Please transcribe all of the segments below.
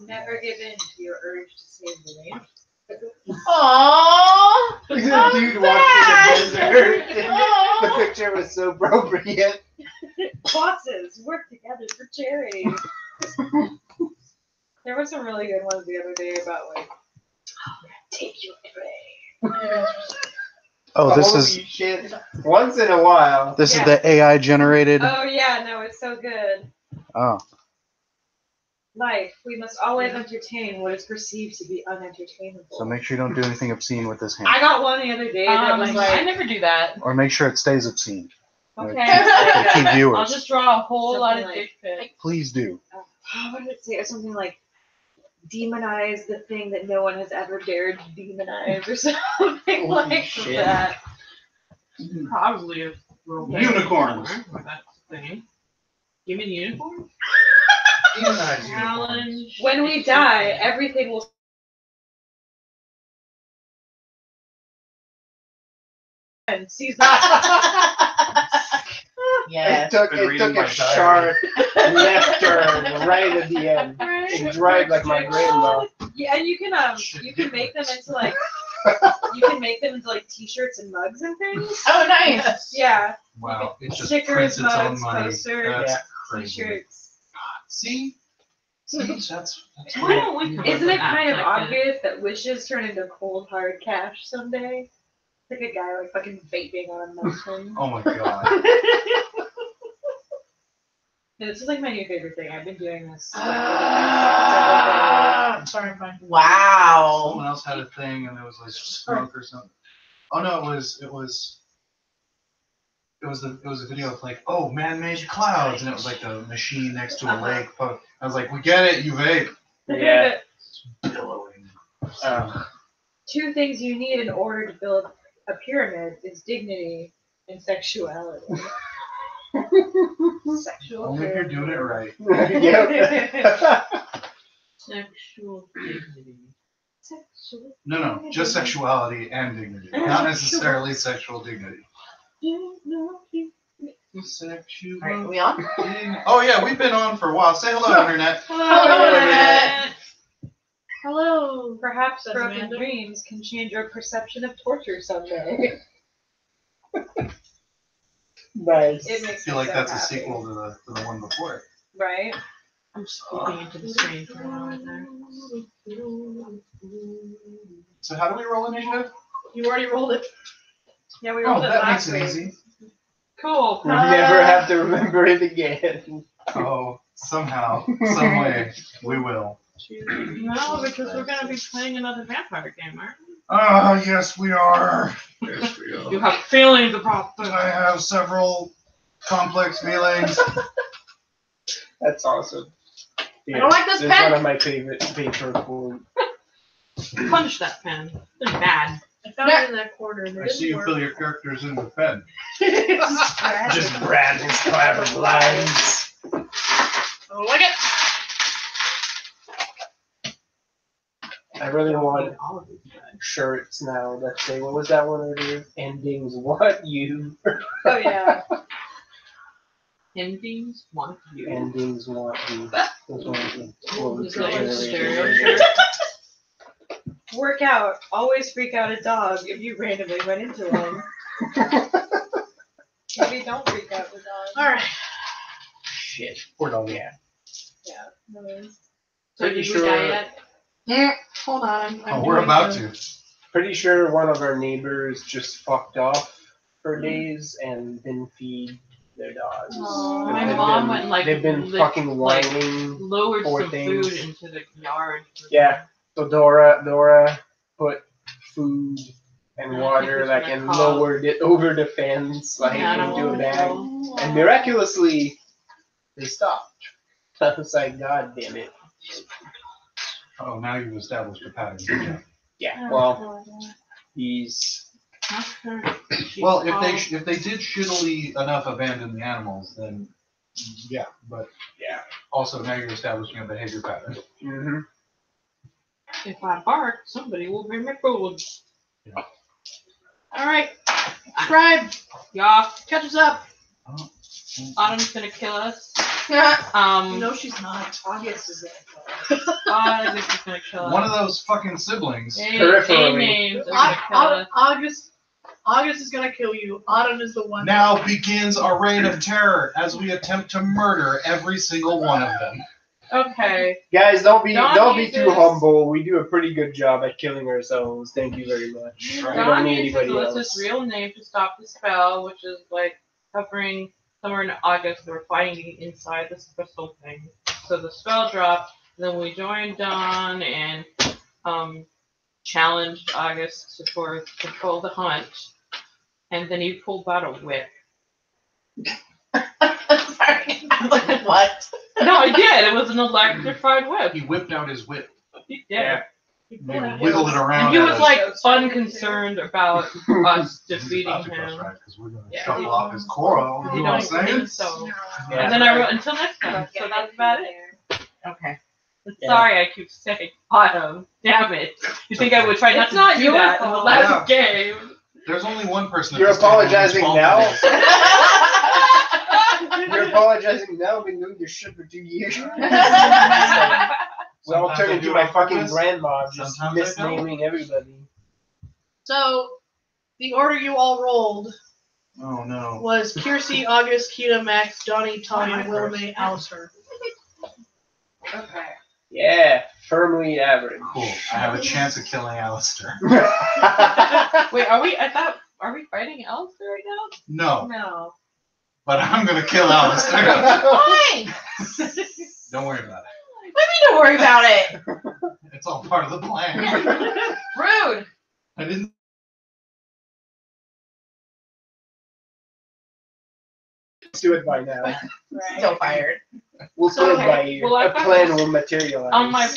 Never give in to your urge to save the rain. Aww. Look at the dude walking in the desert. The picture was so appropriate. Bosses work together for charity. There were some really good ones the other day about like, take your prey. Oh, this Holy is shit. Once in a while. this is the AI generated. Oh yeah, no, it's so good. Oh, Life, we must always entertain what is perceived to be unentertainable. so make sure you don't do anything obscene with this hand, I got one the other day that was I like, never do that. or make sure it stays obscene. okay, To keep I'll viewers, just draw a whole lot of Something dick pics. please do. what did it say? It was something like, demonize the thing that no one has ever dared to demonize, or something like shit. that. Probably a real Unicorns. That's the thing. Give me the unicorn. Demonize unicorns. Challenge. When we die, everything will. And sees that. Yes. It took a sharp left turn right at the end. It dried like my grandma. Yeah, and you can make them into like t-shirts and mugs and things. Oh, nice. Yeah. Wow, it just Stickers, prints its own mugs, money. posters, That's Yeah. crazy. T-shirts. See? That's Why don't we come up Isn't with it that kind of like that? obvious that wishes turn into cold hard cash someday? Like a guy like fucking vaping on a mountain. Oh my god. This is like my new favorite thing. I've been doing this. Sorry, fine. Someone Wow. else had a thing and it was like skunk or something. Oh no, it was a video of like, oh, man-made clouds, and it was like a machine next to a lake. I was like, we get it, you vape. Yeah. Billowing. Two things you need in order to build a pyramid is dignity and sexuality. Sexual. Only if you're doing it right. Yep. Sexual dignity. Sexual. No, just sexuality and dignity, not necessarily sexual dignity. Sexual. Alright, are we on? Oh yeah, we've been on for a while. Say hello, internet. Hello, Internet. Hello. Perhaps Says broken Amanda. dreams can change your perception of torture someday. Nice. It I makes feel me like so that's a happy. sequel to the one before it. Right? I'm just looking into the screen for now right there. So how do we roll initiative? You already rolled it. Yeah, we Oh, rolled it that last makes it week. easy. Cool. We never have to remember it again. Oh, somehow, some way, we will. No, because we're gonna be playing another vampire game, aren't we? Ah, yes, we are. Yes, we You are. have feelings about this. I have several complex feelings. That's awesome. Yeah, I don't like this it's pen. one of my favorite paper quotes. Punch that pen. It's bad. I found it in that corner. I see you fill your characters in with pen. Just brand his clever lines. I don't like it. I really want All of these guys. shirts now that say, what was that one earlier? Endings what you. Oh yeah. Endings want you. Endings want you. Those ones with quotes Is that your and stereo alliteration. shirt? Work out. Always freak out a dog if you randomly run into one. Maybe don't freak out the dog. Alright. Shit. Poor dog, yeah. Yeah. No worries. So did we Pretty die sure- yet? Yeah. Hold on. Oh, we're about to. Pretty sure one of our neighbors just fucked off for days and didn't feed their dogs. Aw, They've my been- mom went, like, they've been lit- fucking like, whining. Lowered Poor some things. food into the yard. Yeah. So Dora put food and I water think like it's and gonna lowered it over the fence like into a bag. And miraculously they stopped. I was like, God damn it. Oh, now you've established a pattern. Good job. Yeah, well, he's Well, if they did shittily enough abandon the animals, then yeah. But yeah. also now you're establishing a behavior pattern. Mm-hmm. If I bark, somebody will bring me food. Yeah. Alright. Subscribe. Y'all. Catch us up. Oh, Autumn's gonna kill us. No, she's not. August is gonna kill us. August is gonna kill us. One of those fucking siblings. Peripherally. names are gonna kill us. August is gonna kill you. Autumn is the one. Now begins our reign of terror as we attempt to murder every single one of them. Okay. Guys, don't be Dawn too uses- humble. We do a pretty good job at killing ourselves. Thank you very much. We Right. don't Dawn need uses anybody Alyssa's else. real name to stop the spell, which is like covering somewhere in August. We're fighting inside this crystal thing. So the spell dropped. Then we joined Dawn and challenged August to control the hunt. And then he pulled out a whip. Sorry. What? No, I did. It was an electrified whip. He whipped out his whip. He did. Yeah. Maybe wiggled it around. And he was at like us. unconcerned about us This is defeating about to go him. right, 'cause we're gonna Yeah. shuffle off his coral. I You know what I'm don't saying? think so. Yeah. And then I wrote until next time. So that's about it. Okay. Yeah. Sorry, I keep saying Autumn. Damn it. You think I would try not It's to not do your that in the fault. last game? There's only one person. at You're this table who's apologizing responsible. now? You're apologizing now? I've been doing this shit for 2 years. We all Sometimes turn I into do my it on fucking purpose. grandma, just Sometimes I don't. misnaming everybody. So, the order you all rolled Oh no. was Kiersey, August, Kita, Max, Donnie, Tanya, Willamay, Alistair. Okay. Yeah, firmly average. Cool. I have a chance of killing Alistair. Wait, are we fighting Alistair right now? No, No. but I'm gonna kill Alistair. Why? Don't worry about it. What do you mean don't worry about it? It's all part of the plan. Rude. I didn't. Let's do it by now. Still fired. We'll So, do it by okay, ear. well, I A thought plan this- will materialize. On my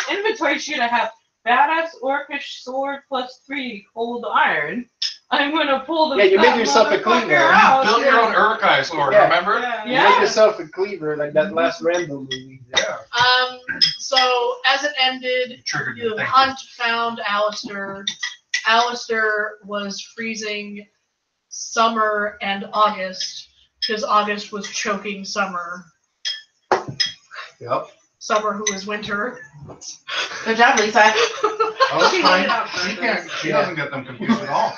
inventory sheet, I have badass orcish sword +3 cold iron. I'm gonna pull the Yeah, you made that yourself a motherfucker cleaver. out. You built your own Urkai sword, Yeah. remember? You Yeah. made yourself a cleaver like that last Rambo movie. Yeah. So, as it ended, You triggered me. the Thank hunt found Alistair. Alistair was freezing Summer and August because August was choking Summer. you. Yep. Summer, who is winter. Good job, Lisa. Oh, that's She fine. did it on She purpose. can't. She Yeah. doesn't get them confused at all.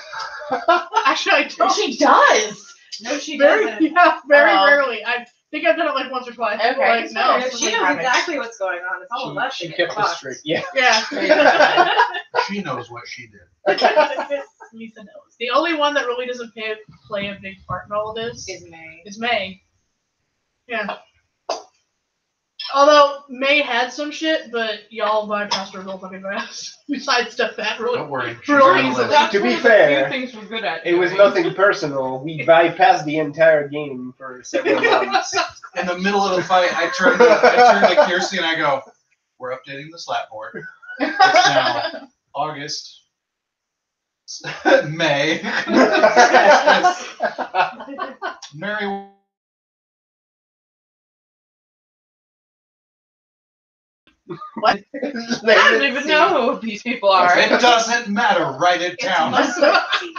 Actually, I don't. She does. No, she Very, doesn't. yeah, very Oh. rarely. I think I've done it like once or twice. Okay. Like, no. No, she knows exactly what's going on. It's all of us. She that kept get us fucked. straight. Yeah. Yeah. She knows what she did. Lisa knows. The only one that really doesn't play a big part in all of this Is May. is May. Yeah. Although May had some shit, but y'all bypassed her real fucking fast. We sidestepped that really. Don't worry. She's Real on the easily. list. That's To be one of the fair, few things we're good at. It was doing. nothing personal. We bypassed the entire game for several months. In the middle of the fight, I turned to Kiersey and I go, "We're updating the slap board. It's now August, May, Mary." I don't even know who these people are. It doesn't matter. Write it It's down. mustard seed.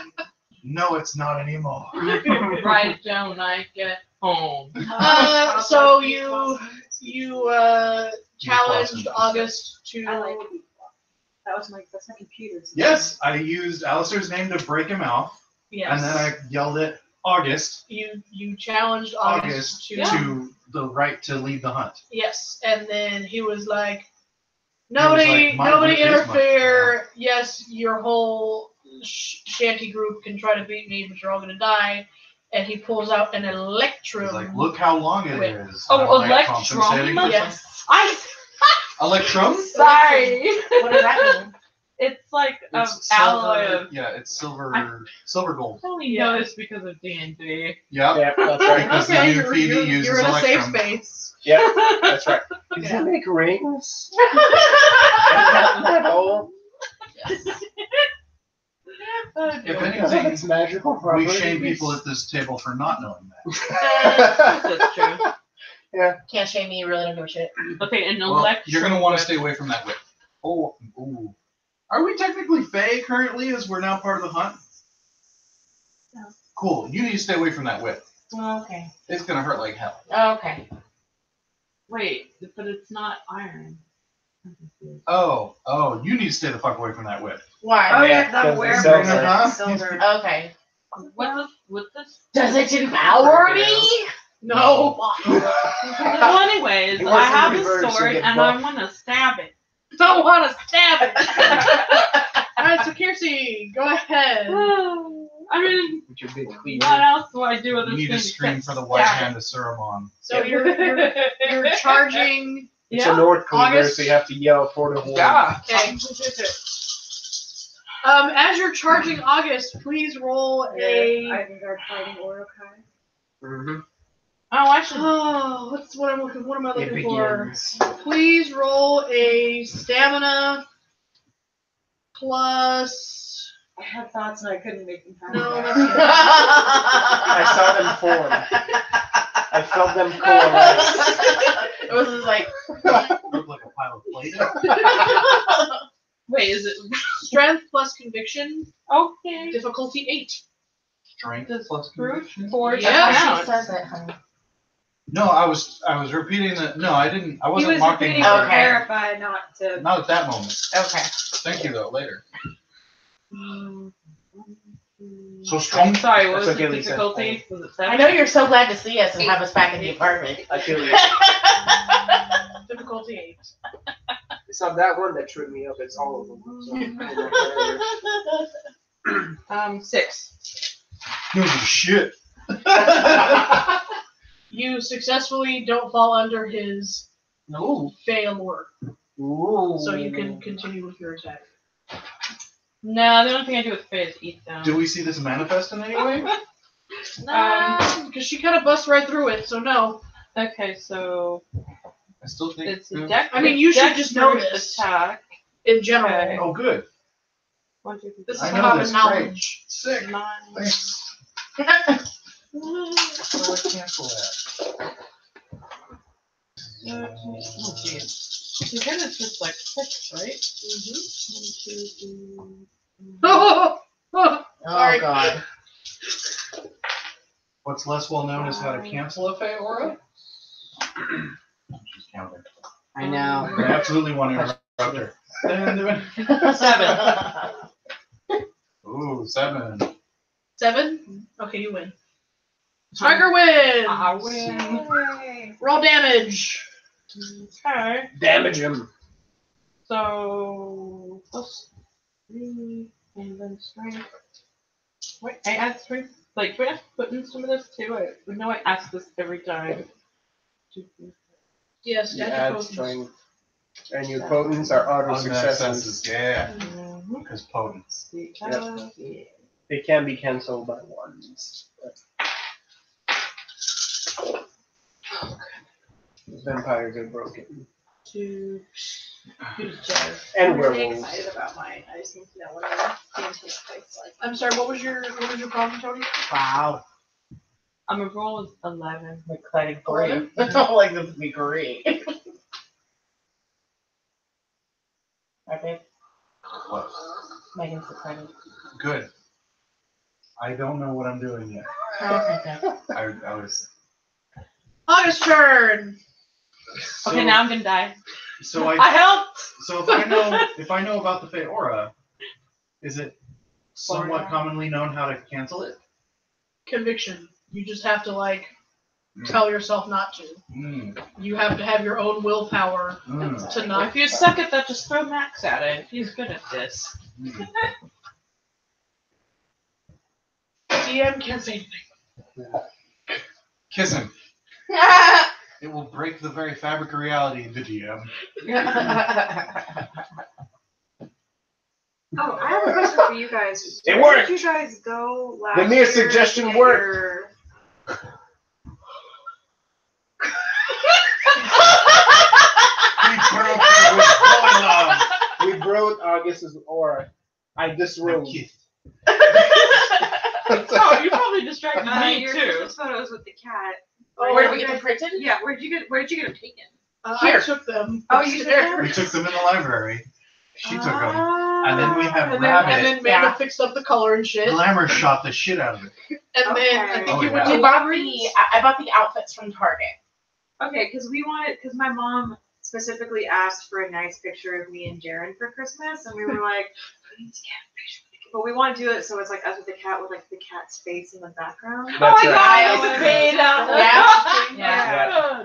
No, it's not anymore. Write it down when I get home. So you challenged August to. I like it. That was that's my computer's. Yes, I used Alistair's name to break him out, Yes. and then I yelled at August You challenged August to. to the right to lead the hunt. Yes, and then he was like, He was nobody like, "My nobody whip is my-" interfere. Yes, your whole shanty group can try to beat me, but you're all gonna die. And he pulls out an electrum. He's like, "Look how long it Whip. is." Oh, I'm like, electrum? compensating for Yes. Electrum? Sorry. What does that mean? It's like It's alloy silver. of. Yeah, it's silver gold. I only Yeah. know this because of D&D. Yep. Yeah, that's right. Because the Okay, new you're, PD you're, uses you're in a safe electrum. space. Yeah, that's right. Did Yeah. you make rings? At all? If anything, It's magical We properties. shame people at this table for not knowing that. That's true. Can't shame me. You really don't give a shit. Okay, an Well, electrum. you're going to want to whip. stay away from that whip. Oh, ooh. Are we technically Fae currently as we're now part of the hunt? No. Cool. You need to stay away from that whip. Okay. It's gonna hurt like hell. Okay. Wait, but it's not iron. Oh, you need to stay the fuck away from that whip. Why? Oh yeah, because that the werewolf silver. silver. Okay. With this? Does it empower me? No. Well, anyways, He I wants to have a reverse and sword get and buffed. I want to stab it. Don't want to stab it. Alright, so Kiersey, go ahead. I mean, With your big what cleaver. else do I do with You this need thing? to scream except for the white stab hand to Suramon. So you're charging. It's Yeah. a North cleaver, August? so you have to yell for the horn. Yeah. Okay. As you're charging August, please roll a. Isengard fighting Orokai. Mm-hmm. Oh, I should. Oh, what am I It looking for? begins. Please roll a stamina plus. I had thoughts and I couldn't make them happen. No, that's I saw them form. I felt them coalesce. It was just like, Look like a pile of Play-Doh. Wait, is it? strength plus conviction, Okay. difficulty 8. Strength Does plus brute conviction. force Yeah. she count? says it, honey. No, I was repeating that. No, I didn't. I He wasn't was mocking repeating her. to Okay. clarify, not to. Not at that moment. Okay. Thank you though. Later. So I'm strong. sorry, what was That's the okay, Lisa. difficulty? Was it 7? I know you're so glad to see us and have us back in the apartment. I feel you. Difficulty 8. It's not that one that tripped me up, it's all of them. So, 6. Holy shit. You successfully don't fall under his Ooh. failure, Ooh. so you can continue with your attack. No, the only thing I do with Faye is eat them. Do we see this manifest in any way? Because she kind of busts right through it, so no. Okay, so I still think. it's a deck. I mean, you should dex just know brute this. Attack. In general, Okay. Oh, good. 1, 2, 3, this is I know common this, knowledge. Sick. 9. Thanks. So let's cancel that. Oh, geez. So then it's just like 6, right? Oh, Oh, sorry. God. What's less well known is how to cancel a Fey aura. She's counting. I know. I absolutely want to interrupt her. 7. Ooh, 7. 7? Okay, you win. Striker wins! I win. Yay. Roll damage. Okay. Damage him. So +3 and then strength. Wait, I add strength. Like, do I have to put in some of this too? I know I ask this every time. Yes, You add add your strength. And your potents are auto Automatic successes. senses, yeah. Mhm. Because potents. They can be cancelled by ones. Vampires are broken. Two. And I'm really werewolves. excited about mine. I just need to know what the game takes place like. I'm sorry, what was your problem, Tony? Wow. I'm a roll is 11. I'm excited for you. I don't like this to be great. Okay. What? Megan's excited. Good. I don't know what I'm doing yet. Okay, good. I was. August turn! So, Okay, now I'm gonna die. So I I. helped. So if I know about the Fey aura, is it somewhat commonly known how to cancel it? Conviction. You just have to, tell yourself not to. You have to have your own willpower to not. If you suck at that, just throw Max at it. He's good at this. DM can't say anything. Kiss him. It will break the very fabric of reality into GM. Oh, I have a question for you guys. It Where worked! did you guys go last The mere year suggestion to get worked. your- We broke August's aura. I disrobed. Oh, you probably distracted me your too. Christmas photos with the cat. Oh, Where do we get them printed? Yeah, where'd you get them taken? I Here. took them. Oh, you took them? We took them in the library. She took them. And then we have And Rabbit. then Amanda Yeah. fixed up the color and shit. Glamour shot the shit out of it. And then I Okay. think Oh, you went yeah. to I bought the outfits from Target. Okay, because my mom specifically asked for a nice picture of me and Jaren for Christmas, and we were like, we need to get a picture with the cat. But we want to do it so it's like us with the cat with like the cat's face in the background. That's Oh my right. god, I I was paid Yeah. Yeah.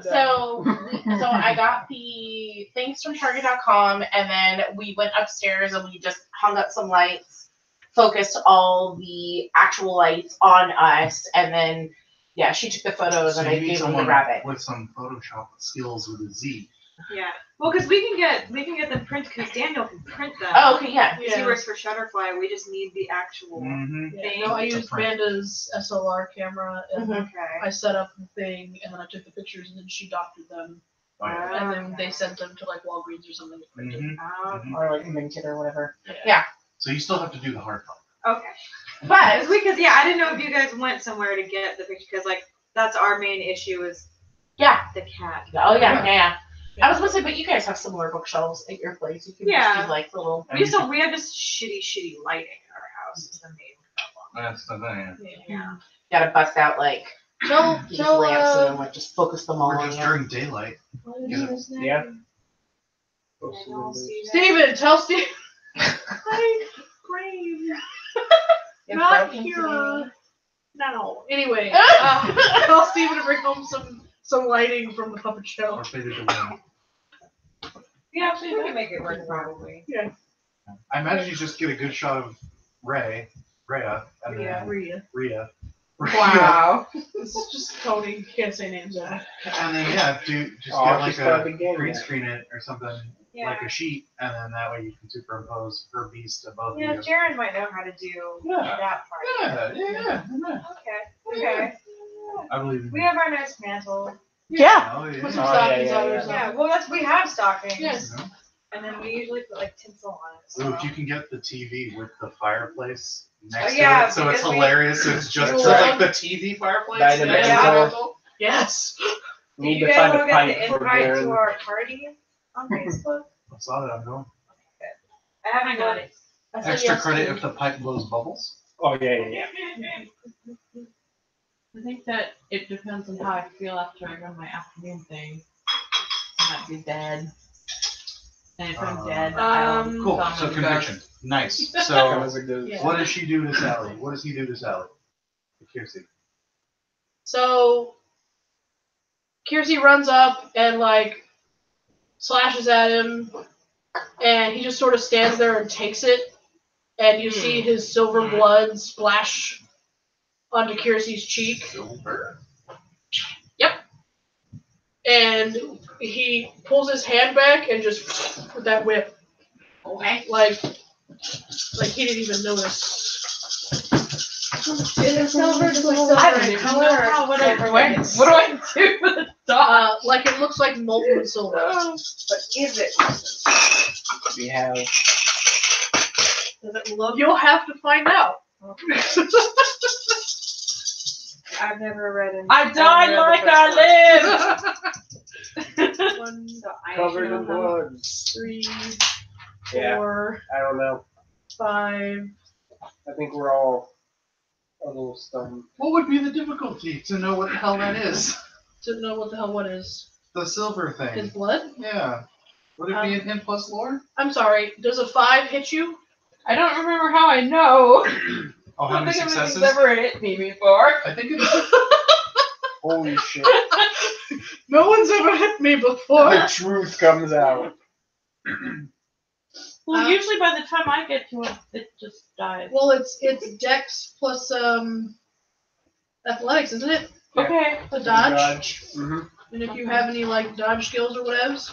So I got the things from Target.com, and then we went upstairs and we just hung up some lights, focused all the actual lights on us, and then yeah, she took the photos and I you need gave them the someone rabbit. with some Photoshop skills with a Z. Yeah. Well, because we can get them print because Daniel can print them. Oh, okay, yeah. Because he works for Shutterfly. We just need the actual Mm-hmm. thing. No, I used Amanda's SLR camera and Mhm. Okay. I set up the thing and then I took the pictures and then she doctored them Oh, yeah. and then they sent them to like Walgreens or something to print it. Mhm. Or like minted or whatever. So you still have to do the hard part. Okay. But Because yeah, I didn't know if you guys went somewhere to get the picture because like that's our main issue is yeah. the cat. Oh yeah. I was gonna say, but you guys have similar bookshelves at your place. You can just Yeah. do like little. We have just shitty lighting in our house. Is the main problem. That's the thing. Yeah. Gotta bust out like Tell these lamps and then like just focus them all Or on just you. during daylight. Get it. Yeah. Steven, tell Steve. Hi, Brave. It's Not broken here. today. No. Anyway, tell Steven to bring home some lighting from the puppet show. Or faded away. Yeah, we can make it work probably. I imagine you just get a good shot of Rhea, and then Rhea. Wow. This is just coding. You can't say names out. And then just get like just start the a game green now. screen it or something, like a sheet, and then that way you can superimpose her beast above Yeah, you. Jaren might know how to do Yeah. that part. Yeah. Okay. I believe in We you. have our nice mantle. Yeah. Oh, Put yeah. some Oh, stockings yeah, on yeah, or yeah. something. Yeah, well we have stockings. Yes. You know? And then we usually put like tinsel on it. So. Ooh, if you can get the TV with the fireplace next yeah, to it, so it's because we- hilarious. It's just It's like the TV fireplace. Dynamite. Yeah. Yes. Did Need you to guys find want a to get the pipe for invite to Darren. our party on Facebook? I saw that. I'm going. I haven't got it. I said Extra yes credit to- if the pipe blows bubbles. Oh yeah. I think that it depends on how I feel after I run my afternoon thing. I might be dead. And if I'm dead, I'll Cool. come So and go. conviction. Nice. That So was a good. Yeah. what does she do to Sally? What does he do to Sally? Kiersey. So Kiersey runs up and like slashes at him, and he just sort of stands there and takes it, and you see his silver blood splash onto Kiersey's cheek, Silver. and he pulls his hand back and just with that whip, like he didn't even notice. Is it silver? Just like silver I don't in even color? know how what I Silver what bits? do I do with the dog? Like it looks like molten silver. But is it? We have. Does it look? You'll have to find out. I've never read it. I died like I lived. One, So I Covered know in how- blood. 3, Yeah. 4, I don't know. 5. I think we're all a little stunned. What would be the difficulty to know what the hell that is? Didn't know what the hell what is. The silver His thing. blood? Yeah. Would it be an N plus lore? I'm sorry. Does a 5 hit you? I don't remember how I know. Oh, I how don't many think anything's successes? ever hit me before. I think it's Holy shit. No one's ever hit me before. The truth comes out. Well, usually by the time I get to it, it just dies. Well, it's Dex plus athletics, isn't it? Yeah. Okay. The dodge. Mm-hmm. And if you have any like dodge skills or whatevs.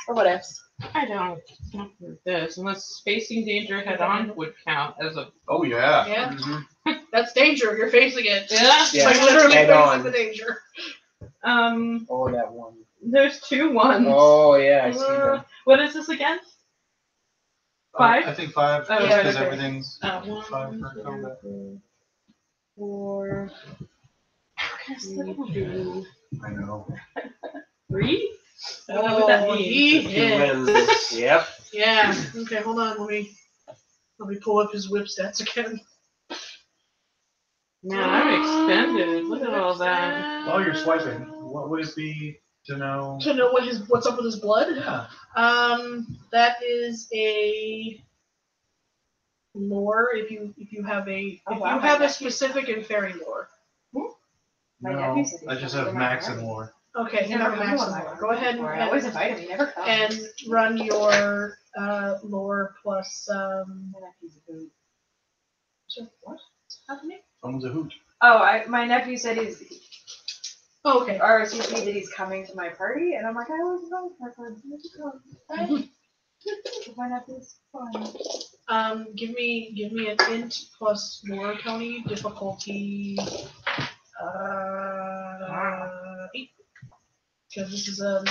Or what ifs. I don't. Not for this, unless facing danger head on would count as a. Oh yeah. Yeah. Mm-hmm. That's danger. You're facing it. Yeah. Yeah. Like literally Head facing on. the danger. Oh, that one. There's 2 ones. Oh yeah, I see that. What is this again? 5? I think 5. Oh, just yeah, because okay. everything's 5 1, for combat. 2, 4. 3, I know. 3? What would that Oh, mean? he Two hit. wins. Yep. Yeah. Okay, hold on. Let me pull up his whip stats again. Man, I'm expended. Look at all that. While you're swiping, what would it be to know? To know what's up with his blood? Yeah. That is a lore. If you have a specific and fairy lore. My No, nephew said he I just was have in Max my and Lore. Okay, He's you never have come max to one of my lore. Go ahead parties before. I always invite him. He never comes. and run your lore plus My nephew's a hoot. So what? Happening? Someone's a hoot. Oh, my nephew said Oh, okay. RSVP that he's coming to my party, and I'm like, I always invite my party. You should come. Right? My nephew's fun. Give me an int plus lore, Tony. Difficulty 8. Because this is a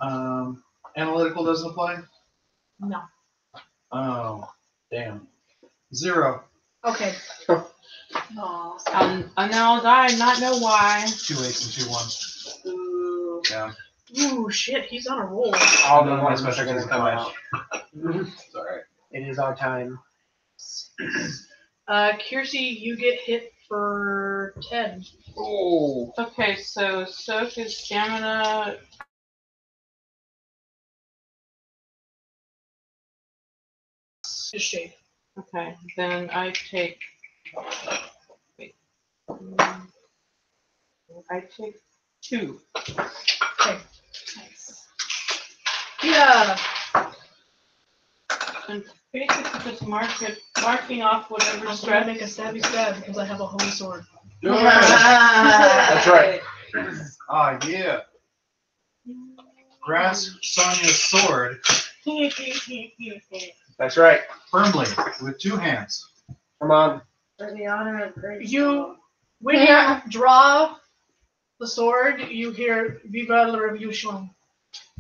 thing. Analytical doesn't apply? No. Oh, damn. 0. Okay. Aw, And now I'll die and not know why. 2 8s and 2 1s. Ooh. Yeah. Ooh, shit, he's on a roll. All the None of my ones are specialties gonna come apply. out. It's alright. It is our time. Kiersey, you get hit for 10. Oh. Okay, so soak is stamina. Just shape. Okay, then I take. Wait. I take 2. Nice. Yeah. And basically just marking off whatever I'm stress. gonna make a stabby stab because I have a holy sword. That's right. Ah, yeah. Grasp Sonya's sword That's right. firmly with 2 hands. Come on. For the honor of great. When you draw the sword, you hear Viva la Revolution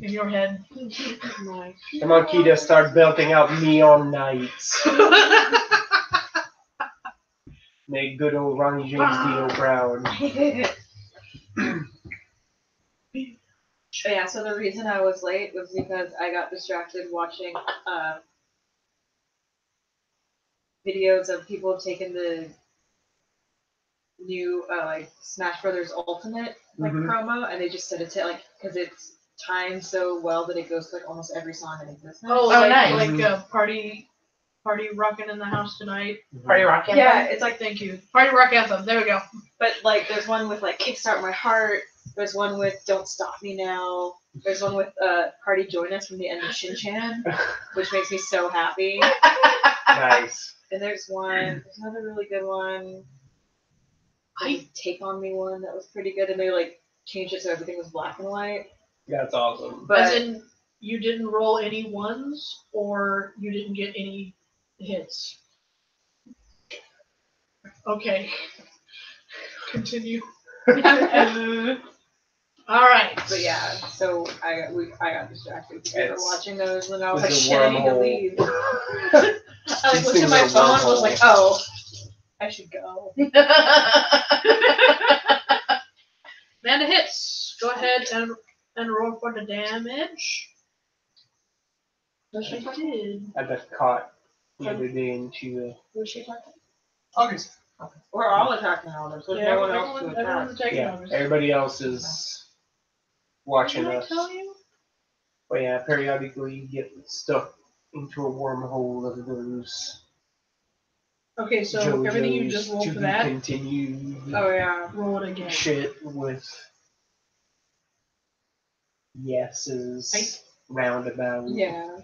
in your head. Nice. Come on, Kita, start belting out Neon Knights. Make good old Ronnie James Dio proud. Yeah, so the reason I was late was because I got distracted watching videos of people taking the new like Smash Brothers Ultimate promo, and they just set it to like because it's timed so well that it goes to like almost every song in existence. nice. Party rockin' in the house tonight. Party rock anthem. Yeah, it's like Thank you. Party rock anthem. There we go. but like there's one with like Kickstart My Heart. There's one with Don't Stop Me Now. There's one with Party Join Us from the end of Shin Chan, which makes me so happy. Nice. And there's another really good one. I Take On Me one that was pretty good, and they like changed it so everything was black and white. That's awesome. But As in, you didn't roll any ones, or you didn't get any hits. Okay. Continue. All right. But yeah, so I got distracted because we were It's- watching those, and I was it's like, a shit, I need to wormhole. leave. I like These looked at things my are phone and was like, wormholes. oh, I should go. Amanda hits. Go ahead and roll for the damage. What she did. I got caught the other day into Who's she talking? August. We're all attacking all this. There's no one else to everyone's attack. attacking yeah. others. Everybody else is watching Did I us. tell you? But yeah, periodically you get stuck into a wormhole of those. Okay, so everything you just rolled to for be that, continued Oh yeah. roll it again. shit with yeses, roundabouts. Yeah.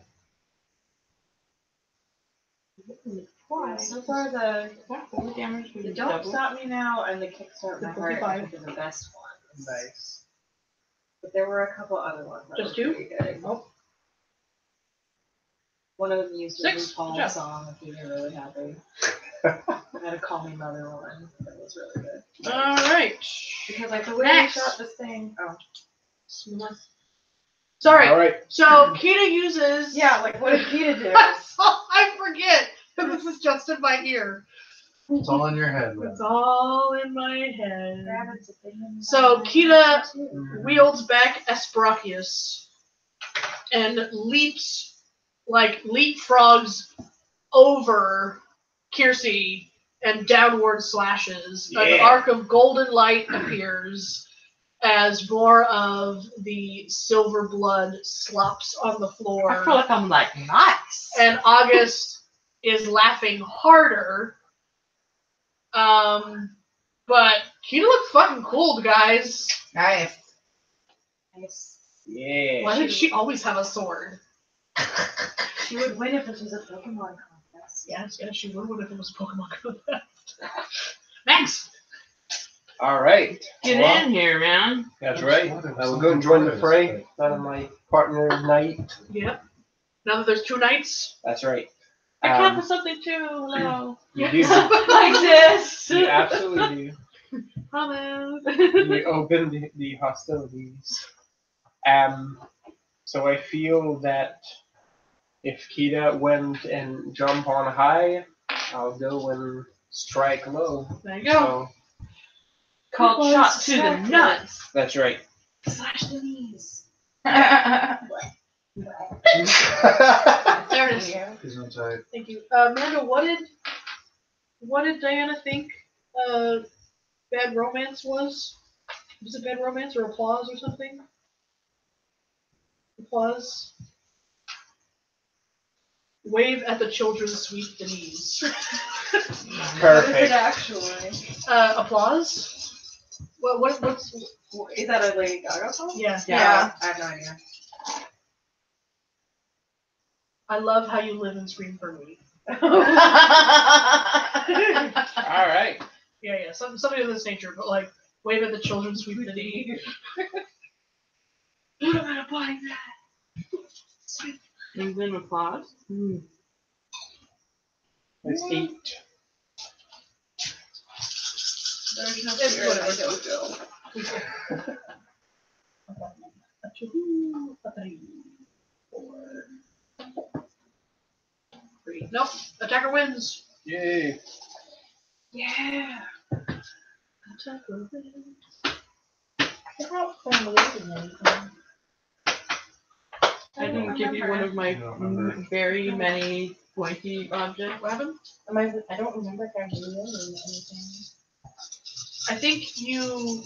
Why? So far the The damage was Don't double. Stop Me Now and the Kickstart My The Heart 45. I think are the best ones. Nice. But there were a couple other ones that Just were two? pretty good. Nope. One of them used a 6? RuPaul Good job. song that made me really happy. I had a Call Me Mother one that was really good. All right. Because like the way Next. they shot this thing. Oh. Sorry. All right. So Kita uses. Yeah, like what did Kita do? That's all I forget. Because this is just in my ear. It's all in your head, man. It's all in my head. Rabbit's a thing in So my Kita head. wields back Asbrachius. and leapfrogs over Kiersey and downward slashes. An Yeah. arc of golden light appears as more of the silver blood slops on the floor. I feel like I'm like, nice. And August is laughing harder. But Kita looked fucking cool, guys. Nice. Yeah. Why did she always have a sword? She would win if it was a Pokemon contest. Yes, she would win if it was Pokemon contest. Max! All right. Get Well, in here, man. That's right. I will go and join the fray. Out of my partner knight. Yep. Now that there's 2 knights. That's right. I count for something too. Hello. You do. Like this. You absolutely Hello. do. We open the hostilities. So I feel that if Kita went and jump on high, I'll go and strike low. There you go. So Called shot to the nuts. that's right. Slash the knees. There it is. He's inside. Thank you. Amanda, what did Diana think Bad Romance was? Was it Bad Romance or Applause or something? Applause. Wave at the children, sweep the knees. What is it Perfect. actually? Applause? What's Is that a Lady Gaga song? yeah. Yeah. I have no idea. I love how you live and scream for me. All right. Yeah, something of this nature, but like wave at the children, sweep the knee. What am I applying that? And then applause. That's 8. There's no It's fear in my whatever. dojo. A 2, a 3, 4, 3. Nope. Attacker wins. Yay. Yeah. Attacker wins. I didn't give you one of my I don't remember. very many pointy objects. What happened? I don't remember if I really anything. I think you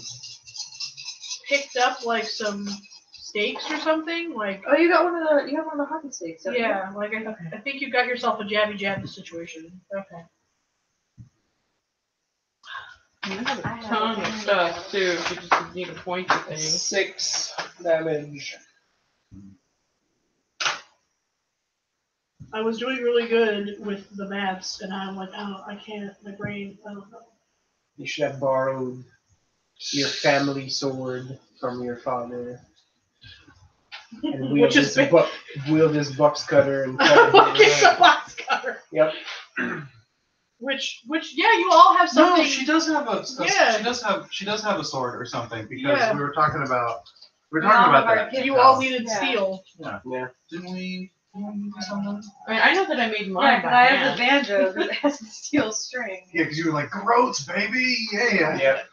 picked up like some steaks or something. Like Oh, you got one of the hockey sticks. don't you? yeah, like I think you got yourself a jabby situation. Okay. I have a ton of stuff too. If you just need a pointy thing. 6 damage. I was doing really good with the maths, and I'm like, oh, I can't. My brain, I don't know. You should have borrowed your family sword from your father. And wield Which is this box cutter and cut Fucking it. the box cutter. Yep. Which, yeah, you all have something. No, she does have a Yeah. she does have a sword or something because Yeah. we were talking about all have our that. kids. You all needed Yeah. steel. Yeah. Didn't we? Someone? I mean, I know that I made mine Yeah, by but I have hand. the banjo that has the steel string. Yeah, because you were like, groats, baby, yeah. Yep.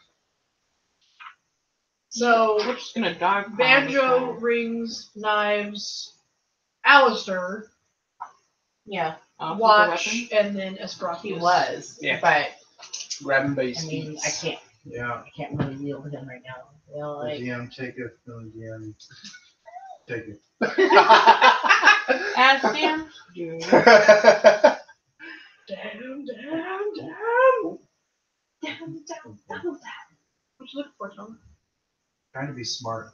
So We're just gonna dog banjo, rings, knives, Alistair, Yeah, watch, and then Esprotius. he was. Yeah. But Grab him by I his mean, feet. Yeah. I can't really wield him right now. You know, The like GM take it. The GM take it. As Sam do. Damn. What you looking for, Tom? Trying to be smart.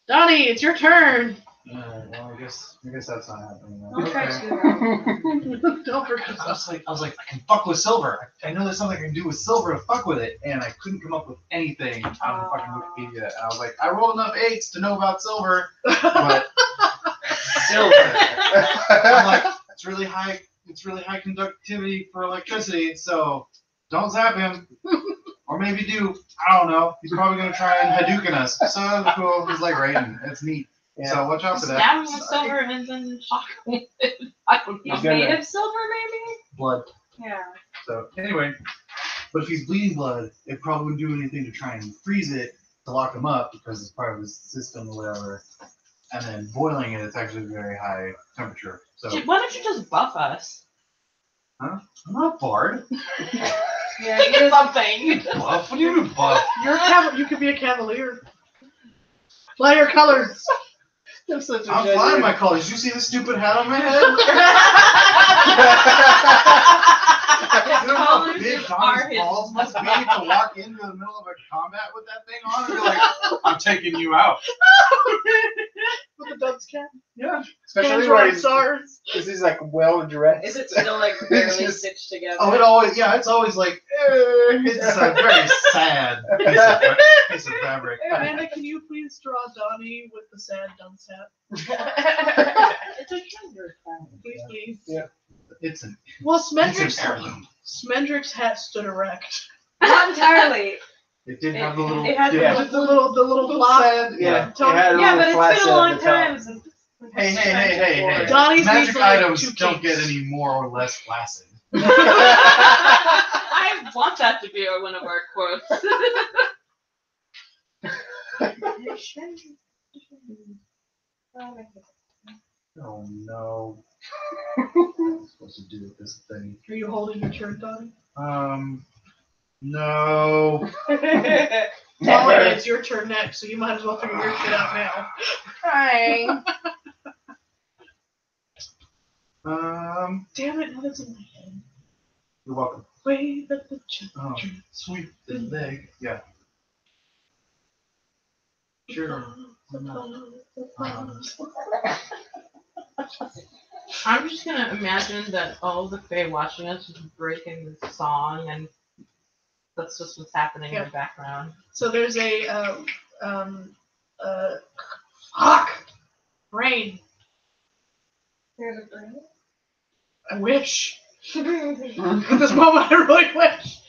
Donnie, it's your turn. Well, I guess that's not happening. Now. I'll try Okay. to. Don't forget. I was like, I can fuck with silver. I know there's something I can do with silver to fuck with it, and I couldn't come up with anything on fucking Wikipedia. And I was like, I rolled enough 8s to know about silver, but silver. I'm like, it's really high conductivity for electricity, so don't zap him. Or maybe do. I don't know. He's probably gonna try and Hadouken us. So that's cool. He's like Raiden. It's neat. Yeah. So watch out for that. Stab him with silver and then shock him. I don't know. He's gonna- made of silver, maybe? Blood. Yeah. So anyway, but if he's bleeding blood, it probably wouldn't do anything to try and freeze it to lock him up because it's part of his system or whatever. and then boiling it, it's actually very high temperature. So Why don't you just buff us? I'm not barred. Yeah, here's Something. Buff? What do you mean buff? You could be a cavalier. Fly your colors. I'm such a I'm genuine- flying my colors. Did you see the stupid hat on my head? You know how Colors big are Donnie's his- balls must be to walk into the middle of a combat with that thing on and be like, I'm taking you out. With the dunce cap. Yeah. Especially Hands where on he's, SARS. this is like well dressed. Is it still like barely Just- stitched together? Oh, it's always like, it's a very sad piece of fabric. Hey, Amanda, can you please draw Donnie with the sad dunce hat? It's a treasure thing. Please. Yeah. It's an Well, it's an heirloom. Smendrick's hat stood erect. Not entirely. It did have the little. It has Yeah. With the little flop. Sad, yeah. Tony- It had a Yeah, little but it's flat been set a at long the top. time since. Hey. Donnie's Magic needs, like, items 2 don't kinks. get any more or less flaccid. I want that to be one of our quotes. Oh no. What am I supposed to do with this thing? Are you holding your turn, Donnie? No. Well, it's your turn next, so you might as well figure your shit out now. Trying. Damn it, now that's in my head. You're welcome. Wave at the Oh, children. sweep the leg. Yeah. Sure. I'm just gonna imagine that all the Fae watching us is breaking this song, and that's just what's happening in the background. So there's a fuck brain. There's a brain. I wish. At this moment, I really wish.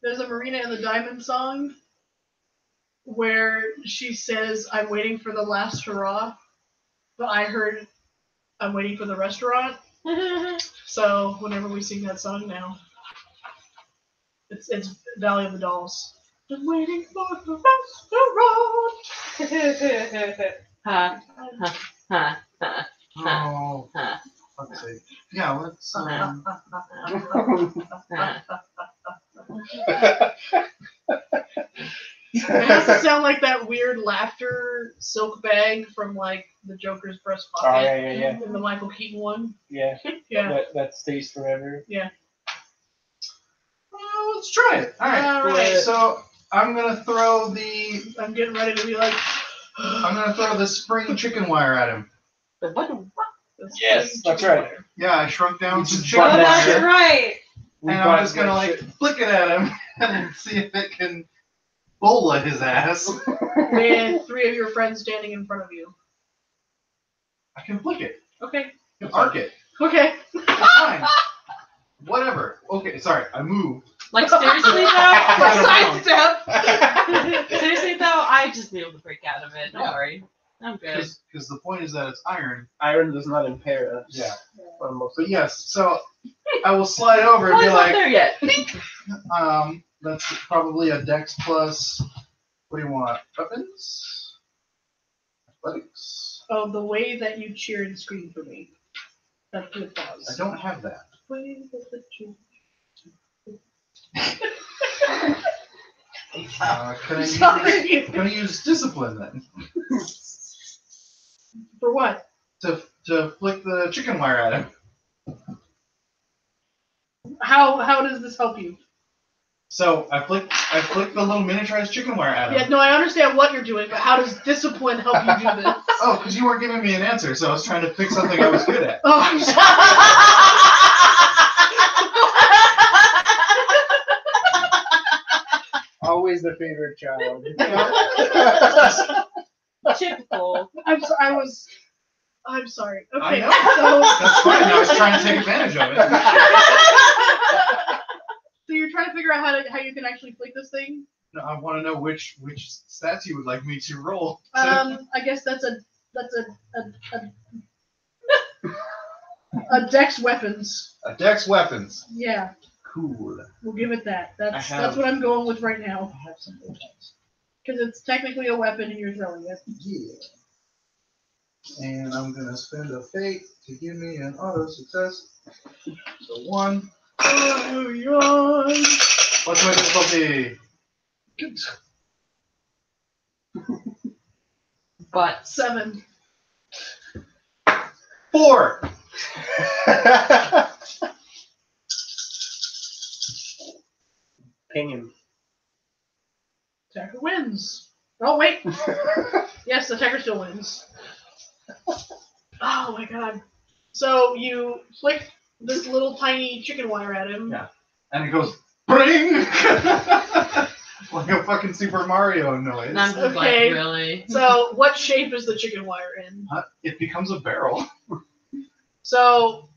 There's a Marina and the Diamond song where she says, "I'm waiting for the last hurrah," but I heard, "I'm waiting for the restaurant." So whenever we sing that song now, it's Valley of the Dolls. I'm waiting for the restaurant. Ha, ha, ha, Oh, ha, fuck's sake. Yeah, let's. ha. It has to sound like that weird laughter silk bag from like the Joker's breast Oh, pocket yeah. in the Michael Keaton one. Yeah. Yeah. That stays forever. Well, let's try it. All right. All right. So I'm gonna throw the. I'm getting ready to be like. I'm gonna throw the spring chicken wire at him. Yes, that's right. Yeah, I shrunk down You some just chicken Oh, brought that that's wire, right. We and brought I'm just gonna that like shit- flick it at him and see if it can bola his ass. With 3 of your friends standing in front of you. I can flick it. Okay. I can arc it. Okay. It's fine. Whatever. Okay, sorry. I moved. Like seriously though, Sidestep. seriously though, I just be able to break out of it. Don't worry, I'm good. Because the point is that it's iron. Iron does not impair us. Yeah. Almost. But yes, so I will slide over and Well, be it's not like, there yet. that's probably a dex plus. What do you want? Weapons? Athletics? Oh, the way that you cheer and scream for me. That's the I applause. don't have that. Wave at the cheer. Can Sorry. I use discipline then? For what? To flick the chicken wire at him. How does this help you? So I flick the little miniaturized chicken wire at him. Yeah, no, I understand what you're doing, but how does discipline help you do this? Oh, because you weren't giving me an answer, so I was trying to pick something I was good at. Oh, I'm sorry. Always the favorite child. Typical. I'm sorry. I Okay, know. so That's fine. I was trying to take advantage of it. so you're trying to figure out how you can actually flick this thing. No, I want to know which stats you would like me to roll. I guess that's a dex weapons. A dex weapons. Yeah, Cool. we'll give it that. That's have- what I'm going with right now. I have some weapons. Because it's technically a weapon and you're throwing it. Yeah. And I'm gonna spend a fate to give me an auto success. So 1. Oh, yawn. What's my difficulty? But 7. 4. Ping him. Attacker wins. Oh, wait. Yes, the attacker still wins. Oh my god. So you flick this little tiny chicken wire at him. Yeah. And it goes bring like a fucking Super Mario noise. and I'm just Okay. like, really? So what shape is the chicken wire in? It becomes a barrel. So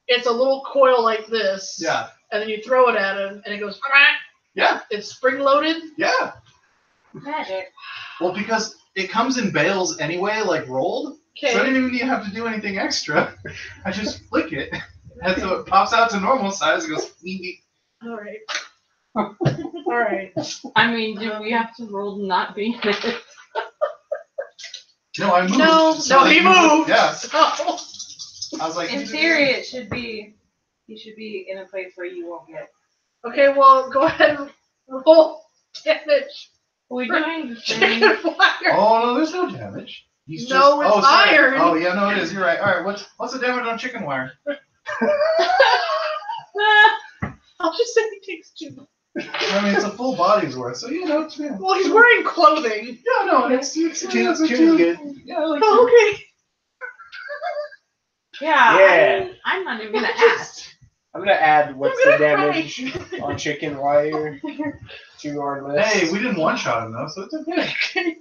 it's a little coil like this. Yeah. And then you throw it at him and it goes. Yeah. It's spring loaded. Yeah. Magic. Well, because it comes in bales anyway, like rolled. Okay. So I didn't even have to do anything extra. I just flick it. And so it pops out to normal size. It goes. All right. All right. I mean, do we have to roll not being it? No, I moved. No, that he you moved. Yeah. Oh. I was like. In theory, it should be. You should be in a place where you won't get. Okay. Well, go ahead and roll damage. Are we doing the thing? Chicken wire. Oh no, there's no damage. He's No, just, it's sorry. iron. Oh yeah, no, it is. You're right. All right, what's the damage on chicken wire? I'll just say he takes 2. I mean, it's a full body's worth, so you know. Yeah, Well, he's wearing clothing. no, it's Tune's two. good. Yeah, like Oh, okay. Yeah. Yeah. I'm not even gonna ask. I'm gonna add what's I'm the gonna damage on chicken wire to our list. Hey, we didn't one shot him though, so it's okay.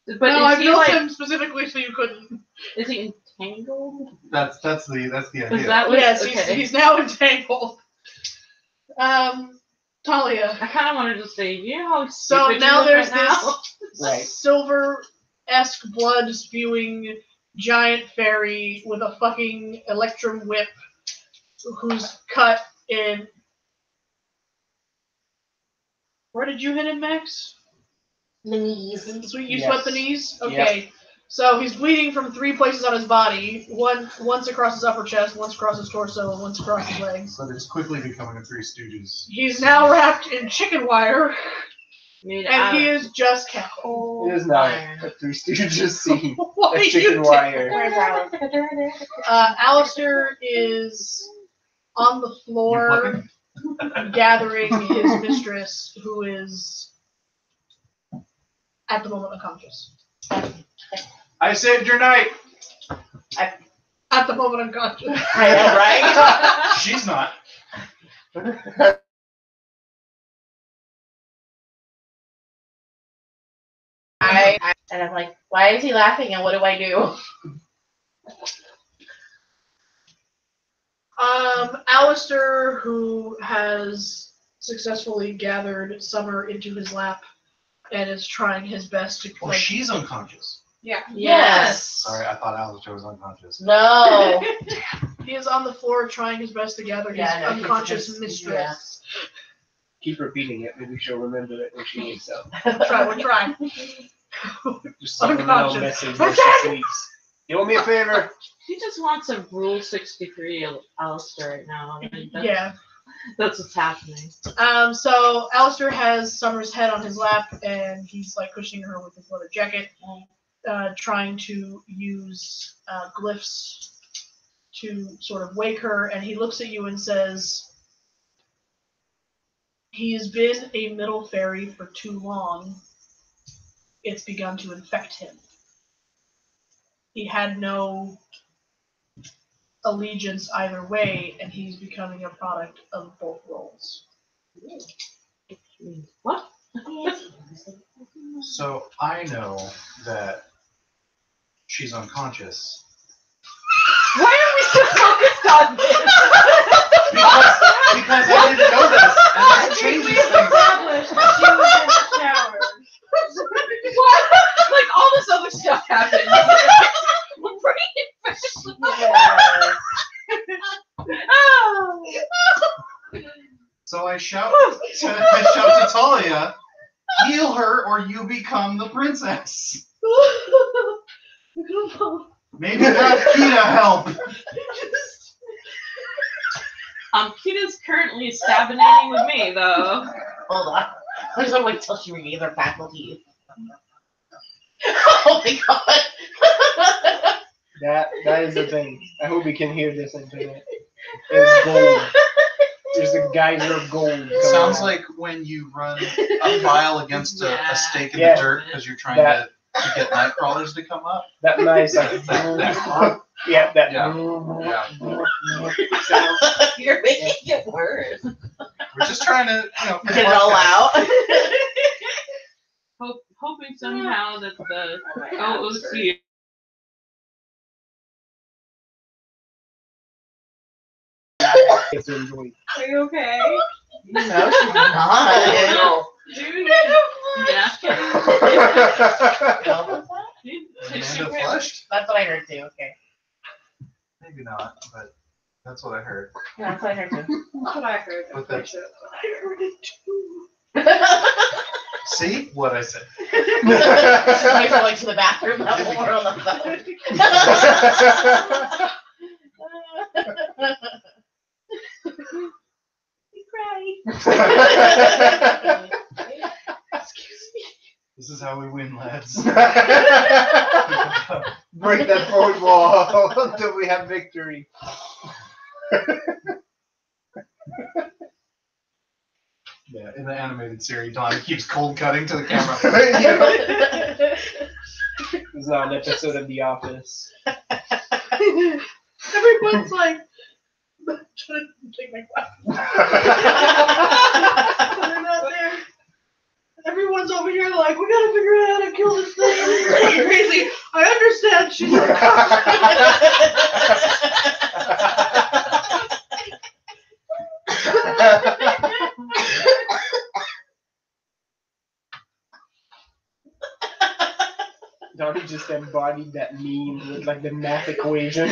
But no, I is he built like? him specifically so you couldn't. Is he entangled? That's the Is idea. that what? Yes, okay. he's now entangled. Talia. I kind of wanted to say, you know how So stupid now you look there's right now? this Right. silver-esque blood spewing giant fairy with a fucking electrum whip who's cut in. Where did you hit him, Max? The knees. So you Yes. swept the knees? Okay. So he's bleeding from 3 places on his body. Once across his upper chest, once across his torso, and once across his legs. But it's quickly becoming a Three Stooges. He's now wrapped in chicken wire, Made and out he of is just cow. cold It is not iron. a Three Stooges scene. What A are you chicken doing? wire. Where's Alex? Alistair is on the You floor flipping? gathering his mistress, who is at the moment unconscious. I saved your night. At the moment unconscious. I know, right? She's not. And I'm like, why is he laughing and what do I do? Alistair, who has successfully gathered Summer into his lap and is trying his best to Well, she's unconscious. Yes. Sorry, I thought Alistair was unconscious. No. He is on the floor trying his best to gather his Yeah, no, he's unconscious just- mistress. Keep repeating it. Maybe she'll remember it when she wakes up. We'll try. Just subliminal Unconscious. message when she sleeps. You owe me a favor. He just wants a Rule 63 Alistair right now. I mean, Yeah. That's what's happening. So Alistair has Summer's head on his lap, and he's like cushioning her with his leather jacket, trying to use glyphs to sort of wake her. And he looks at you and says, "He has been a middle fairy for too long. It's begun to infect him. He had no allegiance either way, and he's becoming a product of both roles." What? So I know that she's unconscious. Why are we so focused on this? Because I didn't know this, and that changes things. Established that she was in the shower. What? Like all this other stuff happened. We're pretty So I shout to Talia, heal her or become the princess. Look at him. Maybe have Kita help. Kita's currently stabinating with me, though. Hold on. I'm just gonna wait till she regains her faculties. Oh my god. That is the thing. I hope we can hear this internet. It's gold. There's a geyser of gold. It sounds like when you run a mile against a stake in Yeah. the dirt because you're trying That- to get night crawlers to come up. that nice like yeah, that Yeah. sound. You're making it worse. We're just trying to, Get it all out. Hoping somehow that the OOC It's enjoyed. Are you okay? No, she's not. Dude, yeah. Amanda flushed? That's what I heard too. Okay. Maybe not, but that's what I heard. Yeah, that's what I heard too. That's what I heard. With that- I heard it too. See what I said? Somebody's going to the bathroom. That will on the phone. He cried. This is how we win, lads. Break that fourth wall until we have victory. Yeah, in the animated series, Donnie keeps cold cutting to the camera. This is not an episode of The Office. Everyone's like, trying to take my glasses. They're not there. Everyone's over here like, we gotta figure out how to kill this thing. It's crazy. I understand she's Donnie just embodied that meme with like the math equation.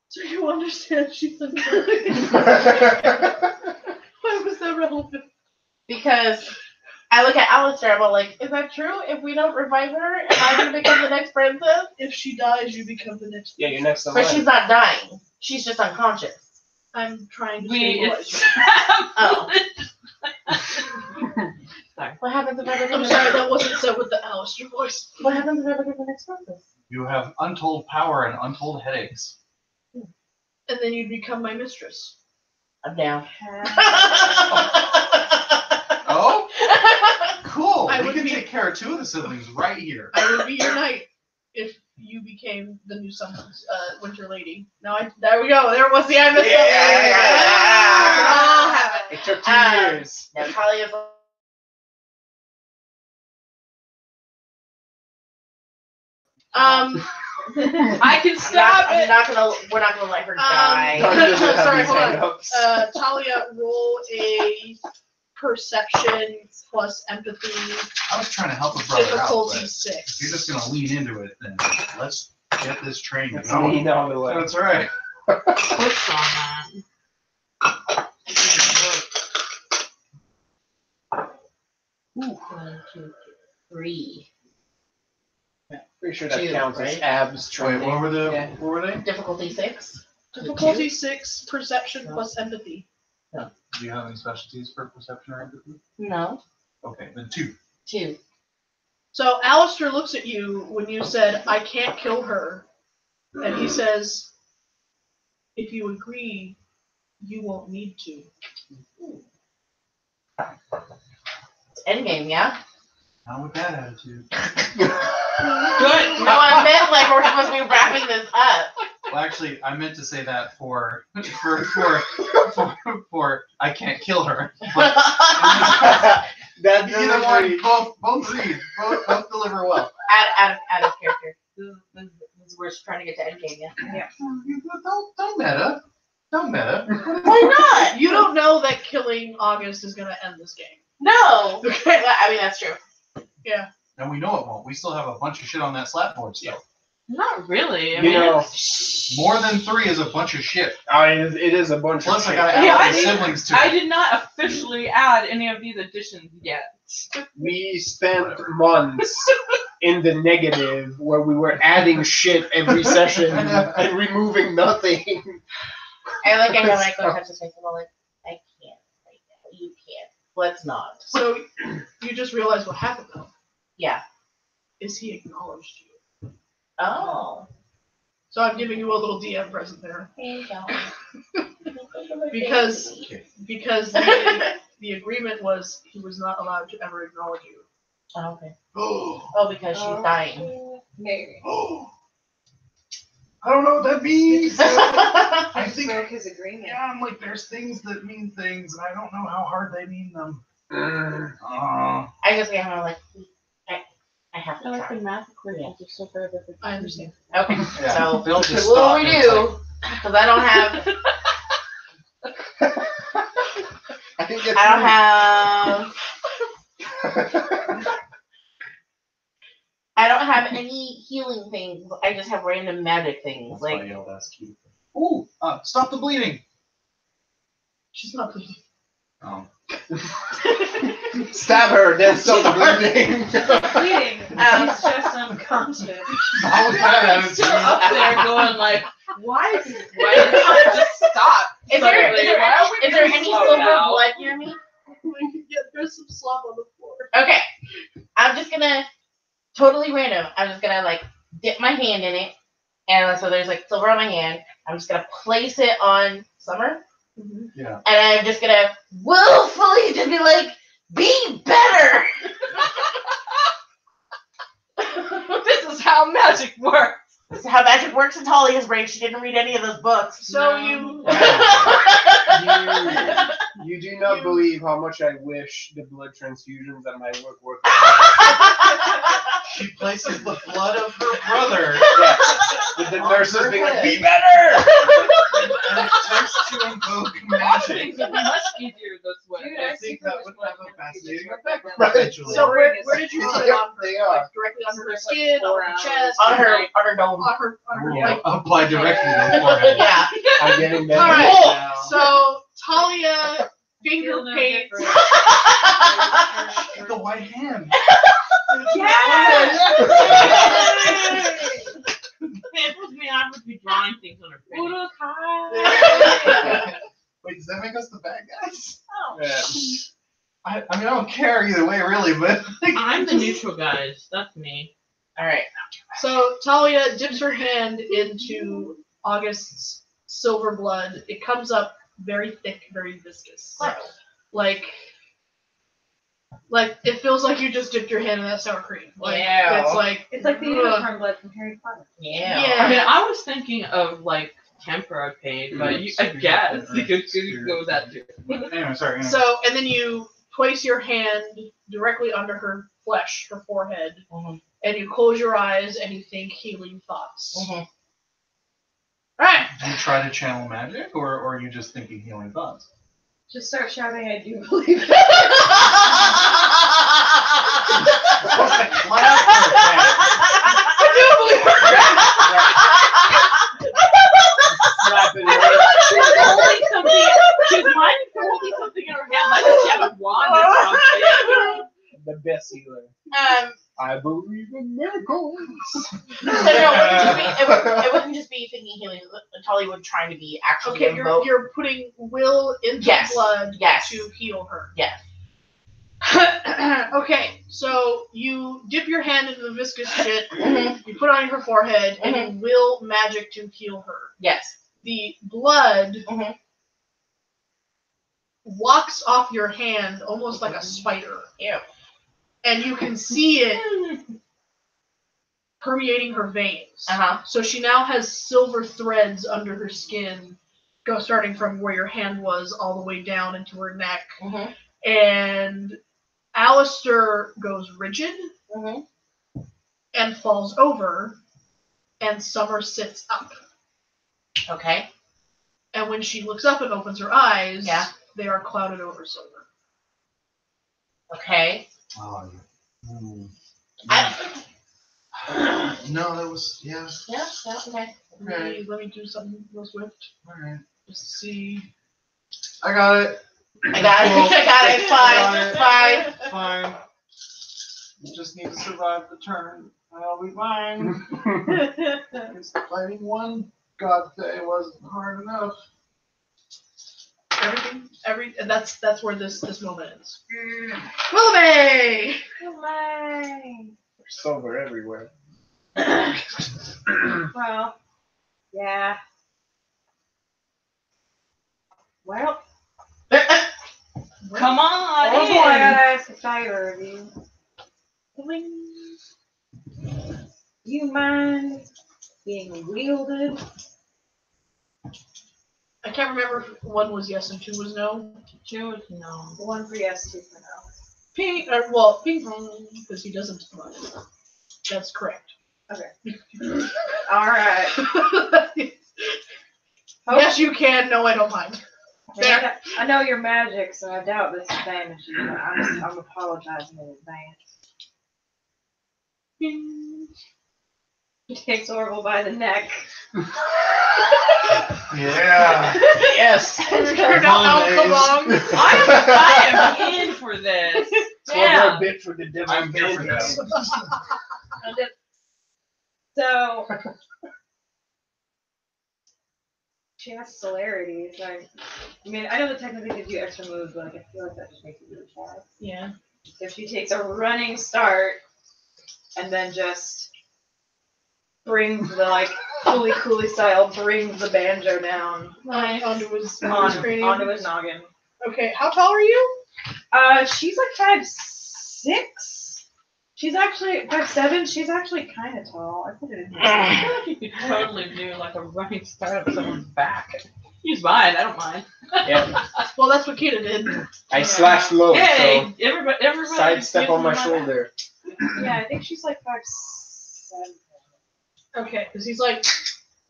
So you understand she's I was never relevant. Because I look at Alistair, I'm all like, is that true? If we don't revive her, am I going to become the next princess? If she dies, you become the next. Yeah, you're next in But line. she's not dying. She's just unconscious. I'm trying to It's stabilize. Oh. Sorry. What happens if I become I'm the sorry, next that wasn't said with the Alistair voice. What happens if I become the next princess? You have untold power and untold headaches. And then you'd become my mistress. I'm down. Oh? Cool. I We would can be- take care of two of the siblings right here. I would be your knight if you became the new summon's winter lady. Now there we go. There was the I missed Yeah. I'll have it. It took 2 years. Natalia's I can stop I'm it. not gonna. We're not gonna let her die. Donnie doesn't have Sorry, these hold on. hang-ups. Talia, roll a perception plus empathy, I was trying to help a brother out, difficulty but if 6. you're just gonna lean into it, then let's get this train Let's going. lean all the way. That's right. Push on that. 1, 2, 3. Pretty sure that 2, counts as right? abs Wait, training. what were the? Yeah. What were they? Difficulty 6. Difficulty 6, perception plus empathy. Do you have any specialties for perception or empathy? No. Okay, then 2. 2. So Alistair looks at you when you said, I can't kill her. And he says, if you agree, you won't need to. It's endgame, yeah? Not with that attitude. Good. No, I meant like we're supposed to be wrapping this up. Well, actually, I meant to say that for I can't kill her. But That either delivery. one, both read, both deliver well. Out of character. This is where she's trying to get to endgame, yeah? Don't meta. Don't meta. What killing August is gonna end this game. No. Okay. Well, I mean, that's true. And we know it won't. We still have a bunch of shit on that slap board still. Not really. I You mean, know, More than 3 is a bunch of shit. it is a bunch Plus, of I shit. gotta add Yeah, all I the didn't- siblings to I it. did not officially add any of these additions yet. We spent months in the negative where we were adding shit every session and removing nothing. I like I know when I go touch his face, I'm all like, I can't right now. You can't. Let's not. So you just realized what happened though. Yeah. Is he acknowledged you? Oh. So I'm giving you a little DM present there. Thank you. Because the agreement was he was not allowed to ever acknowledge you. Oh, okay. Oh, Oh, because she's dying. Maybe. I don't know what that means. I I think, broke his agreement. yeah, I'm like, there's things that mean things, and I don't know how hard they mean them. I just get home like, I have to try. math equations are so very different. I understand. Okay, Yeah, so they'll just what stop do we and it's do? Because I don't have, I can get I don't have, I don't have any healing things. I just have random magic things. That's why I Like, yelled, that's cute. Ooh, stop the bleeding. She's not bleeding. Oh. Stab her, then stop the bleeding. Bleeding. He's just unconscious. Oh, yeah, Still up there going like, why did it just stop? is there Suddenly? Why are we is there being any slowed silver down? blood near me? Yeah, there's some slop on the floor. Okay, I'm just gonna totally random. I'm just gonna like dip my hand in it, and so there's like silver on my hand. I'm just gonna place it on Summer, Yeah. and I'm just gonna willfully just be like, "Be better." This is how magic works. This is how magic works in Talia's brain. She didn't read any of those books. So No. You do not believe how much I wish the blood transfusions at my work were. She places the blood of her brother Yes. With the nurses being like, be better! and attempts to invoke magic. Things would be much easier this way. Dude, I I think super that wish would blood have a transfusions fascinating were effect better. Right. eventually. So where did you put it Yep, on her? they Like are. directly under her Like skin, on 4 her hours. chest, on her dome. on her Yeah, like. apply directly to the forehead. Yeah. I'm getting better All right. now. So Talia finger Feel no paints. different. The white hand. If it was me, I would be drawing things on her face. Wait, does that make us the bad guys? Yeah. I mean, I don't care either way, really, but I'm the neutral guys. That's me. All right. So Talia dips her hand into August's silver blood. It comes up very thick, very viscous. Like it feels like you just dipped your hand in that sour cream. Like Yeah. it's like It's like the unicorn blood from Harry Potter. Yeah. Yeah. I mean, I was thinking of like tempera paint, but I guess you could go with that too. anyway, sorry. Anyway. So, and then you place your hand directly under her flesh, her forehead, Mhm. and you close your eyes and you think healing thoughts. Mhm. Alright. Do you try to channel magic, or are you just thinking healing thoughts? Just start shouting, I do believe it. Slap it in. She's holding something. She's holding something in her hand like she had a wand or something. The best healer. I believe in miracles. So no, it wouldn't just be thinking healing. Talia would try to be actually Okay, invoke. you're putting will into Yes, blood yes. to heal her. Yes. Okay, so you dip your hand into the viscous shit, Mhm. you put it on her forehead, and you will magic to heal her. Yes. The blood Mhm. walks off your hand almost like a spider. Ew. And you can see it permeating her veins. Uh-huh. So she now has silver threads under her skin, starting from where your hand was all the way down into her neck. Mhm. And Alistair goes rigid Mhm. and falls over, and Summer sits up. Okay. And when she looks up and opens her eyes, Yeah. they are clouded over silver. Okay. Oh, yeah. I, No, that was yeah. yeah, okay. Let me do something real swift. All right. Just to see. I got it. I got it. I got it. Fine. Fine. Fine. You just need to survive the turn. I'll be fine. Because fighting one god day wasn't hard enough. And that's where this moment ends. Willoughby! Silver everywhere. Well, yeah. Well, Come on oh boy, I in. gotta ask a favor of you. You mind being wielded? I can't remember if 1 was yes and 2 was no. 2 is no. 1 for yes, 2 for no. Ping pong, because he doesn't mind. That's correct. All right. Yes, you can. No, I don't mind. There. I know your magic, so I doubt this damages you, but I'm apologizing in advance. He takes Orville by the neck. Yeah. Yes. Turn out Alcabong. I am in for this. One more Yeah. bit for the devil. I'm here for that. So she has celerity. So I mean, I know that technically they do extra moves, but like, I feel like that just makes it really fast. Yeah. So she takes a running start and then just brings the like coolie style, brings the banjo down Onto his cranium. onto his noggin. Okay, how tall are you? She's like 5'6". She's actually 5'7". She's actually kind of tall. I put it in here. I feel like you could totally do like a running start up someone's back. Use mine, I don't mind. Yeah. Well, that's what Kita did. I slashed low, Hey, everybody. so sidestep on my back. shoulder. Yeah, I think she's like 5'7". Okay, because he's like,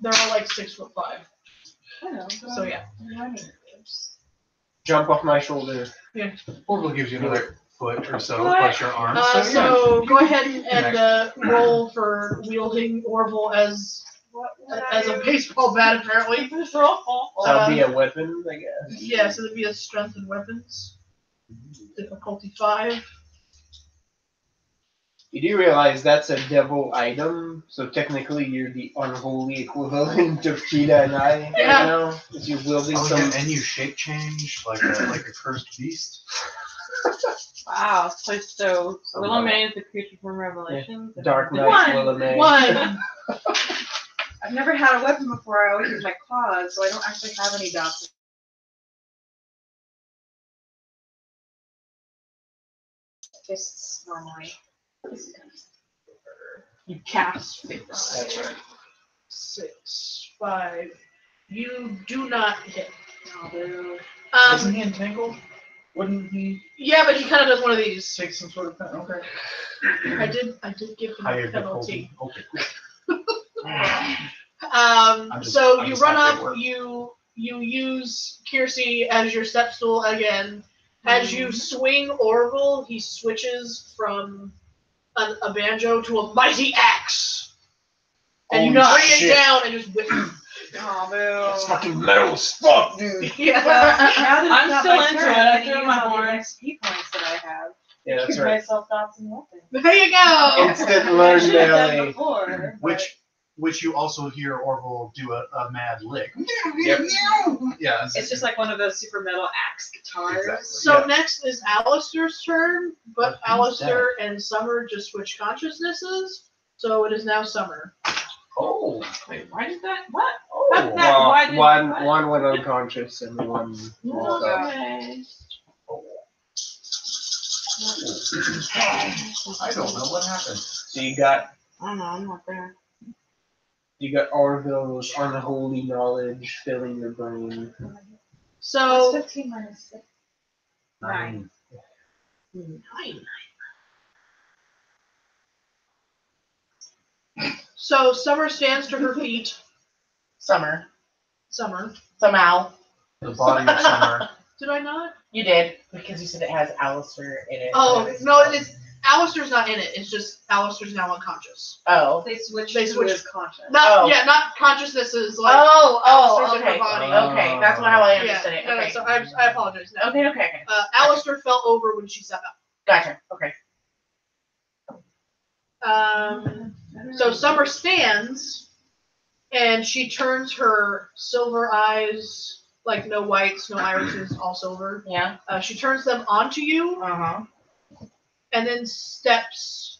they're all like 6'5". I know. So yeah. Jump off my shoulder. Orville gives you another foot or so, What? plus your arm. So go ahead and roll for wielding Orville as a baseball bat, apparently. That'll be a weapon, I guess. Yeah, so it'd be a strength and weapons. Difficulty 5. You do realize that's a devil item, so technically you're the unholy equivalent of Cheetah and I. Yeah. You know, if you're wielding Oh, some. yeah, and you shape change like a cursed beast. Wow, so Willamay is the creature from Revelations. Dark Knight Willamay. 1. I've never had a weapon before. I always use my claws, so I don't actually have any dots. Fists normally. You cast figure. That's right. 6, 5. You do not hit. No, boo. Isn't he entangled? Wouldn't he Yeah, but he kind of does one of these. take some sort of pen? Okay. I did give him Higher a penalty. difficulty. Okay. So I'm you just run happy up, it worked. you use Kiersey as your step stool again. As you swing Orville, he switches from a banjo to a mighty axe. And you Holy bring shit. it down and just whip it. Oh, boo. That's fucking metal as fuck, dude. Yeah. Well, now that it's I'm not still my into turn, it. I I'm threw gonna my use all the horn. XP points that I have. Yeah, that's Give right. myself dots and weapons. There you go. Instant I learn should have done melee. before. Which you also hear Orville do a mad lick. Yep. Yeah. It's just like one of those super metal axe guitars. Exactly. So Yeah. next is Alistair's turn, but But who's Alistair and Summer just switch consciousnesses. So it is now Summer. Oh. Wait, why did that? What? Oh. That- why did- One what? one went unconscious and one woke up. Okay. I don't know what happened. So you got I don't know, I'm not there. Orville's unholy knowledge filling your brain. So 15 minus 6. 9. 9. So Summer stands to her feet. Summer. Summer. Somehow. The body of Summer. Did I not? You did, because you said it has Alistair in it. Oh, no, Alistair's not in it. It's just Alistair's now unconscious. Oh. They switched They to switched- his conscious. Not, Oh. yeah, not consciousness is like. Oh, Alistair's in her okay. body. Okay, that's how I Yeah, understood it. no, Okay. so I apologize. No. Okay. Alistair fell over when she sat up. Gotcha. Okay. So Summer stands, and she turns her silver eyes, like no whites, no irises, all silver. Yeah. She turns them onto you, Uh-huh. and then steps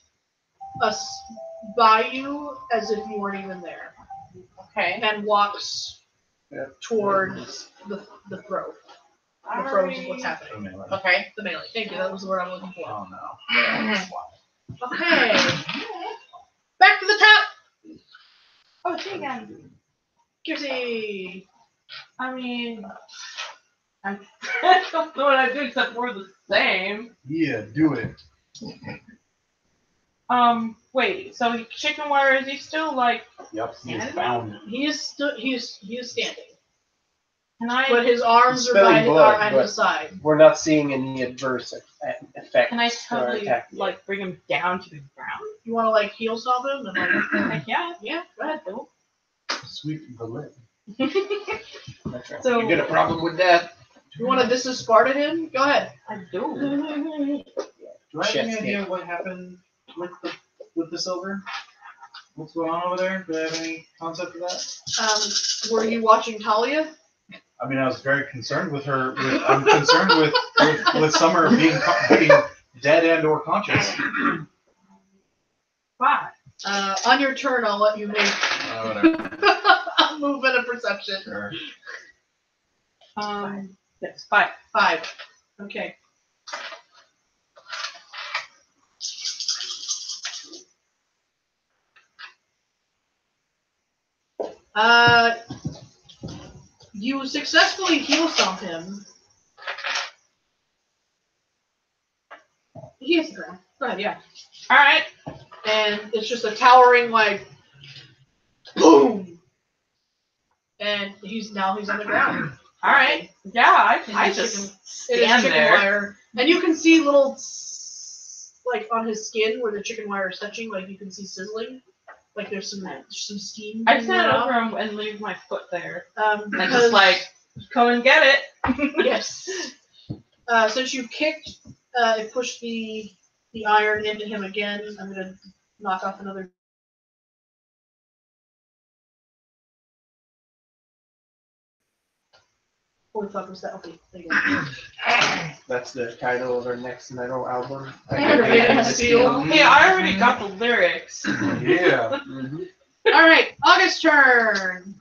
us by you as if you weren't even there, Okay. and walks towards the throat. The throat is what's happening. Okay. The melee. Thank you. That was the word I'm looking for. Oh no. Okay. Back to the top. Oh, see again. Kissy. I mean, I don't know what I do except we're the same. Yeah, do it. Wait. So chicken wire, is he still like? Yep, he is Standing? bound. He is standing, Can I? but his arms are Spilling blood, at but- his side. We're not seeing any adverse effects. Can I to our totally attack yet. like bring him down to the ground? You want to like heel stomp him and like Like, yeah. yeah, go ahead. Sweep the lid. That's right. So You got a problem with that? You want to This is Sparta him? Go ahead. I do. Do I have Chef's any idea kiss. what happened with the silver? What's going on over there? Do I have any concept of that? Were you watching Talia? I mean, I was very concerned with her. I'm concerned with Summer being dead and or conscious. Five. On your turn, I'll let you make Whatever. a move and a perception. Sure. Yes, 5. 5. Okay. You successfully heel stomp him. He hits the ground. Go ahead, yeah. All right. And it's just a towering like boom. And he's on the ground. All right. Yeah, I It just is stand chicken there. wire, and you can see little like on his skin where the chicken wire is touching. Like you can see sizzling. Like there's some steam. I coming stand out. over him and leave my foot there. And Because, just like, come and get it. yes. Since you kicked, it pushed the iron into him again. I'm gonna knock off another. Holy fuck, was that? Okay, there you go. That's the title of our next metal album. Raven Steel. Hey, I already got the lyrics. Yeah. Mhm. All right, August turn.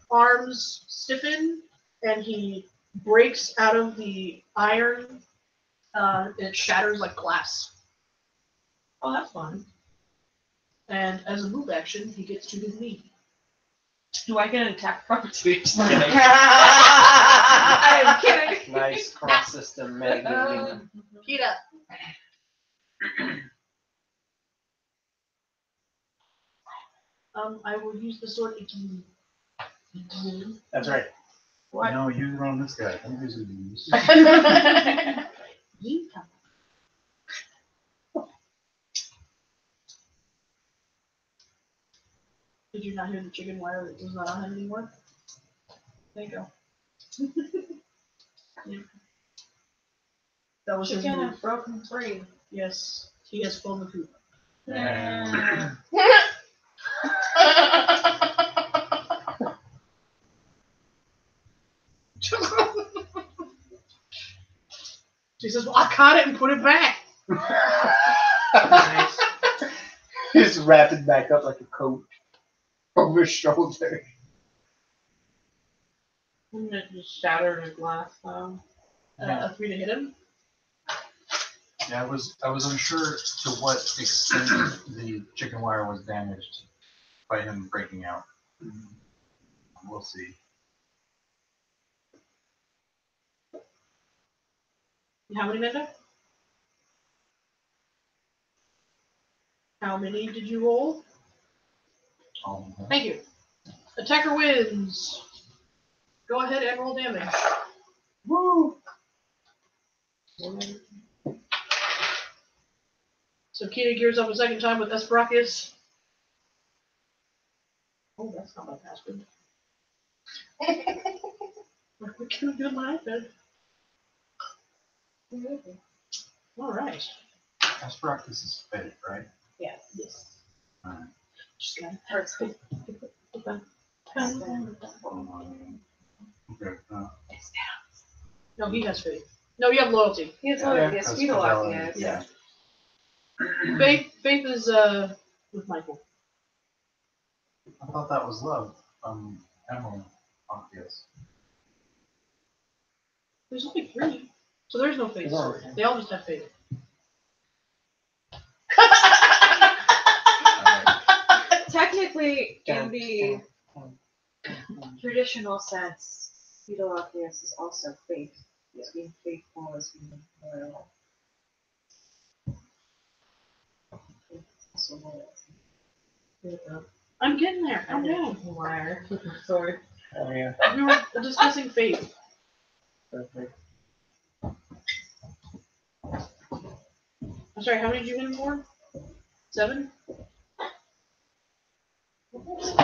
Arms stiffen, and he breaks out of the iron. It shatters like glass. Oh, that's fun. And as a move action, he gets to his knee. Do I get an attack from it? Just kidding. I am kidding. Nice cross system metagaming. Kita. I will use the sword again. That's right. What? No, use it on this guy. Don't use it on this. Yeeta. Did you not hear the chicken wire that was not on him anymore? There you go. Yeah. That was his Chicken move. is broken free. Yes, he has flown the coop. She says, well, I caught it and put it back. Nice. Just wrap it back up like a coat over his shoulder. I'm gonna just shatter the glass though. A 3 to hit him. Yeah, I was unsure to what extent the chicken wire was damaged by him breaking out. We'll see. How many minutes? How many did you roll? Thank you. Attacker wins. Go ahead and roll damage. Woo! So Kita gears up a second time with Esperacus. Oh, that's not my password. We could have done my iPad. All right. Asperactus is fake, right? Yes. Yes. Alright. Just got Hurts. Okay. No, he has faith. No, you have loyalty. He has Yeah, loyalty. Yes, that's we loyalty. fidelity, Yes. yeah. Faith is with Michael. I thought that was love. Emily. Obvious. There's only 3, so there's no faith. Yeah. They all just have faith. Technically, in the traditional sense, Pseudolotheus is also faith. He's being faithful as being loyal. So loyal. I'm getting there. Calm down. Wire with my sword. Oh yeah, We were discussing faith. perfect. I'm sorry, how many did you win for? 7? Okay.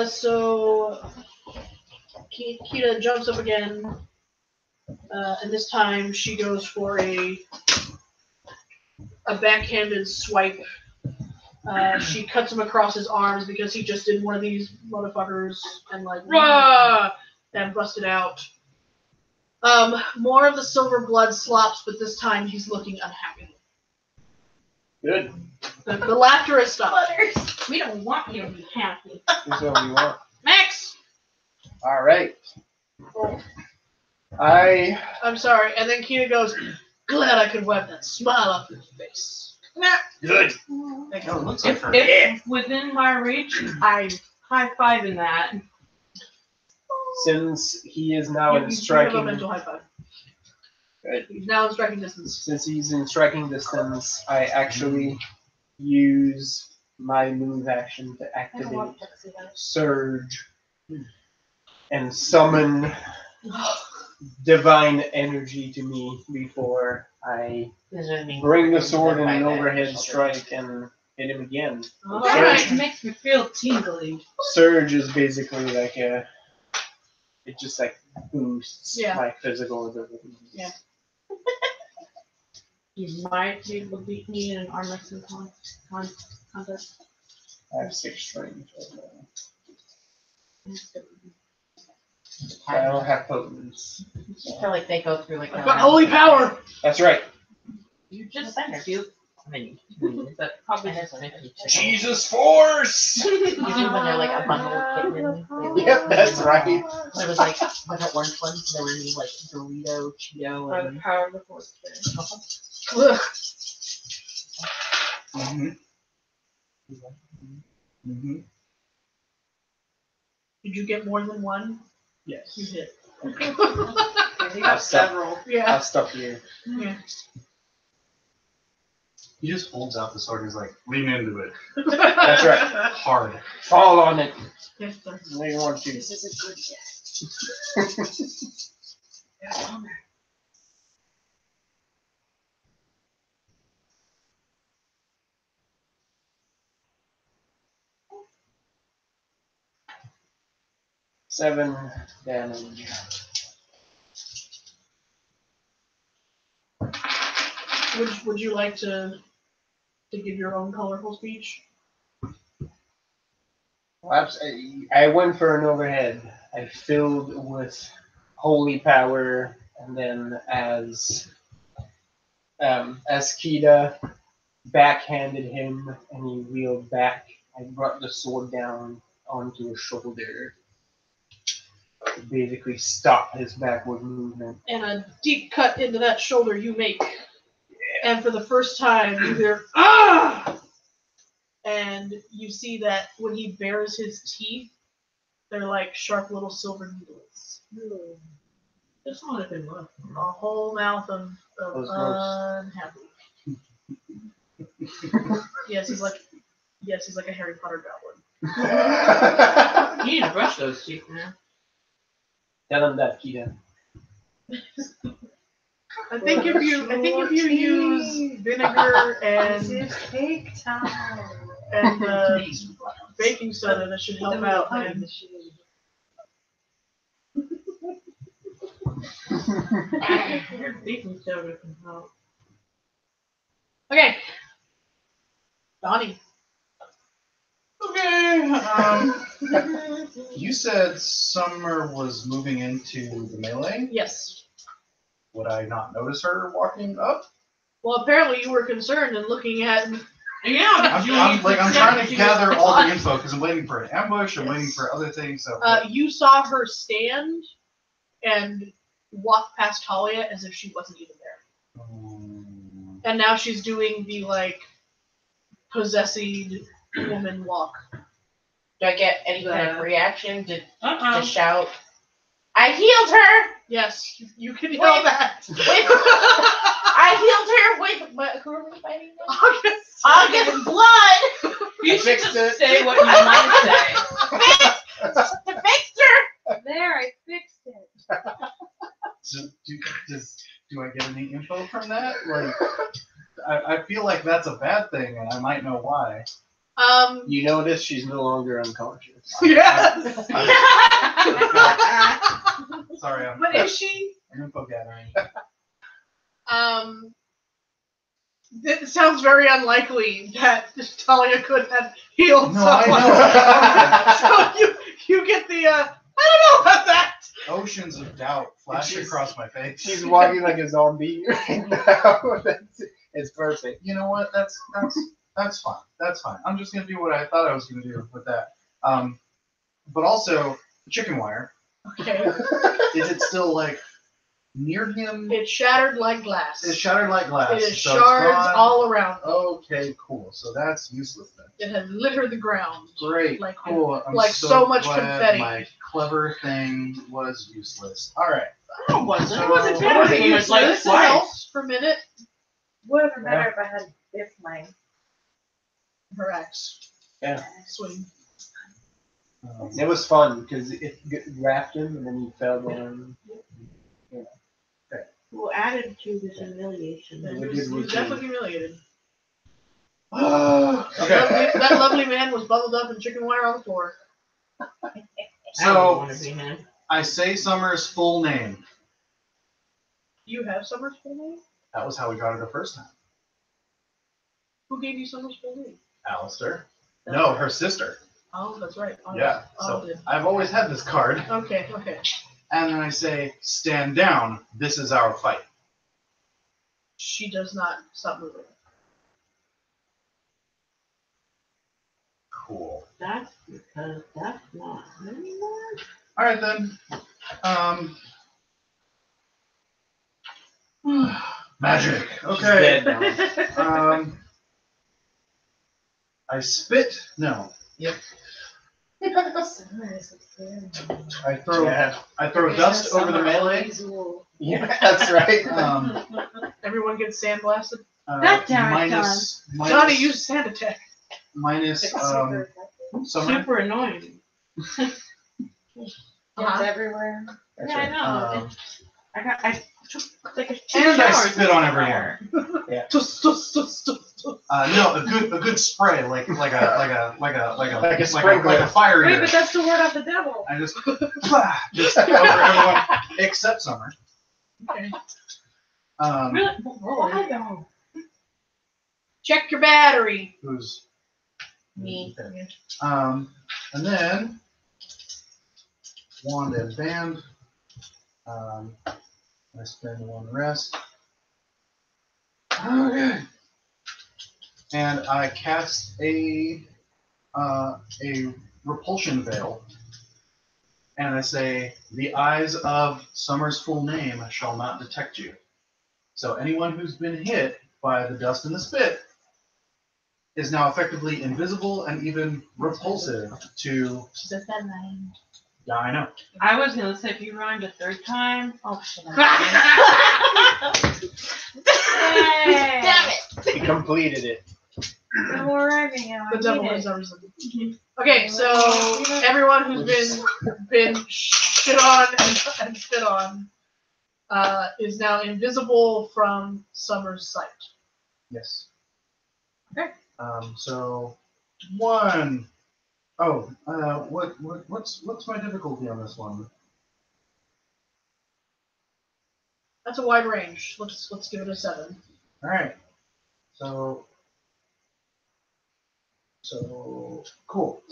So Kita jumps up again, and this time she goes for a backhanded swipe. She cuts him across his arms because he just did one of these motherfuckers and like rah, and busted out. More of the silver blood slops, but this time he's looking unhappy. Good. The laughter has stopped. We don't want you to be happy. That's what we want. Max! All right. Oh, I'm sorry. And then Kita goes, glad I could wipe that smile off your face. good. Thank Oh, it you. looks like If, her. if within my reach, I high-fiving that. Since he is now You in give him a striking, mental high five. Good. He's now in striking distance. since he's in striking distance, I actually use my move action to activate Surge and summon divine energy to me before I bring the sword in an overhead strike and hit him again. All right. It makes me feel tingly. Surge is basically like it just like boosts Yeah. my physical abilities. Yeah. You might be able to beat me in an arm wrestling contest. I have 6 strength. I don't have potence. I feel like they go through like I've got holy power! That's right. You just feel. I mean, that probably just makes me tickle. Jesus Force! Usually when they're like a bundle of kittens. Yep, that's right. It was like the orange ones. There were these like Dorito, Cheeto, By the and power of the force. Ugh. Did you get more than one? You Yes. did. You have several. Yeah. I'll stop here. Yeah. He just holds out the sword and he's like, lean into it. That's right. Hard. Fall on it. Yes, sir. They want to. This is a good guess. Seven damage. Would you like to give your own colorful speech? I went for an overhead. I filled with holy power, and then as Kita backhanded him and he reeled back, I brought the sword down onto his shoulder. basically stop his backward movement. And a deep cut into that shoulder you make. And for the first time, you hear, ah! And you see that when he bares his teeth, they're like sharp little silver needles. This one have been rough. A whole mouth of Those gross. unhappy. Yes, he's like a Harry Potter goblin. You need to brush those teeth, man. Tell him that, Keaton. I think if you use vinegar and cake time. baking soda, that should help out. Man. Your baking soda can help. Okay, Donnie. Okay. You said Summer was moving into the melee. Yes. Would I not notice her walking up? Well, apparently you were concerned and looking at. Yeah, I'm trying to gather all the info because I'm waiting for an ambush. I'm waiting for other things. So. You saw her stand and walk past Talia as if she wasn't even there. And now she's doing the like possessed woman walk. Do I get any kind of reaction to shout? I healed her. Yes, you can yell Wait. that. I healed her with what? Who are we fighting? August. August blood. You should fixed just it. say what you want to say. Fixed her. There, I fixed it. Do I get any info from that? Like, I feel like that's a bad thing, and I might know why. You notice she's no longer unconscious. Yes. Sorry, But is she? I'm info gathering. It sounds very unlikely that Talia could have healed No, I someone. So you get the I don't know about that. Oceans of doubt flash across my face. She's walking like a zombie right now. It's perfect. You know what? That's fine. That's fine. I'm just gonna do what I thought I was gonna do with that. But also chicken wire. Okay. Is it still like near him? It's shattered like glass. It's shattered like glass. It is so it's shards gone. all around. Okay, cool. So that's useless then. It has littered the ground. Great, Like- cool. I'm like so much glad confetti. My clever thing was useless. All right. It wasn't. So- It wasn't It wasn't terrible. It was like useless. It twice. helps for a minute. Would have been better if I had this mine. Her axe. Yeah. Swing. It was fun because it wrapped him and then he fell down. Who added to this humiliation? Yeah. He we was, did he was routine. definitely humiliated. Okay. That lovely man was bundled up in chicken wire on the floor. I don't So want to be him. I say Summer's full name. Do you have Summer's full name? That was how we got her the first time. Who gave you Summer's full name? Alistair. No, her sister. Oh, that's right. Oh, Yeah. oh, So did. I've always had this card. Okay. And then I say, stand down. This is our fight. She does not stop moving. Cool. That's because that's not anymore. All right then. Magic. She's Okay. dead now. I spit. No. I throw. Yeah. I throw dust over the melee. Yeah, that's right. Everyone gets sandblasted. That damn it, Johnny, use sand attack. minus Summer. Super annoying. It's everywhere. That's Yeah, I right. know. I took like a And I shower spit on this everyone. fire. No, a good spray, like a sprinkler. fire Wait, eater. but that's the word of the devil. I just over everyone except Summer. Okay. Really? Why though? Check your battery. Who's Me. okay. And then wand and band. I spend one rest. Okay. And I cast a repulsion veil. and I say, the eyes of Summer's full name shall not detect you. So anyone who's been hit by the dust and the spit is now effectively invisible and even repulsive to. She says that name. Yeah, I know. I was gonna say if you rhymed a third time. Oh shit. Yay. Damn it. He completed it. No more rhyming now. The I devil need has it. no reason. Okay, so everyone who's been shit on and spit on is now invisible from Summer's sight. Yes. Okay. So one. Oh, what's my difficulty on this one? That's a wide range. Let's give it a 7. All right. So cool.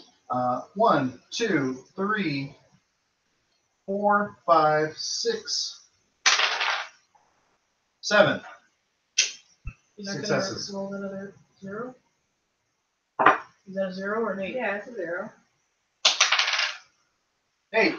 1, 2, 3, 4, 5, 6, 7. You're not Successes. gonna roll another 0? Is that a 0 or an 8? Yeah, it's a 0. 8.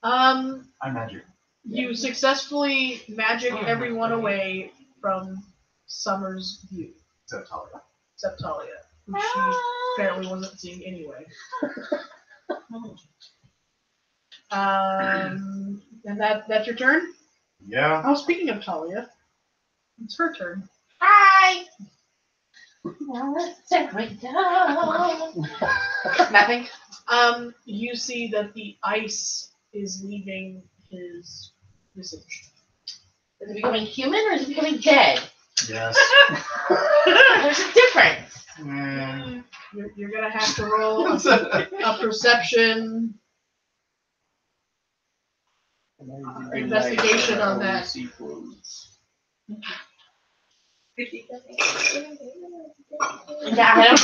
I magic. You successfully magic everyone away from Summer's view, Except Talia. except Talia, who she apparently wasn't seeing anyway. And that's your turn? Yeah. Oh, speaking of Talia, it's her turn. Hi. Now let's separate down. Nothing. You see that the ice is leaving his visage. Is it becoming human or is it becoming dead? Yes. There's a difference. Mm. You're gonna have to roll a perception investigation on that. Yeah, I don't.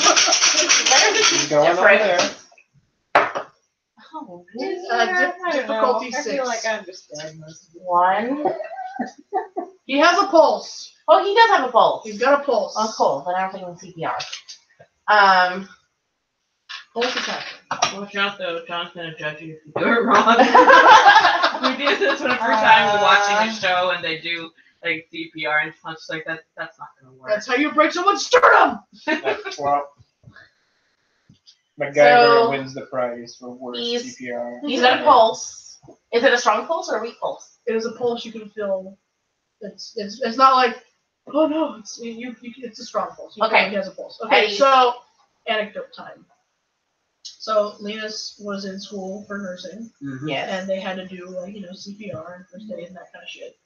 There's a Going on difference. there. Oh, Difficulty I 6. feel like I understand most of it. 1. He has a pulse. Oh, he does have a pulse. He's got a pulse. Oh, cool. Then I'm thinking CPR. Pulse attack. Watch out though, John's gonna judge you if you do it wrong. We did this for the first time. We're watching a show and they do like CPR and John's like that's not gonna work. That's how you break someone's sternum. Well, MacGyver So, wins the prize for worst he's- CPR. He's got a pulse. Is it a strong pulse or a weak pulse? It is a pulse you can feel. It's not like, oh no, it's a strong pulse. You Okay. know he has a pulse. Okay, Hey. so anecdote time. So Linus was in school for nursing, Mhm. Yes. and they had to do CPR and first aid and that kind of shit.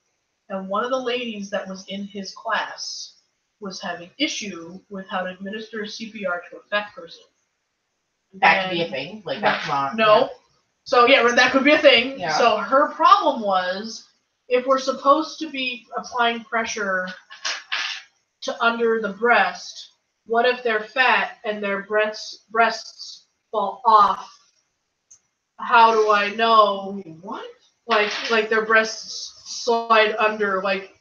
And one of the ladies that was in his class was having issue with how to administer CPR to a fat person. That could be a thing. Like that's not. No. So yeah, that could be a thing. Yeah. So her problem was, if we're supposed to be applying pressure to under the breast, what if they're fat and their breasts fall off? How do I know? What? Like their breasts slide under, like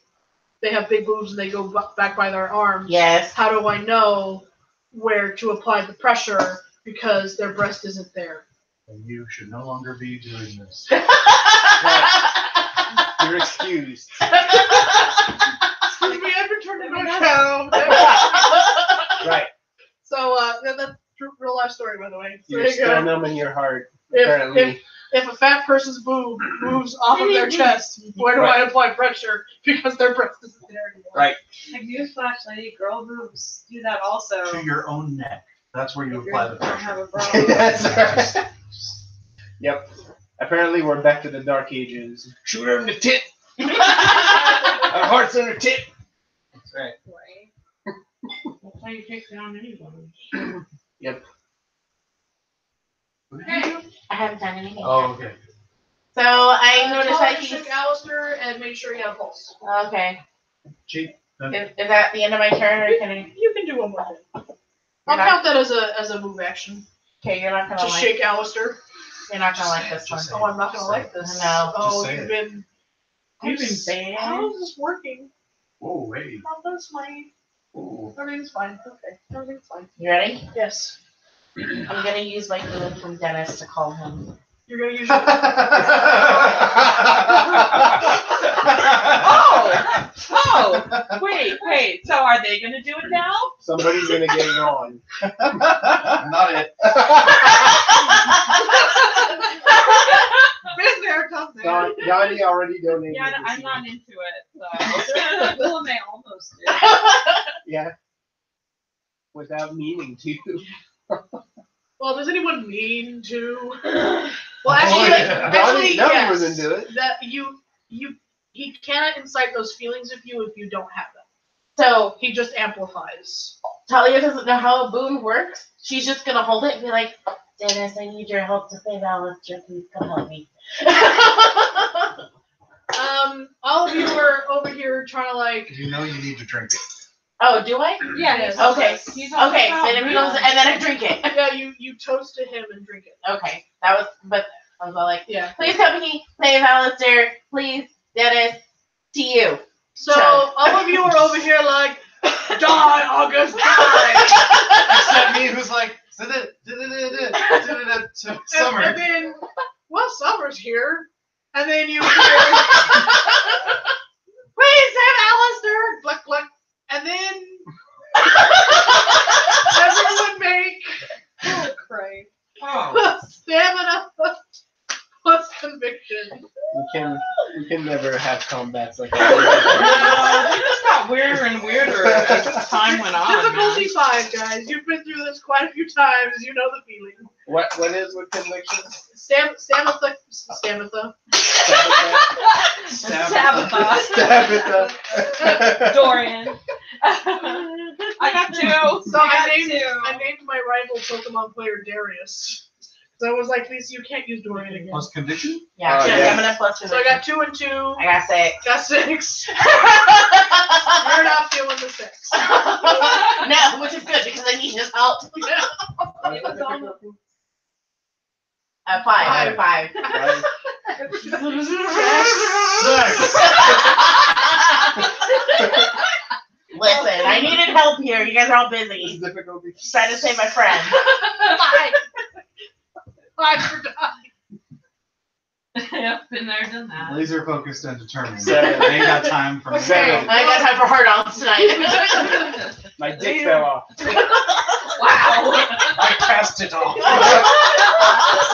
they have big boobs and they go back by their arms. Yes. How do I know where to apply the pressure because their breast isn't there? And you should no longer be doing this. You're excused. Excuse me, I've been turned into a cow. Right. So that's a real life story, by the way. So Your there you go. sternum and your heart. Apparently. If a fat person's boob moves off of their chest, where do I apply pressure? Because their breast isn't there anymore. Right. Like newsflash, lady, girl boobs do that also. To your own neck. That's where you If apply the you don't have pressure. a bra. That's right. Yep. Apparently we're back to the dark ages. Shoot her in the tit. Our heart's in her tit. That's right. Right. That's how you take down anyone. Yep. What did you do? I haven't done anything. Oh, okay. So I noticed Talia that he's shook Alistair and made sure he had a pulse. okay. Cheap. Is that the end of my turn, or can I? You can do one more thing. I'll You're not- count that as a move action. Okay, you're not gonna To like. shake Alistair. You're not gonna like this one. Just Oh, I'm not gonna like this. No. Oh, Just say you've it. been. You've been bad. How is this working? Whoa, wait. Not this way. Ooh. Everything's fine. Okay, everything's fine. You ready? Yes. I'm gonna use my boon from Dennis to call him. You're gonna use your Oh, wait. So are they gonna do it now? Somebody's gonna get it on. Not it. Been there, done there. Donnie already donated. Yeah, this I'm year. not into it. So. Will and they almost did. Yeah. Without meaning to. Well, does anyone mean to? Well, Oh, actually, yeah. Donnie yes. was into it. That he cannot incite those feelings of you if you don't have them. So He just amplifies. Talia doesn't know how a boon works. She's just gonna hold it and be like, Dennis, I need your help to save Alistair. Please come help me. All of you are over here trying to like. You know you need to drink it. Oh, do I? Yeah. Okay. He's on Okay, the then if he goes, and then I drink it. Yeah, you toast to him and drink it. Okay, that was, but I was all like, Yeah. please help me save Alistair. Please, Dennis, to you. So Chug. all of you are over here like, die, August, die. Except me, who's like, summer. And then, well, summer's here. And then you hear, please save Alistair. Gluck, gluck. And then everyone make Cray. Oh. stamina plus conviction. We can never have combats like No, that. they just got weirder and weirder as time went on. Difficulty Man. 5, guys. You've been through this quite a few times. You know the feeling. What is with conviction? Stamina. Tabitha. Dorian. I got 2. So I named my rival Pokemon player Darius. So I was like, Lisa, you can't use Dorian again. Plus condition? Yeah, yeah. stamina plus So I conviction. got 2 and 2. I got 6. Got 6. You're not feeling the 6. No, which is good because I need his help. It was almost 5. Five. 5. Listen, I needed help here. You guys are all busy. Difficulty. Trying to save my friend. 5 for dying. Yep, been there, done that. Laser focused and determined. 7. I ain't got time for Okay. that. I got time for hard-ons tonight. My dick fell off. Wow. I cast it off.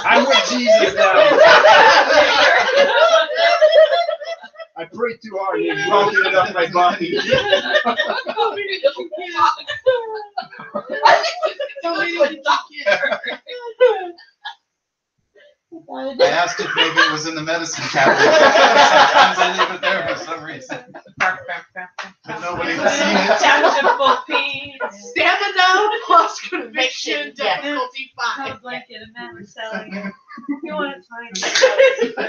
I'm with Jesus now. I prayed too hard and vomited it up my body. I asked if maybe it was in the medicine cabinet. Sometimes I leave it there for some reason. But nobody was seeing it. Stamina plus conviction. Yeah. Difficulty 5. blanket and man was selling it. You want to find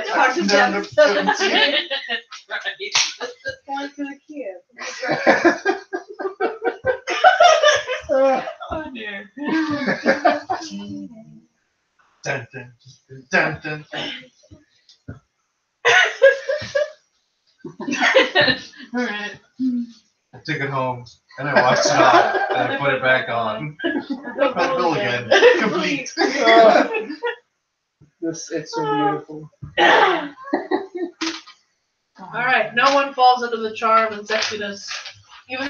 Talk to Talk them. to 17. Going to the kid. Oh dear. Dun, dun, dun, dun. Alright. I took it home and I watched it off and I put it back on. Bill again. Complete. It's so beautiful. Alright, no one falls under the charm and sexiness. Even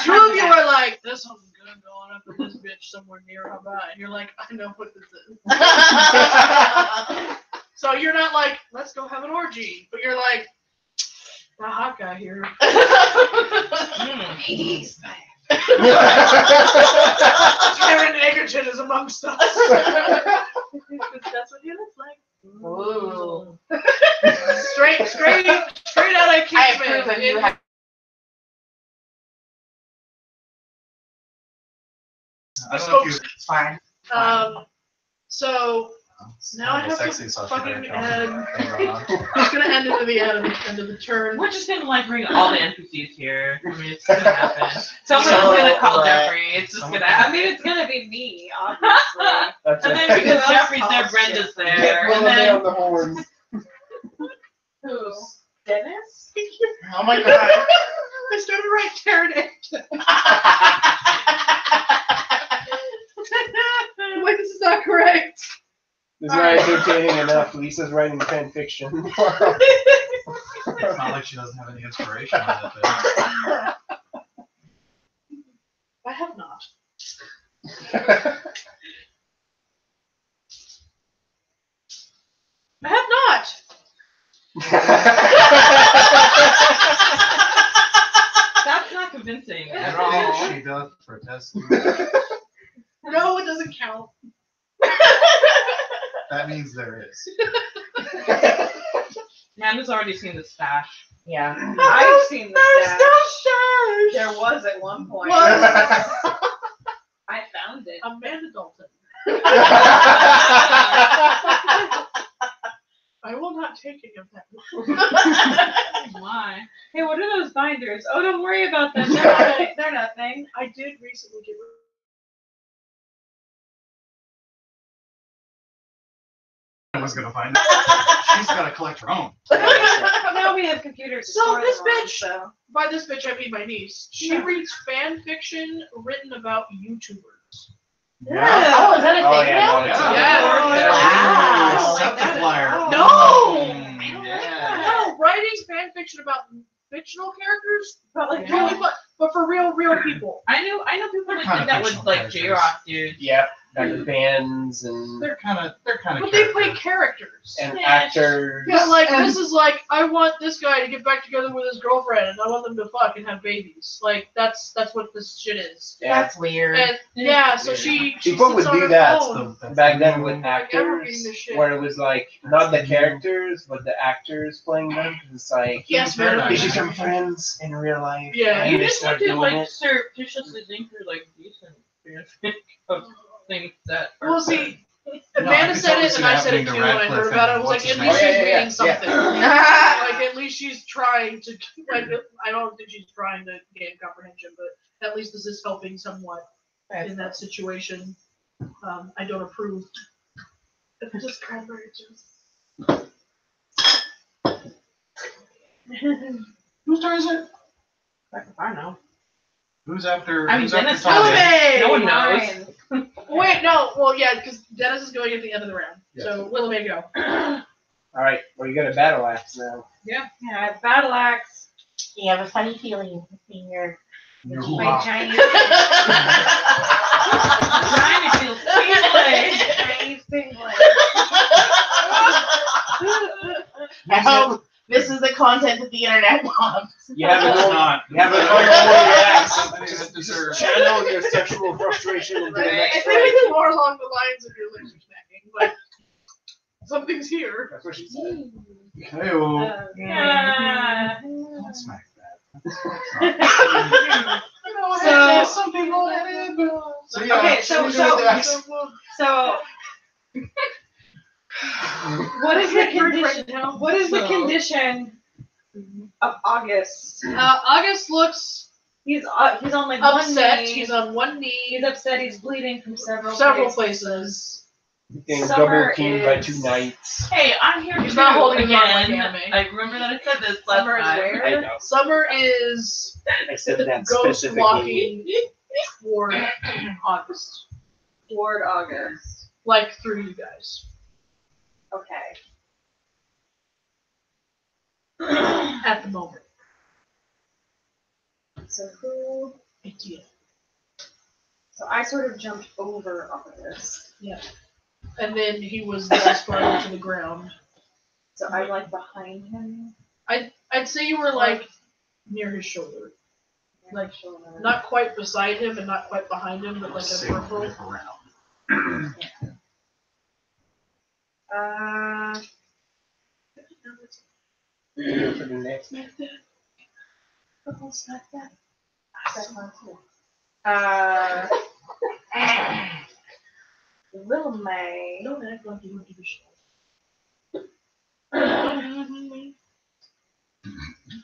two of you are like, there's something good going up in this bitch somewhere near how about? And you're like, I know what this is. So you're not like, let's go have an orgy. But you're like, the hot guy here. He's back. Karen Egerton is amongst us. That's what he looks like. Ooh. Straight out of I Kingsman. approve of you. I don't know if you. It's fine. So now I have sexy to sausage fucking there, add. John. It's gonna end into the end of the turn. We're just gonna like bring all the NPCs here. I mean, it's gonna happen. Someone's gonna call Jeffrey. It's just gonna I happen. mean, it's gonna be me, obviously. That's And it. then because Jeffrey's there, Brenda's there. Roll And me then on the horns. Who? Dennis? Oh my god. I started right pterodactyl. I'm like, this is not correct. It's not entertaining enough. Lisa's writing fan fiction. It's not like she doesn't have any inspiration on it. I have not. I have not. That's not convincing at I all. think she does protest. No, it doesn't count. That means there is. Amanda's already seen the stash. Yeah. I've seen the There's stash. no stash. There was at one point. What? I found it. Amanda Dalton. I will not take any of that. Why? Hey, what are those binders? Oh, don't worry about them. They're nothing. I did recently get rid I was gonna find it. She's gotta collect her own. Now we have computers. to So store this them on, bitch- so. By this bitch, I mean my niece. She reads fan fiction written about YouTubers. Yeah. Oh, is that a Oh, thing yeah, now? no, it's Yeah. Wow. Accept the flyer. No! Yeah. No, writing fan fiction about fictional characters, But like, really fun, but for real people. I know people They're that kinda did that with fictional like characters. J-Rock dude. Yep, like bands and They're kind of But they play characters. actors. Yeah, like this is like I want this guy to get back together with his girlfriend, and I want them to fuck and have babies. Like that's what this shit is. Yeah. That's weird. And yeah, so she People sits would on do her that phone. back then with Like, ever actors, reading this shit. where it was like not the characters, but the actors playing them. 'Cause it's like Yes, man. they should become friends in real life. Yeah. and You they just start need to doing like it. surreptitiously think through like decent of things that are. Well, see, No, I Amanda can said totally it, see and that I said it happening too. to When I heard Radcliffe about it, I and was like, what's at his least name? she's Oh, yeah, reading something. Like, at least she's trying to. Like, I don't think she's trying to gain comprehension, but at least this is helping somewhat in that situation. I don't approve. Just cranberries. Whose turn is it? I know. Who's after? I mean, who's after Dennis Tommy? Willamay! No one knows. Mine. Wait, no. Well, yeah, because Dennis is going at the end of the round. Yeah. So Willamay, go. All right, well you got a battle axe now. Yeah, I have battle axe. You have a funny feeling in your Your My hoo-ha. giant. Trying to feel tingly. Giant thing like. Now, this is the content that the internet wants. You have an It's old, not. you have an unholy axe. Something that Just deserves- channel your sexual frustration into the Right. next I fight. think it's more along the lines of your laser smacking. Like, something's here. That's what she said. Hey-oh. Don't smack that. So- some people have it. So yeah, Okay, so- what do you do with the axe? So. What is the condition? What is the condition of August? August looks He's on like one upset. knee. He's on one knee. He's upset. He's bleeding from several places. Getting Summer double teamed by is- 2 knights. Hey, I'm here He's too, not holding his arm like again. anime. I remember that I said this last Summer is time. where? I know. Summer is I said that ghost specifically. walking toward August, Toward August. like through you guys. Okay. At the moment. So who? Idea. So I sort of jumped over August. And then he was this far to the ground. So I'm like behind him. I'd say you were like near his shoulder. Like, shoulder. Not quite beside him and not quite behind him, but like a Safe peripheral. whip around. For the next. Little May. Don't act like you went to the show.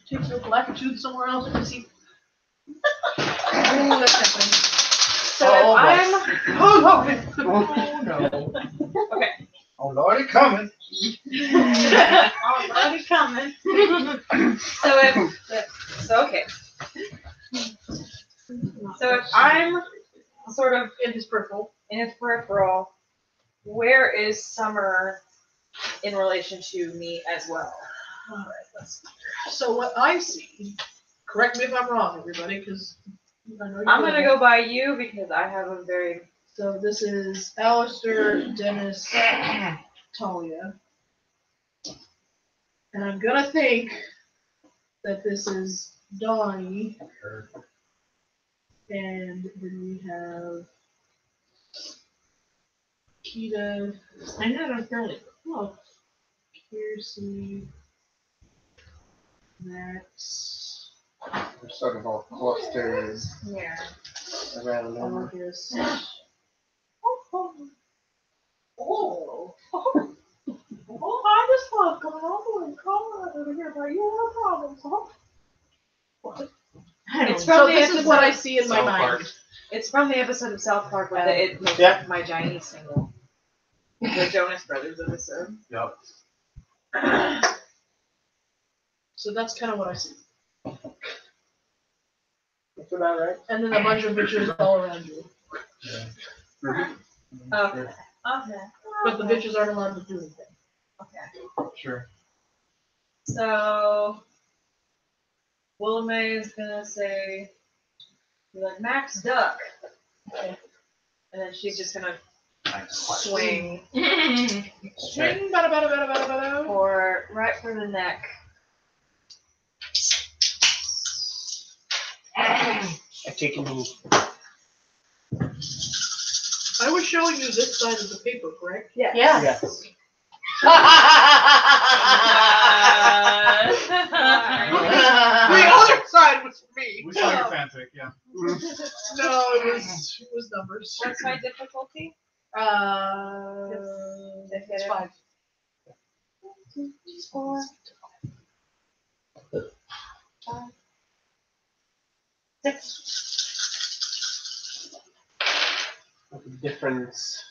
Take your latitude somewhere else and see. Oh, that's happening. So if I'm Oh no. Oh Lordy, coming. already coming. So okay. So if I'm sort of in his peripheral. in his peripheral, where is Summer in relation to me as well? Alright, let's see. So what I see, correct me if I'm wrong, everybody, because I know you're I'm gonna go by you because I have a very. So this is Alistair, Dennis, Talia. And I'm gonna think that this is Donnie. And then we have Kita, I know I'm fairly close. Kiersey, Max, They're sort of all clustered Yeah. around them. August. Oh. I just love going over and calling over here, but you have problems, huh? It's from So the this is what I episode- see in my South mind. Park. It's from the episode of South Park where it was Yeah. my Chinese single. The Jonas Brothers episode. Yep. So that's kind of what I see. That's about right. And then a bunch of bitches all around you. Okay. Okay. But the bitches aren't allowed to do anything. Okay. Sure. So Willamay is gonna say, like, Max duck. Okay. And then she's just gonna Nice. swing Swing, bada, bada, bada, bada, bada. for right for the neck. I take a move. I was showing you this side of the paper, correct? Yeah. Yeah. Yes. The other side was for me. We saw your fanfic, yeah. No, it was numbers. What's my difficulty? It's 5. 4, 5, 6. What's the difference?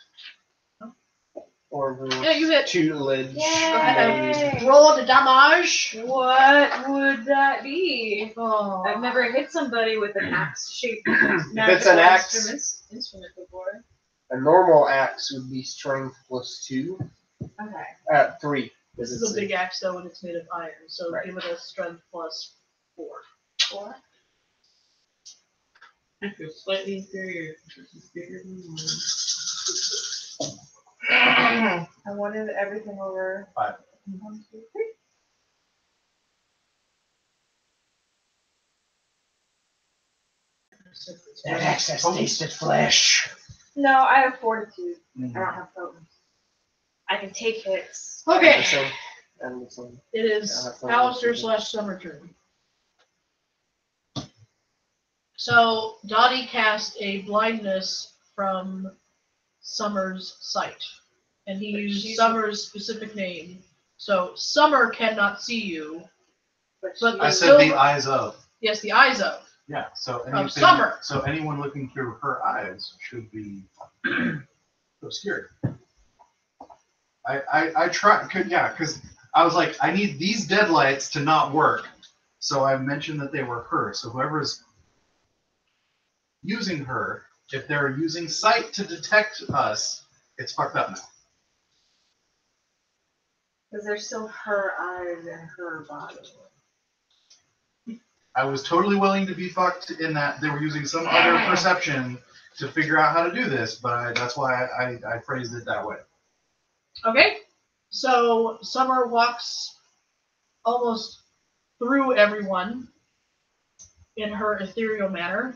Or Yeah, you hit. tutelage. Yay! Roll the damage. What would that be? Oh. I've never hit somebody with an axe-shaped it's an axe- instrument before. A normal axe would be strength +2. Okay. 3. This is a big axe though, and it's made of iron, so Right. give it a strength +4. 4. I feel slightly inferior because this is bigger than mine. I wanted everything over 5. 1, 2, 3. That axe has tasted flesh. No, I have fortitude. Mhm. I don't have potence. I can take hits. Okay, And this one. it is Alistair / Summer turn. So Dottie cast a blindness from Summer's sight, and he used Summer's specific name. So Summer cannot see you. But I the said the silver- eyes of. Yes, the eyes of. Yeah, so Of anything, Summer. so anyone looking through her eyes should be obscured. I tried, because I was like, I need these deadlights to not work. So I mentioned that they were her. So whoever's using her, if they're using sight to detect us, it's fucked up now. Because there's still her eyes and her body. I was totally willing to be fucked in that they were using some other perception to figure out how to do this, but that's why I phrased it that way. Okay, so Summer walks almost through everyone in her ethereal manner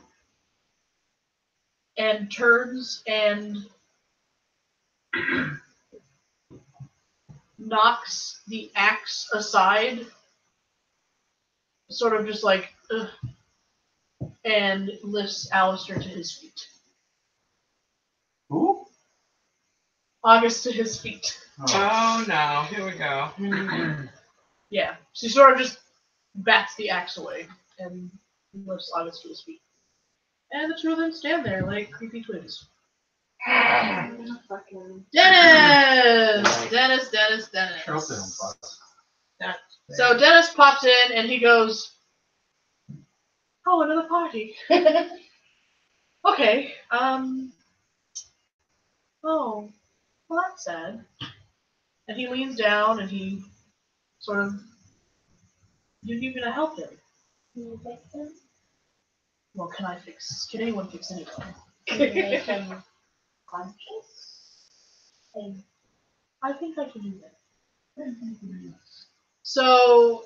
and turns and knocks the axe aside, sort of just like, ugh, and lifts Alistair to his feet. Who? August to his feet. Oh no, here we go. Yeah, she sort of just bats the axe away and lifts August to his feet. And the two of them stand there like creepy twins. Fucking. Dennis! Dennis. Sure hope they don't fuck. So Dennis pops in and he goes, "Oh, another party." Okay. Oh, well, that's sad. And he leans down and he sort of. You're gonna help him. Can you fix him? Well, can I fix? Can anyone fix anyone? Can you make him conscious? And I think I can do that. So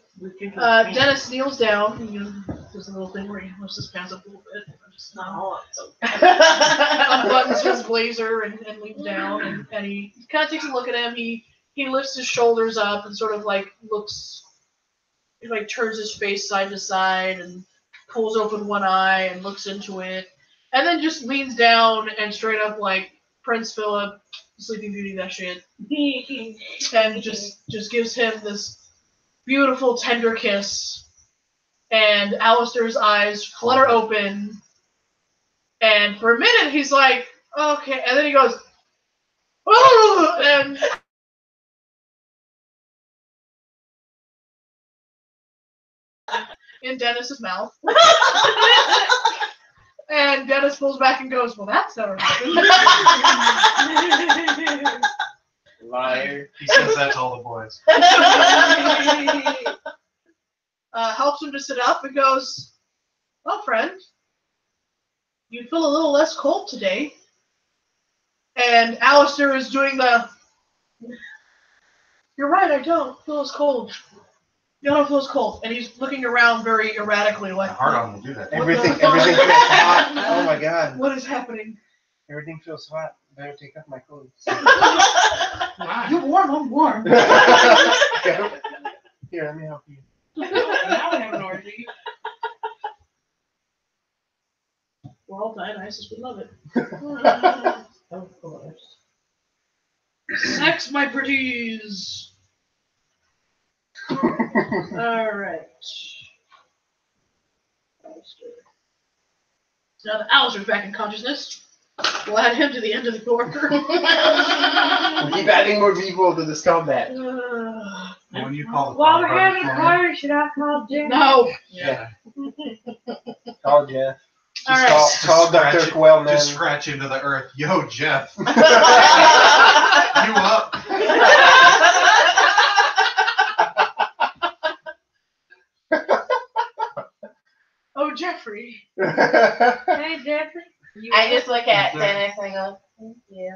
Dennis kneels down. He does a little thing where he lifts his pants up a little bit. Just not all up. So unbuttons his blazer and leans down, and he kind of takes a look at him. He lifts his shoulders up and sort of like looks, he like turns his face side to side and pulls open one eye and looks into it, and then just leans down and straight up like Prince Philip, Sleeping Beauty, that shit, and just gives him this beautiful tender kiss, and Alistair's eyes flutter open, and for a minute he's like, okay, and then he goes, oh, and in Dennis's mouth. And Dennis pulls back and goes, well, that's never happened. Liar. He says that to all the boys. Helps him to sit up and goes, well, friend, you feel a little less cold today. And Alistair is doing the, you're right, I don't feel as cold. You don't feel as cold. And he's looking around very erratically like, Hard on him to do that. Everything feels hot. Oh my god. what is happening? Everything feels hot. Better take off my clothes. You're warm, I'm warm. Here, let me help you. Now I have an orgy. We're all Dionysus, we love it. Of course. Sex, my pretties. Alright. Now that Alistair's back in consciousness, we'll add him to the end of the door. We keep adding more people to this combat. When you call the While we're fire having a department, party, should I call Jim? No. yeah. Call Jeff. All right. Call scratch Dr. it- Quellman. Just scratch into the earth. Yo, Jeff. You up? Oh, Jeffrey. Hey, Jeffrey. I just look at Dennis and I go, thank you.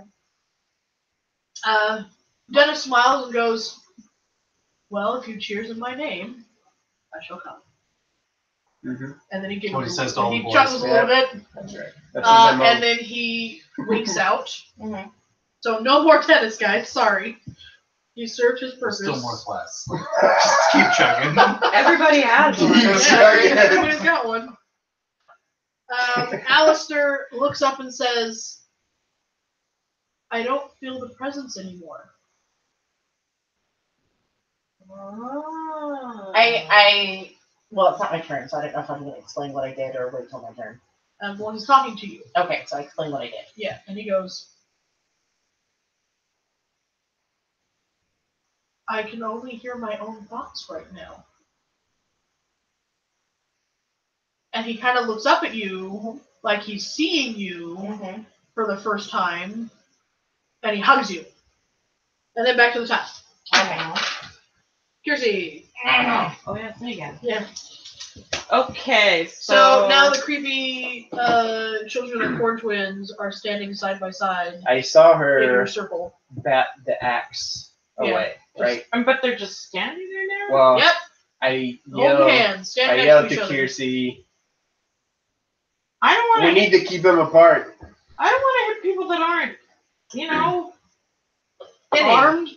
Dennis smiles and goes, well, if you cheers in my name, I shall come. Mhm. And then he gives What he says to all the he boys. chuckles a little bit, That's right. That's his MO. and then he winks out. Mhm. So no more tennis, guys. Sorry. He served his purpose. Still more class. Just keep chugging. Everybody has one. Yeah, everybody's got one. Alistair looks up and says, I don't feel the presence anymore. Well, it's not my turn, so I don't know if I'm going to explain what I did or wait till my turn. Well, he's talking to you. Okay, so I explain what I did. Yeah, and he goes, I can only hear my own thoughts right now. And he kind of looks up at you like he's seeing you Mm-hmm. for the first time, and he hugs you. And then back to the top. Okay. Kiersey. Oh yeah, it's me again. Yeah. Okay, So now the creepy children of corn twins are standing side by side I saw in your her circle. bat the axe away, right? But they're just standing there now. Well, Yep. I Hold yelled, hands. Stand I next yelled to each to other. Kiersey, I don't we want to. need to keep them apart. I don't want to hit people that aren't, hitting. Armed.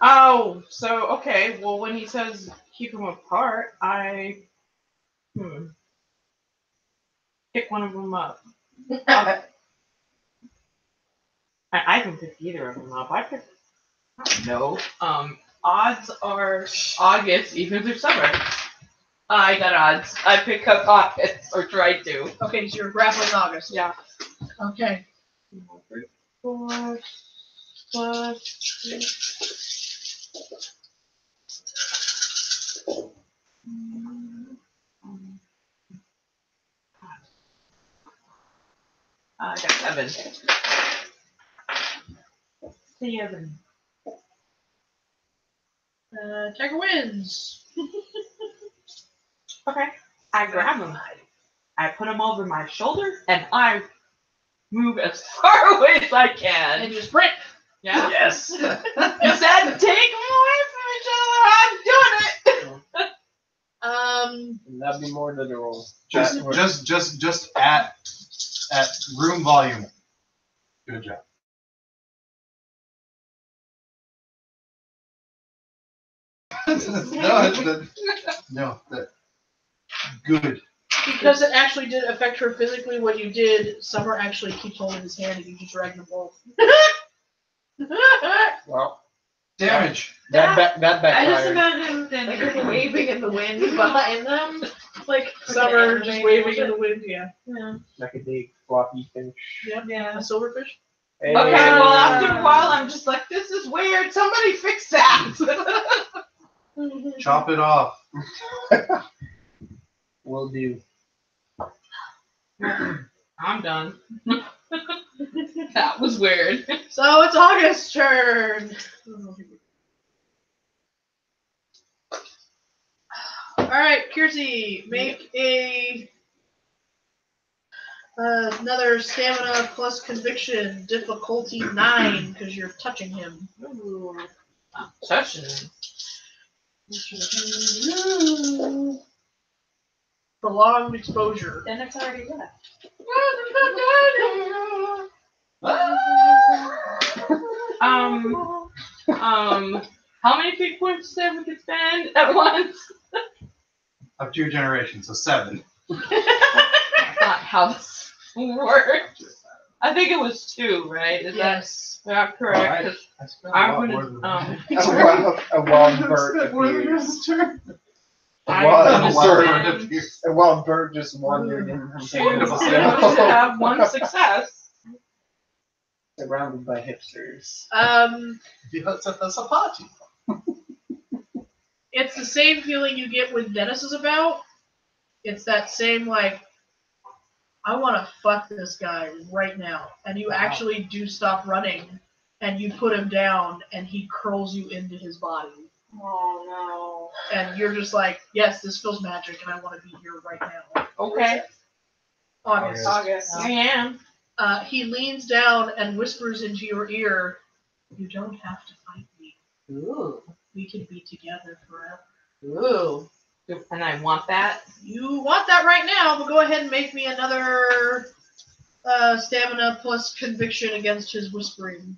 Oh, so okay. Well, when he says keep them apart, I pick one of them up. I can pick either of them up. I don't know. Odds are August, even if they're summer. I got odds. I pick up August, or try to. Okay, so you're grappling August. Yeah. Okay. 4 plus 6. I got 7. 7. Tiger wins. Okay. I grab him. I put him over my shoulder, and I move as far away as I can. And you sprint. Yeah. Yes. You said take him away from each other. I'm doing it. That'd be more than a roll. Just at room volume. Good job. Good. Because it actually did affect her physically when you did, Summer actually keeps holding his hand and you just drag them both. Well, Damage. that I just backfired. imagine like waving in the wind behind them. Like Summer an just anime waving in bullshit. the wind, yeah. Yeah. Like a big floppy fish. Yep. Yeah. A silverfish. Hey. Okay, well, after a while, I'm just like, this is weird. Somebody fix that. Chop it off. Will do. I'm done. That was weird. So it's August's turn. Alright, Kiersey, make another stamina plus conviction, difficulty 9, because you're touching him. Touching him. Prolonged exposure. Then it's already left. How many feet points did we can spend at once? Up to your generation, so 7. That's not how this works. I think it was 2, right? Is Yes. that correct? 'Cause I spent I a lot would more than have, A wild bird appears. A wild bird just wandered in from have 1 success. surrounded by hipsters. That's a party. It's the same feeling you get when Dennis is about. It's that same, like, I want to fuck this guy right now. And you actually do stop running, and you put him down, and he curls you into his body. Oh And you're just like, yes, this feels magic, and I want to be here right now. Okay. August. no. August. I am. He leans down and whispers into your ear, you don't have to fight me. Ooh. We can be together forever. Ooh. And I want that. You want that right now, but go ahead and make me another stamina plus conviction against his whispering.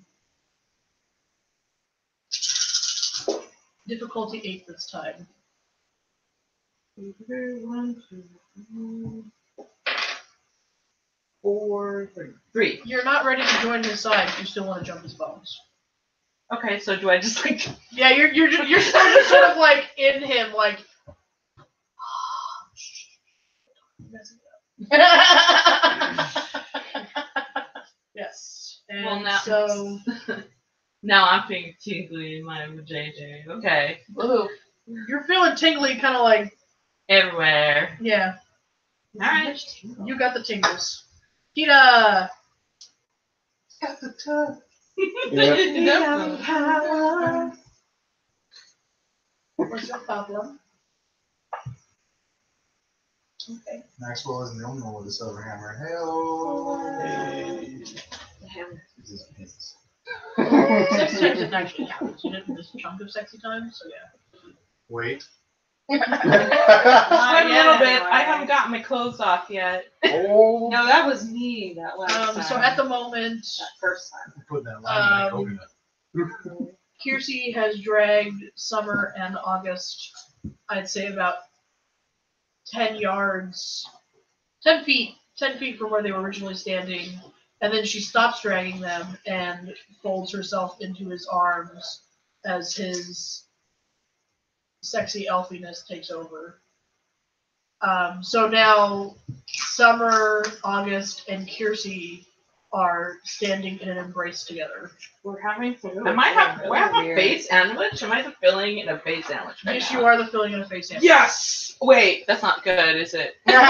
Difficulty 8 this time. 1, 2, 4, 3. You're not ready to join his side. You still want to jump his bones. Okay, so do I just like? Yeah, you're still just sort of like in him, like. Yes. And Well, now- so Now I'm feeling tingly in my JJ. Okay. woohoo. You're feeling tingly, kind of like, Everywhere. yeah. Alright. You got the tingles. Tita. Got the tub. What's your problem? Okay. Maxwell isn't the only one with a silver hammer. Hey-oh. Sexy time didn't actually count. You didn't miss a chunk of sexy time, so yeah. Wait. A little bit. I haven't gotten my clothes off yet. Oh. No, that was me that last time. So at the moment, that first time. Put that line in my coconut. Kiersey has dragged Summer and August, I'd say about 10 yards, 10 feet from where they were originally standing, and then she stops dragging them and folds herself into his arms as his sexy elfiness takes over. So now Summer, August, and Kiersey are standing in an embrace together. We're having. Ooh, Am I have? really Do I have a weird. face sandwich? Am I the filling in a face sandwich? Right Yes, now? you are the filling in a face sandwich. Yes. Wait, that's not good, is it? Remember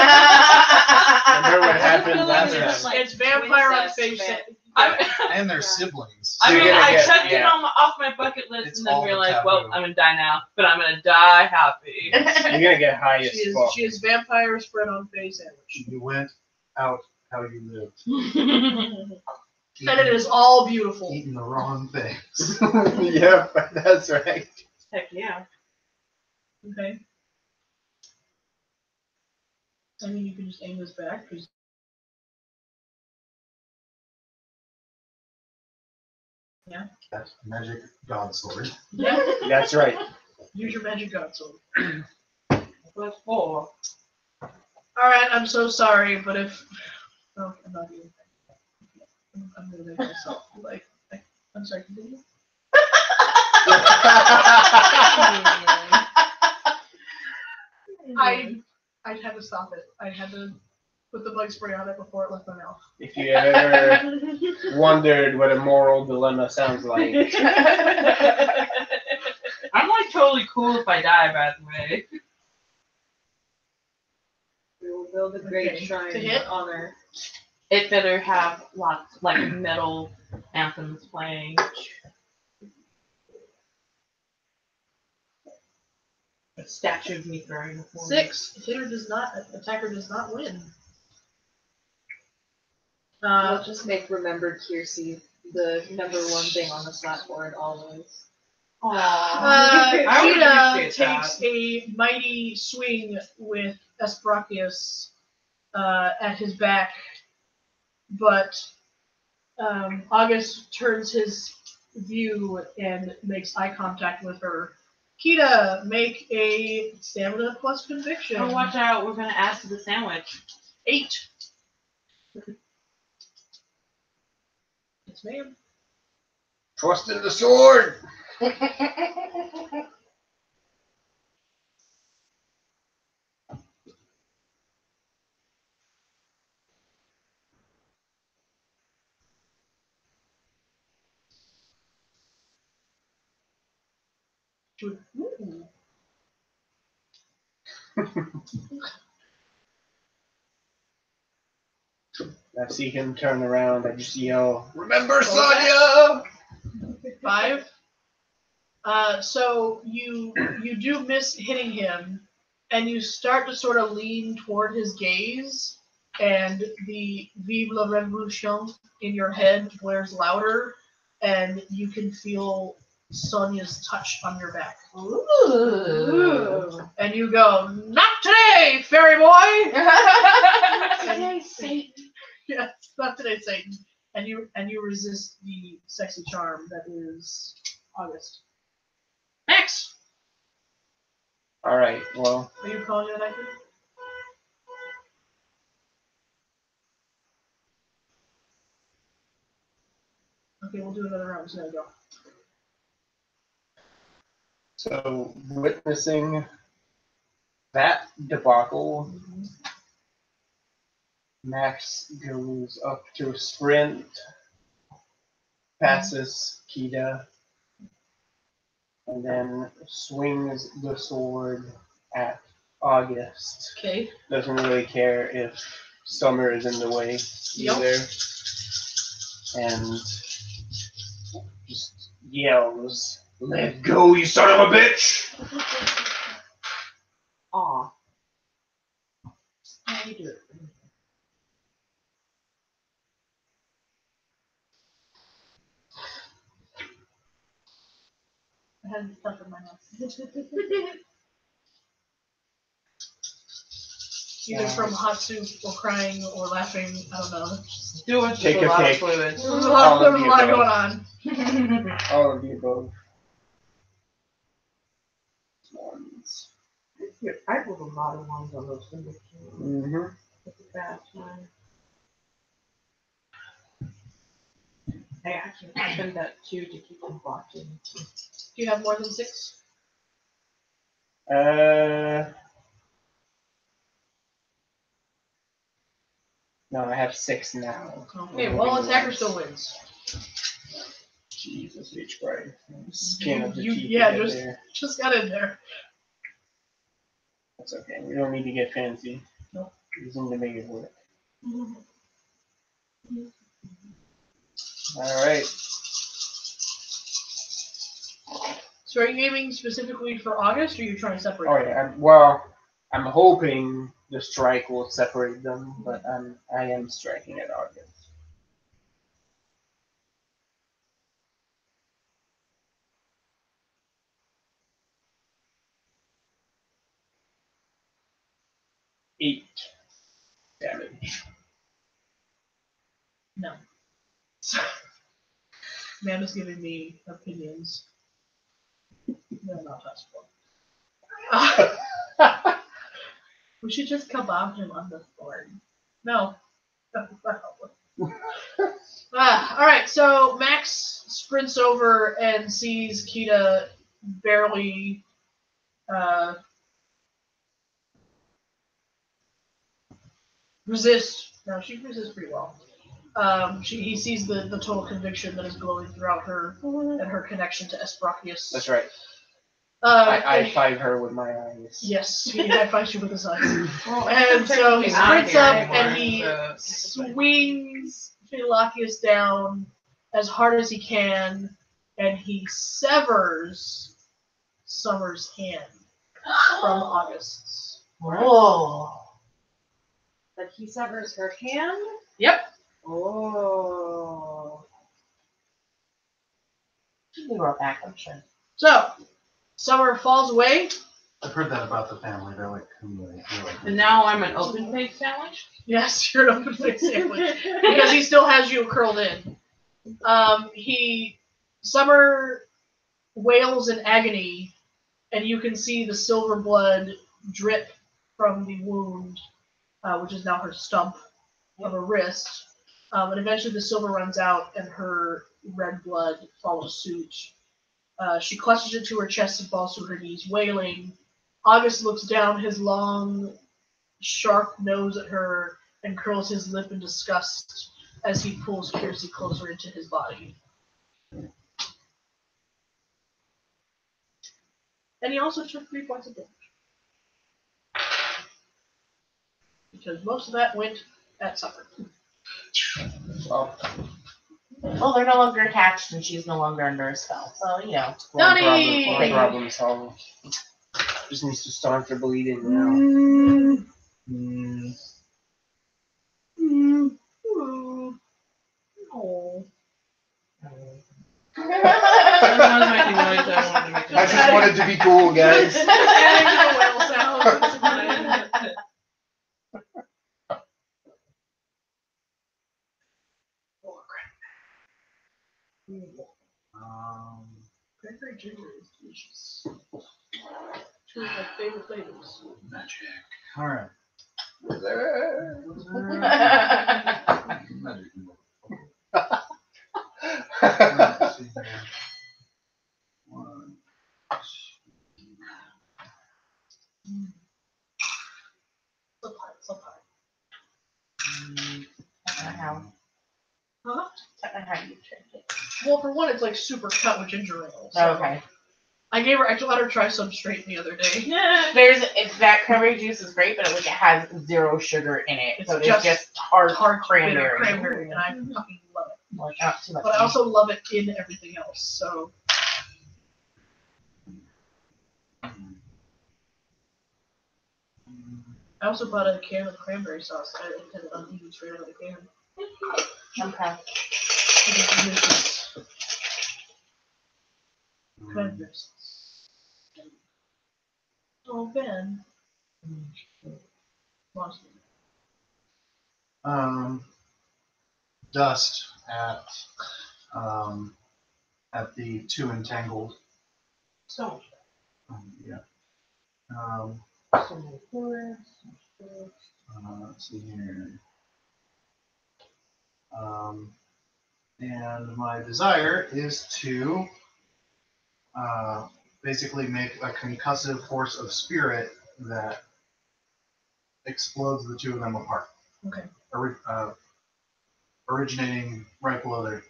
what happened Feeling last is time? like It's vampire on princess face man. sandwich. And their siblings. I You're mean, gonna I get- checked it yeah. off my bucket list It's and then all realized, taboo. well, I'm gonna die now, but I'm gonna die happy. You're gonna get high as fuck. She is vampire spread on face sandwich. You went out how you lived. And it is all beautiful. Eating the wrong things. Yep, that's right. Heck yeah. Okay. I mean, you can just aim this back. 'Cause- That magic god sword. Yeah. That's right. Use your magic god sword. Plus 4. Alright, I'm so sorry, but if. Oh, I'm not even. I'm gonna make myself like. I'm sorry, continue. I had to stop it. I had to put the bug spray on it before it left my mouth. If you have ever wondered what a moral dilemma sounds like, I'm like totally cool if I die, by the way. We will build a great Okay, shrine to hit? in honor. It better have lots like metal anthems playing. A statue of me throwing the horn. 6. Attacker does not win. We'll just make Remember Kiersey the #1 thing on the slap board always. Aww. I would Cheetah appreciate takes a mighty swing with Esbrachius at his back, but August turns his view and makes eye contact with her. Kita, make a stamina plus conviction. Oh, watch out! We're gonna add to the sandwich. 8. Yes, ma'am. trust in the sword. Ooh. I see him turn around. I just yell, "Remember, What was Sonya!" 5. So you do miss hitting him, and you start to sort of lean toward his gaze, and the "Vive la Revolution" in your head blares louder, and you can feel Sonia's touch on your back. Ooh. And you go, "Not today, fairy boy!" Today, Satan. Yes, not today, Satan. And you resist the sexy charm that is August. Max, All right. Well, are you calling it active? Okay, we'll do another round. So there you go. so witnessing that debacle, Max goes up to a sprint, passes Kita, and then swings the sword at August. Okay. Doesn't really care if Summer is in the way Yep. either. And just yells, "Let go, you son of a bitch!" Aw. How you do it? I had stuff in my mouth. Either from hot soup or crying or laughing. I don't know. Do it. Take There's a a lot pick. of fluids. There's a All lot, of there's a the lot above. going on. All of the above. Ones. I put a lot of ones on those things. Mm-hmm. It's a bad time. I actually opened that too to keep them watching. Do you have more than 6? No, I have 6 now. Okay, well, attacker still wins. Jesus H. Christ. Skin of the You- teeth. yeah, to get just- there. Just got in there. That's okay. We don't need to get fancy. Nope. We just need to make it work. Alright. So are you aiming specifically for August, or are you trying to separate Oh them? yeah. I'm hoping the strike will separate them, but I am striking at August. Eight damage. No. Amanda's giving me opinions. No, not possible. We should just kebab him on the thorn. No. Alright, so Max sprints over and sees Kita barely resist. No, she resists pretty well. He sees the total conviction that is glowing throughout her and her connection to Esbrachius. That's right. I five her with my eyes. Yes, he high-fives you with his eyes. Well, And so he technically not sprints here up anymore, and he so- swings Philakius down as hard as he can, and he severs Summer's hand from August's. Whoa. Like he severs her hand. Yep. Oh. We were back, I'm sure. So, Summer falls away. I've heard that about the family. They're like, And now I'm an open face sandwich. Yes, you're an open face sandwich. Because he still has you curled in. Summer wails in agony, and you can see the silver blood drip from the wound, which is now her stump of a wrist. And eventually the silver runs out, and her red blood follows suit. She clutches it to her chest and falls to her knees, wailing. August looks down his long, sharp nose at her and curls his lip in disgust as he pulls Kiersey closer into his body. And he also took 3 points of damage. Because most of that went at Summer. Well, Well, they're no longer attached and she's no longer under a spell. So, you know. Donnie! Problem solved. Just needs to start the bleeding now. Oh. I was making noise, I wanted to make I just wanted to be cool, guys. Adding the whale sounds. It's fine. Cranberry ginger is delicious. Two of my favorite flavors. magic. All right. Magic. Let's see here. 1, 2, So hot. How? Huh? How do you drink it? Well, for one, it's like super cut with ginger ale. So Okay. I let her try some straight the other day. That cranberry juice is great, but it has 0 sugar in it. It's So it's just just hard bitter cranberry. cranberry, and I fucking love it. Like, not too much. But I also love it in everything else. So I also bought a can of cranberry sauce. I intended on eating straight out of the can. Okay. It is delicious. Cranberry sauce. Oh, Ben. Monster. Dust at the 2 entangled. So Yeah. many fluids. Let's see here. And my desire is to basically make a concussive force of spirit that explodes the 2 of them apart. originating right below there.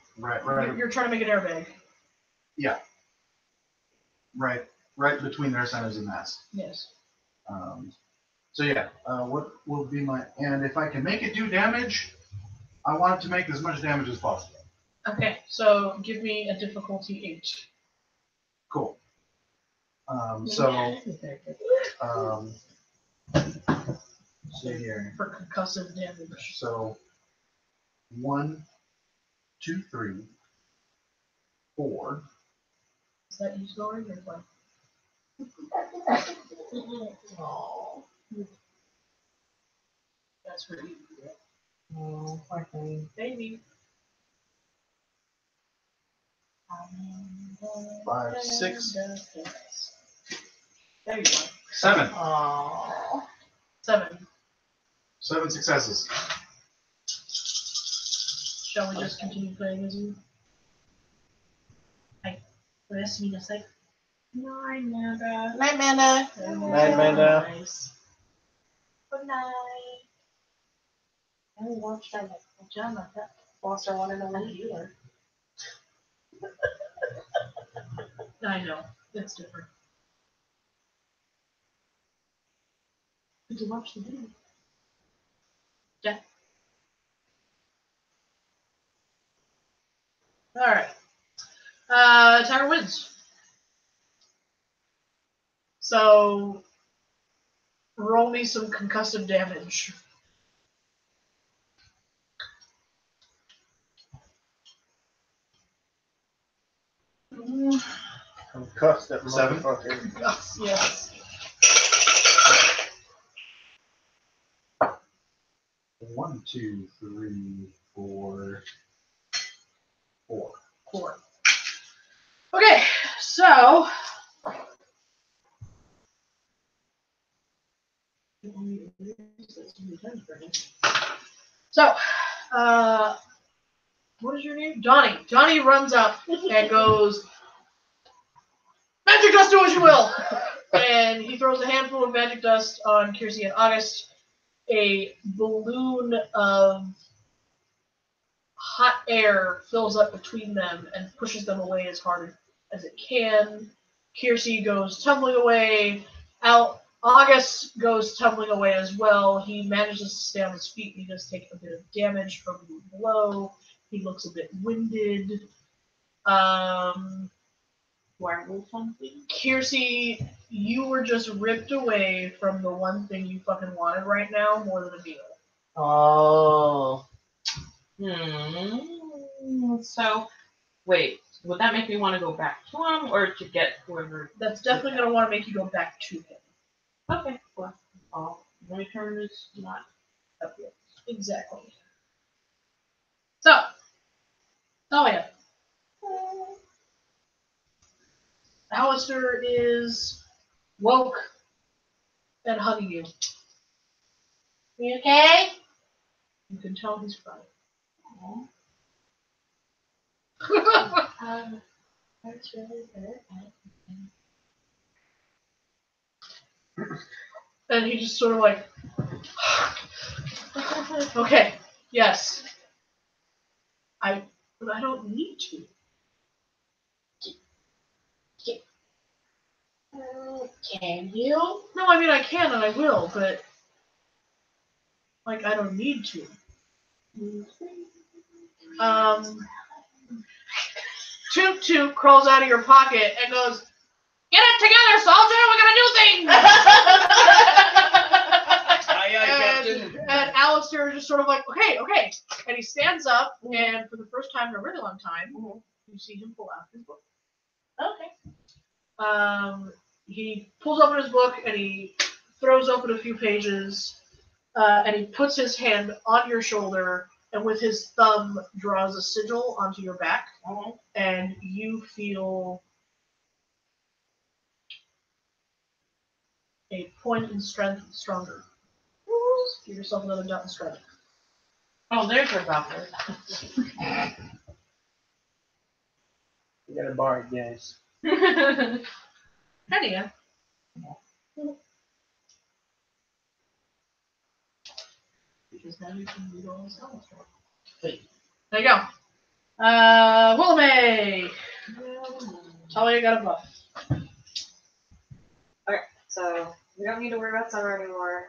You're trying to make an airbag. Right between their centers of mass. Yes. So yeah, what will be my, and if I can make it do damage, I want it to make as much damage as possible. Okay, so give me a difficulty 8. Cool. So see here. For concussive damage. So 1, 2, 3, 4. Is that you scoring or what? Oh. That's for you. Oh, poor thing. Baby. 5, 6, There you go. 7. Oh. 7. 7 successes. Shall we just continue playing as you? Hi. Rest me a sec. Night, Amanda. Night, Amanda. Night, Amanda. Nice. Good night. I haven't watched our John like that. Lost our one and only healer. I know. It's different. Did you watch the video? Yeah. Alright. Tiger wins. So, roll me some concussive damage. Concussed that 7. motherfucker. Yes. 1, 2, 3, 4, 4. 4. Okay, so. So, what is your name? Johnny. Johnny runs up and goes, "Magic dust, do as you will!" And he throws a handful of magic dust on Kiersey and August. A balloon of hot air fills up between them and pushes them away as hard as it can. Kiersey goes tumbling away. August goes tumbling away as well. He manages to stay on his feet. He does take a bit of damage from the blow. He looks a bit winded. Werewolf something? Kiersey, you were just ripped away from the one thing you fucking wanted right now more than a meal. Oh. So, wait. Would that make me want to go back to him or to get whoever? That's definitely going to want to make you go back to him. Okay, well, my turn is not up yet. Exactly. So, Talia. Alistair is woke and hugging you. You okay? You can tell he's crying. That's really good. And he just sort of like, okay, yes. But I don't need to. Can you? No, I mean I can and I will, but like I don't need to. Toot Toot crawls out of your pocket and goes, "Get it together, soldier! We're gonna do things!" Aye, aye, Captain. And Alistair is just sort of like, okay. And he stands up, and for the first time in a really long time, you see him pull out his book. Okay. He pulls open his book, and he throws open a few pages, and he puts his hand on your shoulder, and with his thumb draws a sigil onto your back, and you feel a point in strength stronger. Give yourself another dot in strength. Oh, there's our buffer. You got a bar, guys. Anyhow. because now you can read all his helmet. There you go. Willamay! Talia got a buff. So we don't need to worry about summer anymore.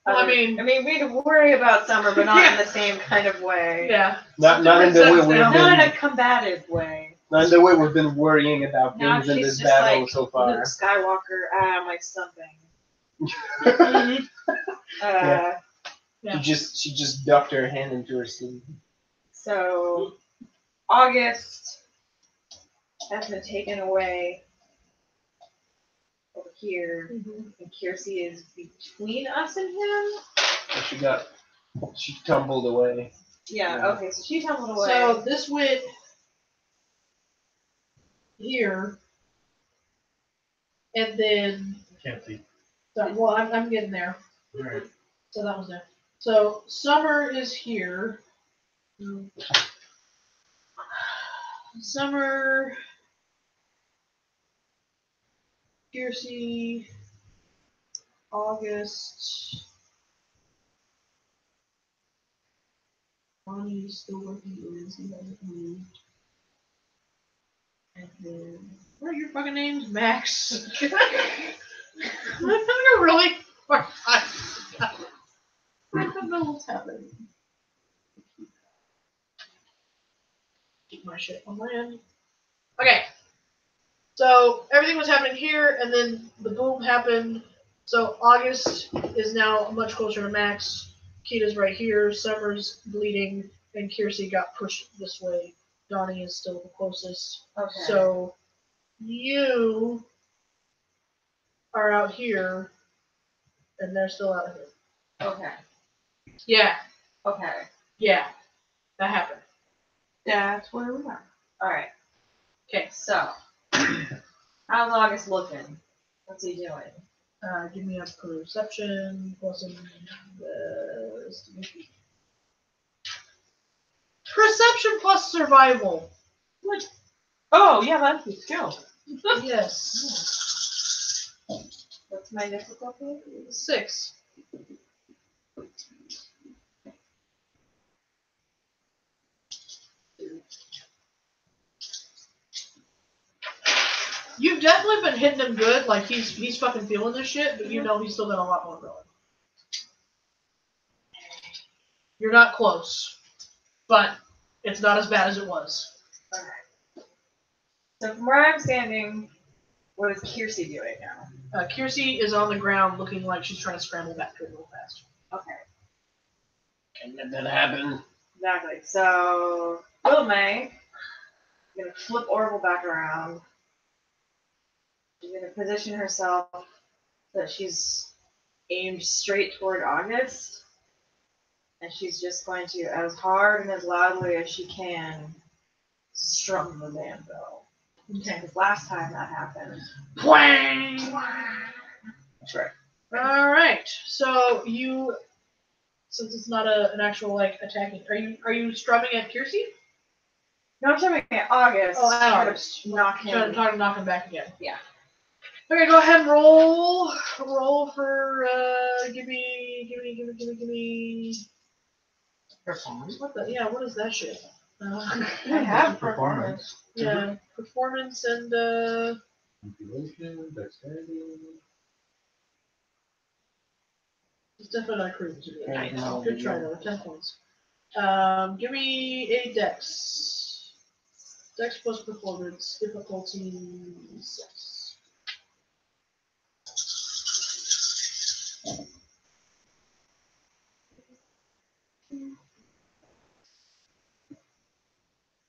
Well, I mean, we need to worry about summer, but not in the same kind of way. yeah. Not in the way we've Not in been. a combative way. Not in the way we've been worrying about Now things in she's this just battle like so Luke far. Skywalker, my something. Yeah. Yeah. She just ducked her hand into her sleeve. So August has been taken away over here, and Kiersey is between us and him. She tumbled away. Yeah. Okay. So she tumbled away. So this went here, and then. Can't see. So, well, I'm getting there. Alright. So that was there. So Summer is here. Summer, Kiersey, August. Bonnie's still where he is. He hasn't moved. And then, what are your fucking names? Max. I'm having a really hard time. I don't know what's happening. Keep my shit on land. Okay. So everything was happening here, and then the boom happened. So August is now much closer to Max. Kita's right here. Summer's bleeding, and Kiersey got pushed this way. Donnie is still the closest. Okay. So you are out here, and they're still out here. Okay. Yeah, Okay. yeah, that happened. That's where we are. All right. Okay. So, how's August looking? What's he doing? Give me a perception plus perception plus survival. Oh, yeah, that's the skill. Yes. What's my difficulty? 6. You've definitely been hitting him good, like he's fucking feeling this shit, but you know he's still got a lot more going. You're not close, but it's not as bad as it was. Okay. So from where I'm standing, what is Kiersey doing now? Kiersey is on the ground looking like she's trying to scramble back to it real fast. Okay. And then that happened. Exactly. So, Willamay is going to flip Orville back around. She's going to position herself so that she's aimed straight toward August. And she's just going to, as hard and as loudly as she can, strum the banjo. Okay. Because last time that happened. Twang! That's right. Alright, so you, since it's not an actual, like, attacking, are you strumming at Kiersey? No, I'm talking about August. Oh, at Trying to August. knock him. Trying to knock him back again. Yeah. Okay, go ahead and roll. Roll for, give me. Performance. What the, yeah, what is that shit? I have Performance. Yeah, performance and, Manipulation, dexterity. it's definitely not cruise. Okay, no, Good try no. though, 10 points. Give me a dex. Dex plus performance, difficulty 6.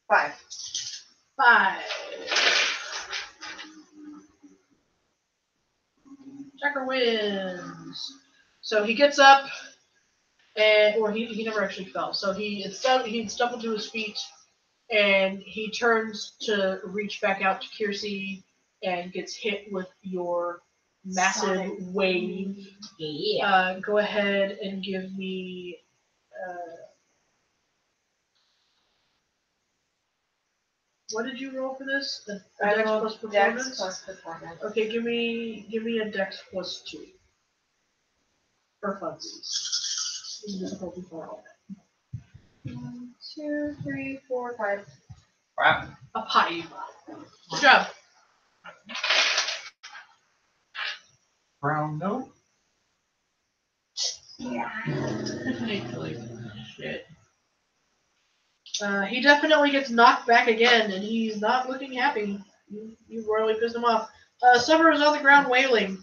Five. 5. Checker wins. So he gets up, or he never actually fell. So he stumbled to his feet, and he turns to reach back out to Kiersey, and gets hit with your massive Sonic wave. Yeah. Go ahead and give me. What did you roll for this? A I dex rolled plus performance. Dex plus performance. Okay, give me a dex plus 2. For funsies. Difficulty 4. 1, 2, 3, 4, 5. Wow. A pie. Good job. Brown note. Shit. He definitely gets knocked back again, and he's not looking happy. You royally pissed him off. Summer is on the ground wailing.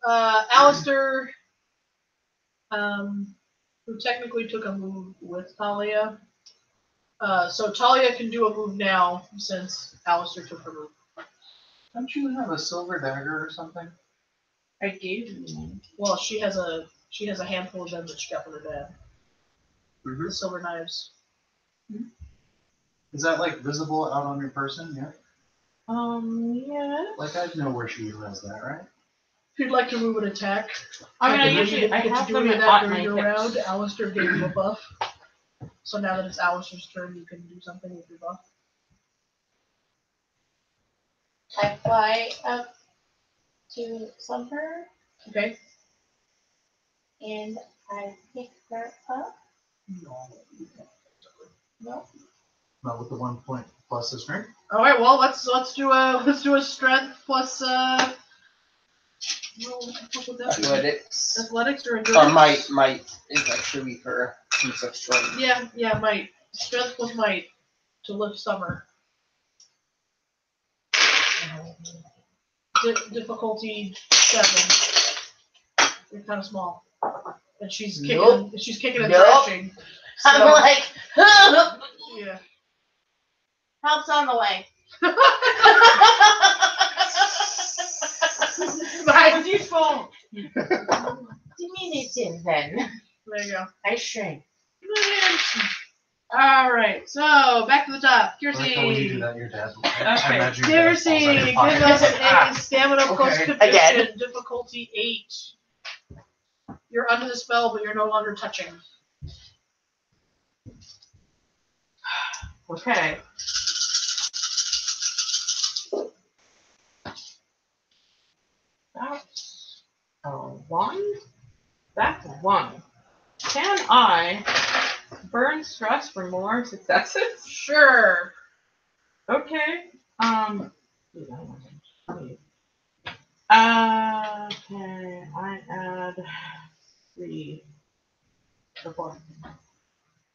Alistair, who technically took a move with Talia. So Talia can do a move now since Alistair took her move. Don't you have a silver dagger or something? I gave you one. Well, she has a handful of them that she got from her dad. Mhm. The silver knives. Is that like visible out on your person? Yeah. Yeah. Like I'd know where she has that, right? If you'd like to move an attack, I mean, I and you usually didn't I get to have do them any of at that my during your hips. round. Alistair gave you a buff. So now that it's Alistair's turn, you can do something with your buff. I fly up to Summer Okay. and I pick her up. No. Not with the 1 point plus the strength. All right. Well, let's do a strength plus well, what the fuck would that be? Athletics. Athletics or endurance? Might is actually her piece of strength. Yeah, might. Strength plus might to lift Summer. Difficulty 7. You're kind of small, and she's kicking. Nope. She's kicking and Nope. thrashing. I'm So, like, yeah. help's on the way. That was useful. Diminutive then. There you go. I shrink. All right. So back to the top. I like how when you do Kiersey. that, your dad. Okay. I imagine your dad falls out Kiersey, your give pocket. us a stamina plus Okay. condition. Again. Difficulty 8. You're under the spell, but you're no longer touching. Okay. That's a 1. That's a 1. Can I burn stress for more successes? Sure. Okay. Okay, I add 3 or 4.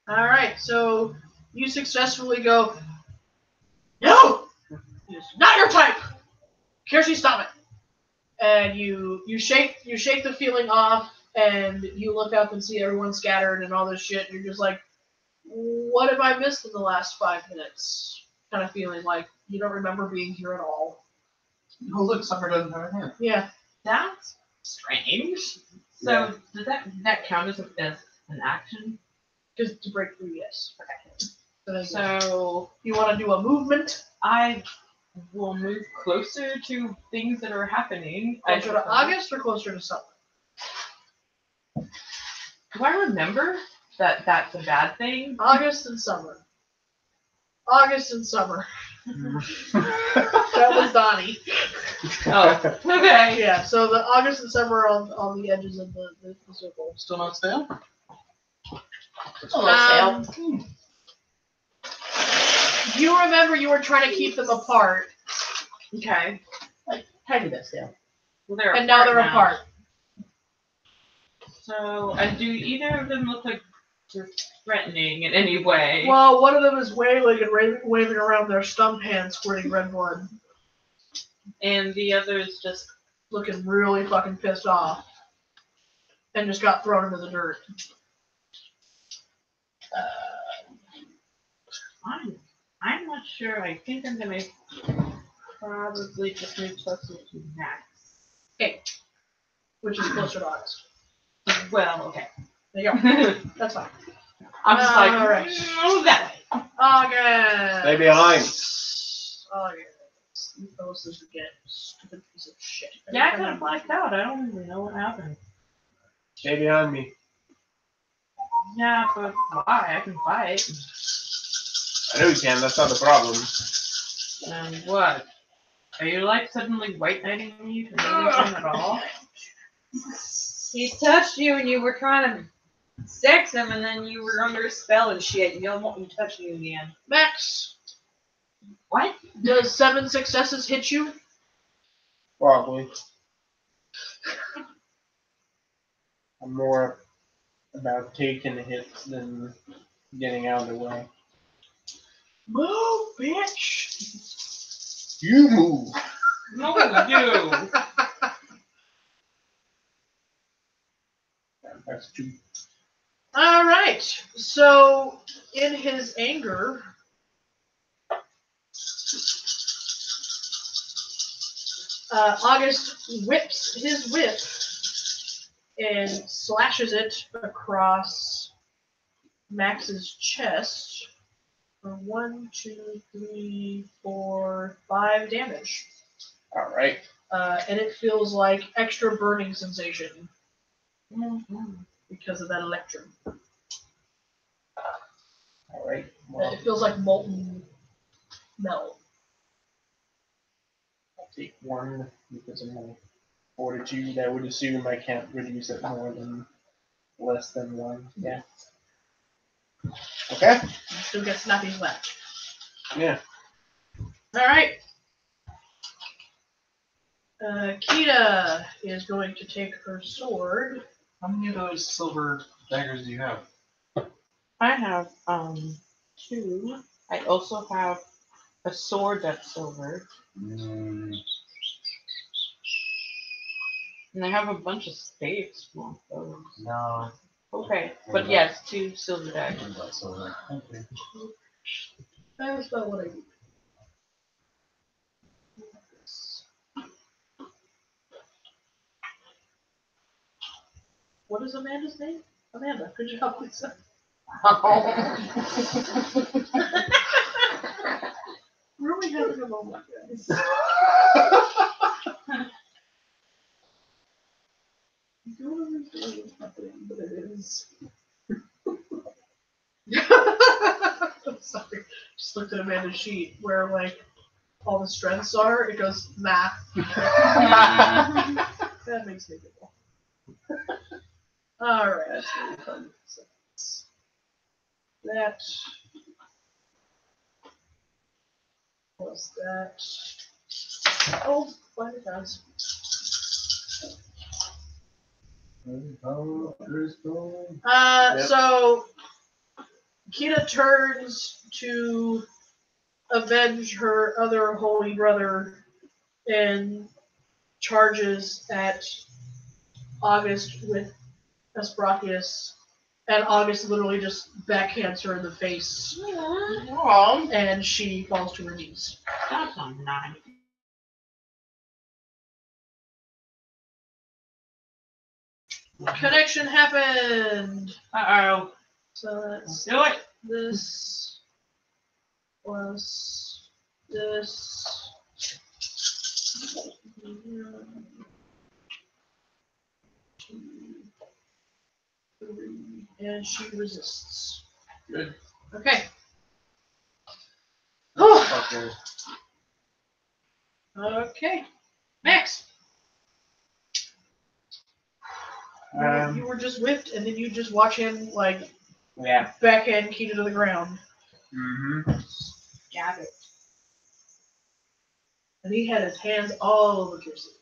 All right. So you successfully go. No, it's not your type. Kiersey, stop it. And you shake the feeling off, and you look up and see everyone scattered and all this shit. And you're just like, what have I missed in the last 5 minutes? Kind of feeling like you don't remember being here at all. Oh look, Summer doesn't have a hand. Yeah. That's strange. So Yeah. does that count as an action? Just to break through, yes. Okay. So You want to do a movement? I will move closer to things that are happening. Closer to August or closer to Summer? Do I remember that that's a bad thing? August and Summer. August and Summer. That was Donnie. Oh, okay. Yeah, so the August and Summer are on the edges of the circle. Still not stale? It's a little stale. You remember you were trying to keep them apart, Okay. Tiny bit stale. Well, they're and now they're apart. So, do either of them look like they're threatening in any way? Well, one of them is wailing and waving around their stump hand, squirting red blood, And the other is just looking really fucking pissed off, and just got thrown into the dirt. I'm not sure. I think I'm gonna probably just move closer to Max. Which is closer to August. Well, okay. There you go. That's fine. I'm just like, Alright. move that way. August! Stay behind. August. You fellas this again. Stupid piece of shit. Yeah, I kind of blacked out. I don't even know what happened. Stay behind me. Yeah, but why? I can fight. I know you can. That's not the problem. And what? Are you like suddenly white knighting me for no reason at all? He touched you and you were trying to sex him and then you were under a spell and shit. You don't want him touching you again. Max, What? does 7 successes hit you? Probably. I'm more about taking hits than getting out of the way. Move, bitch. You move. No, you. That's 2. All right. So, in his anger, August whips his whip and slashes it across Max's chest for 1, 2, 3, 4, 5 damage. All right. And it feels like extra burning sensation because of that electrum. All right. Well, It feels like molten metal. I'll take 1 because of my fortitude. I would assume I can't reduce it more than less than 1. Yeah. Okay. Still get snappies left. Yeah. All right. Kita is going to take her sword. How many of those silver daggers do you have? I have 2. I also have a sword that's silver. Mm, And I have a bunch of spades. Want those? No. Okay, but yes, 2 silver daggers. What about silver? Okay. That's about what I need. What is Amanda's name? Amanda. Good job, Lisa. Really having a moment, guys. I don't understand what's happening, but it is. I'm sorry. Just looked at Amanda's sheet where like all the strengths are. It goes math. That makes me giggle. All right. That's really fun. That plus that. Oh, find it, guys. Yep. So Kita turns to avenge her other holy brother and charges at August with Asbrachius, and August literally just backhands her in the face, and she falls to her knees. That's not nice. Connection happened. Uh-oh. So that's Do it. this plus this. And she resists. Good. Okay. Fucker. Okay. Max. You were just whipped, and then you just watch him like Yeah. backhand Kita to the ground. Mm-hmm. Got it. And he had his hands all over Kirsten.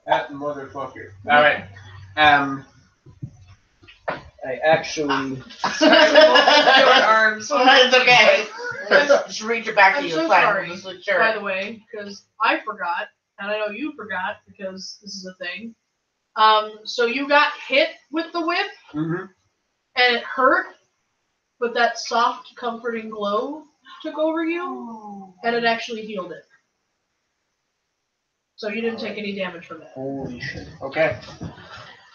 That motherfucker. All right. I actually. Your arms. It's okay. Just reach it back to I'm you. so Fine. sorry, Just look by sure. the way, because I forgot, and I know you forgot because this is a thing. So you got hit with the whip, Mm-hmm. and it hurt, but that soft, comforting glow took over you, and it actually healed it. So you didn't take any damage from that. Holy shit. Okay.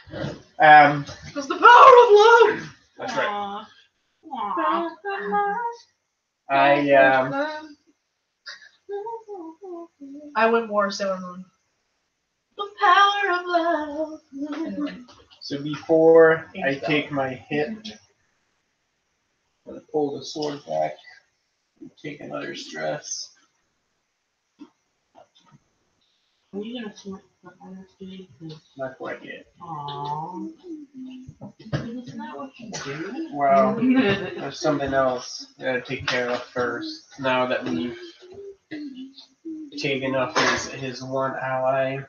Because the power of love! That's right. Aw. Aw. I went more Sailor Moon. The power of love. Anyway. So before I take my hit, I'm gonna pull the sword back and take another stress. Are you gonna sort the honesty? Not quite yet. Aww. Isn't that what you do? Well, there's something else I gotta take care of first. Now that we've taken up his one ally.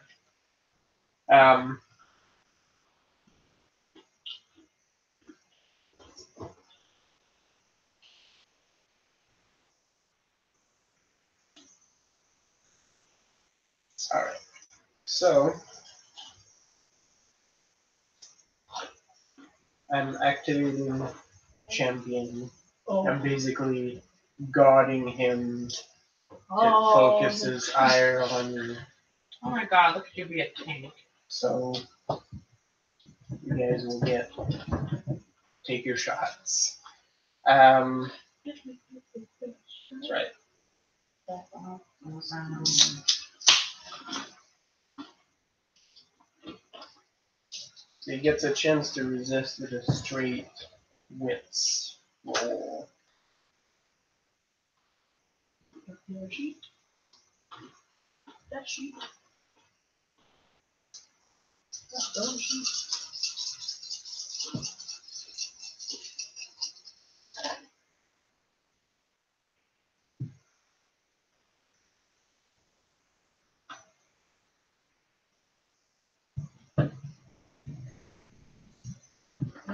Alright. So I'm activating champion. I'm basically guarding him. It focuses ire on me. Oh my god, look at you be a tank. So you guys will take your shots. That's right. So he gets a chance to resist with a straight wits roll. That sheet.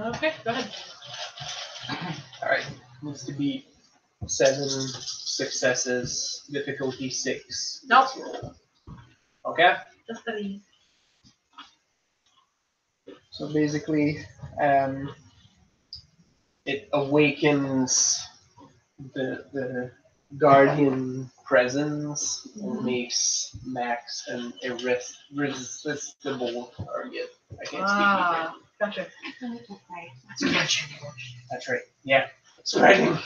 Okay, go ahead. Alright, needs to be 7 successes, difficulty 6. Nope. Roll. Okay? Just the these. So basically, it awakens the guardian presence and makes Max an irresistible target. I can't speak Gotcha. That's right. Yeah, it's writing.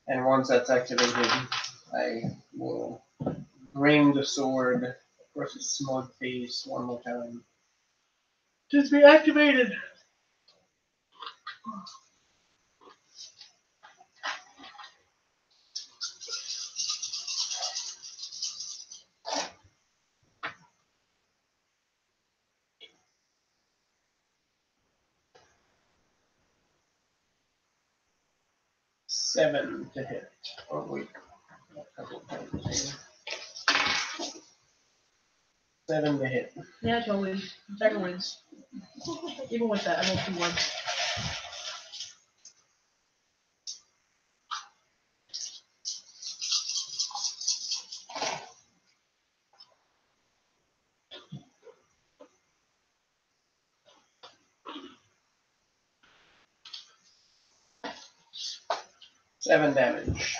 And once that's activated, I will bring the sword across his smug face one more time. Just be activated. Seven to hit. Oh wait. Seven to hit. Yeah, totally. Second wins. Even with that, I rolled 2 ones. Seven damage.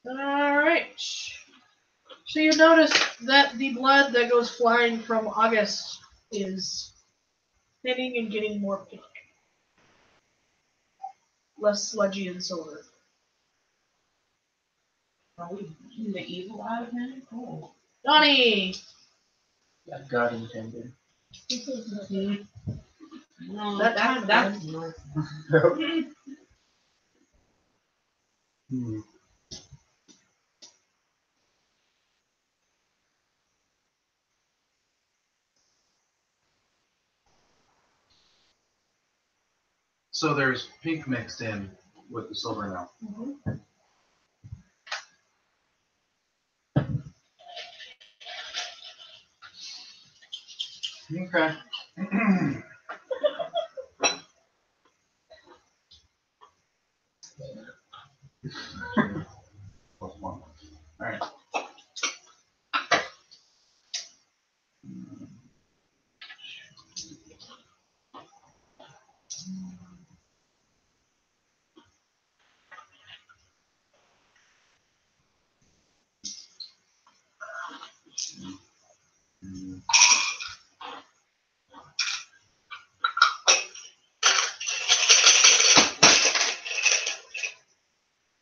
Alright. So you notice that the blood that goes flying from August is thinning and getting more pink. Less sludgy and silver. Are we getting the evil out of him? Oh. Donnie! That God intended. No, That that's time, no. Hmm. So there's pink mixed in with the silver now. Okay. Plus 1. All right.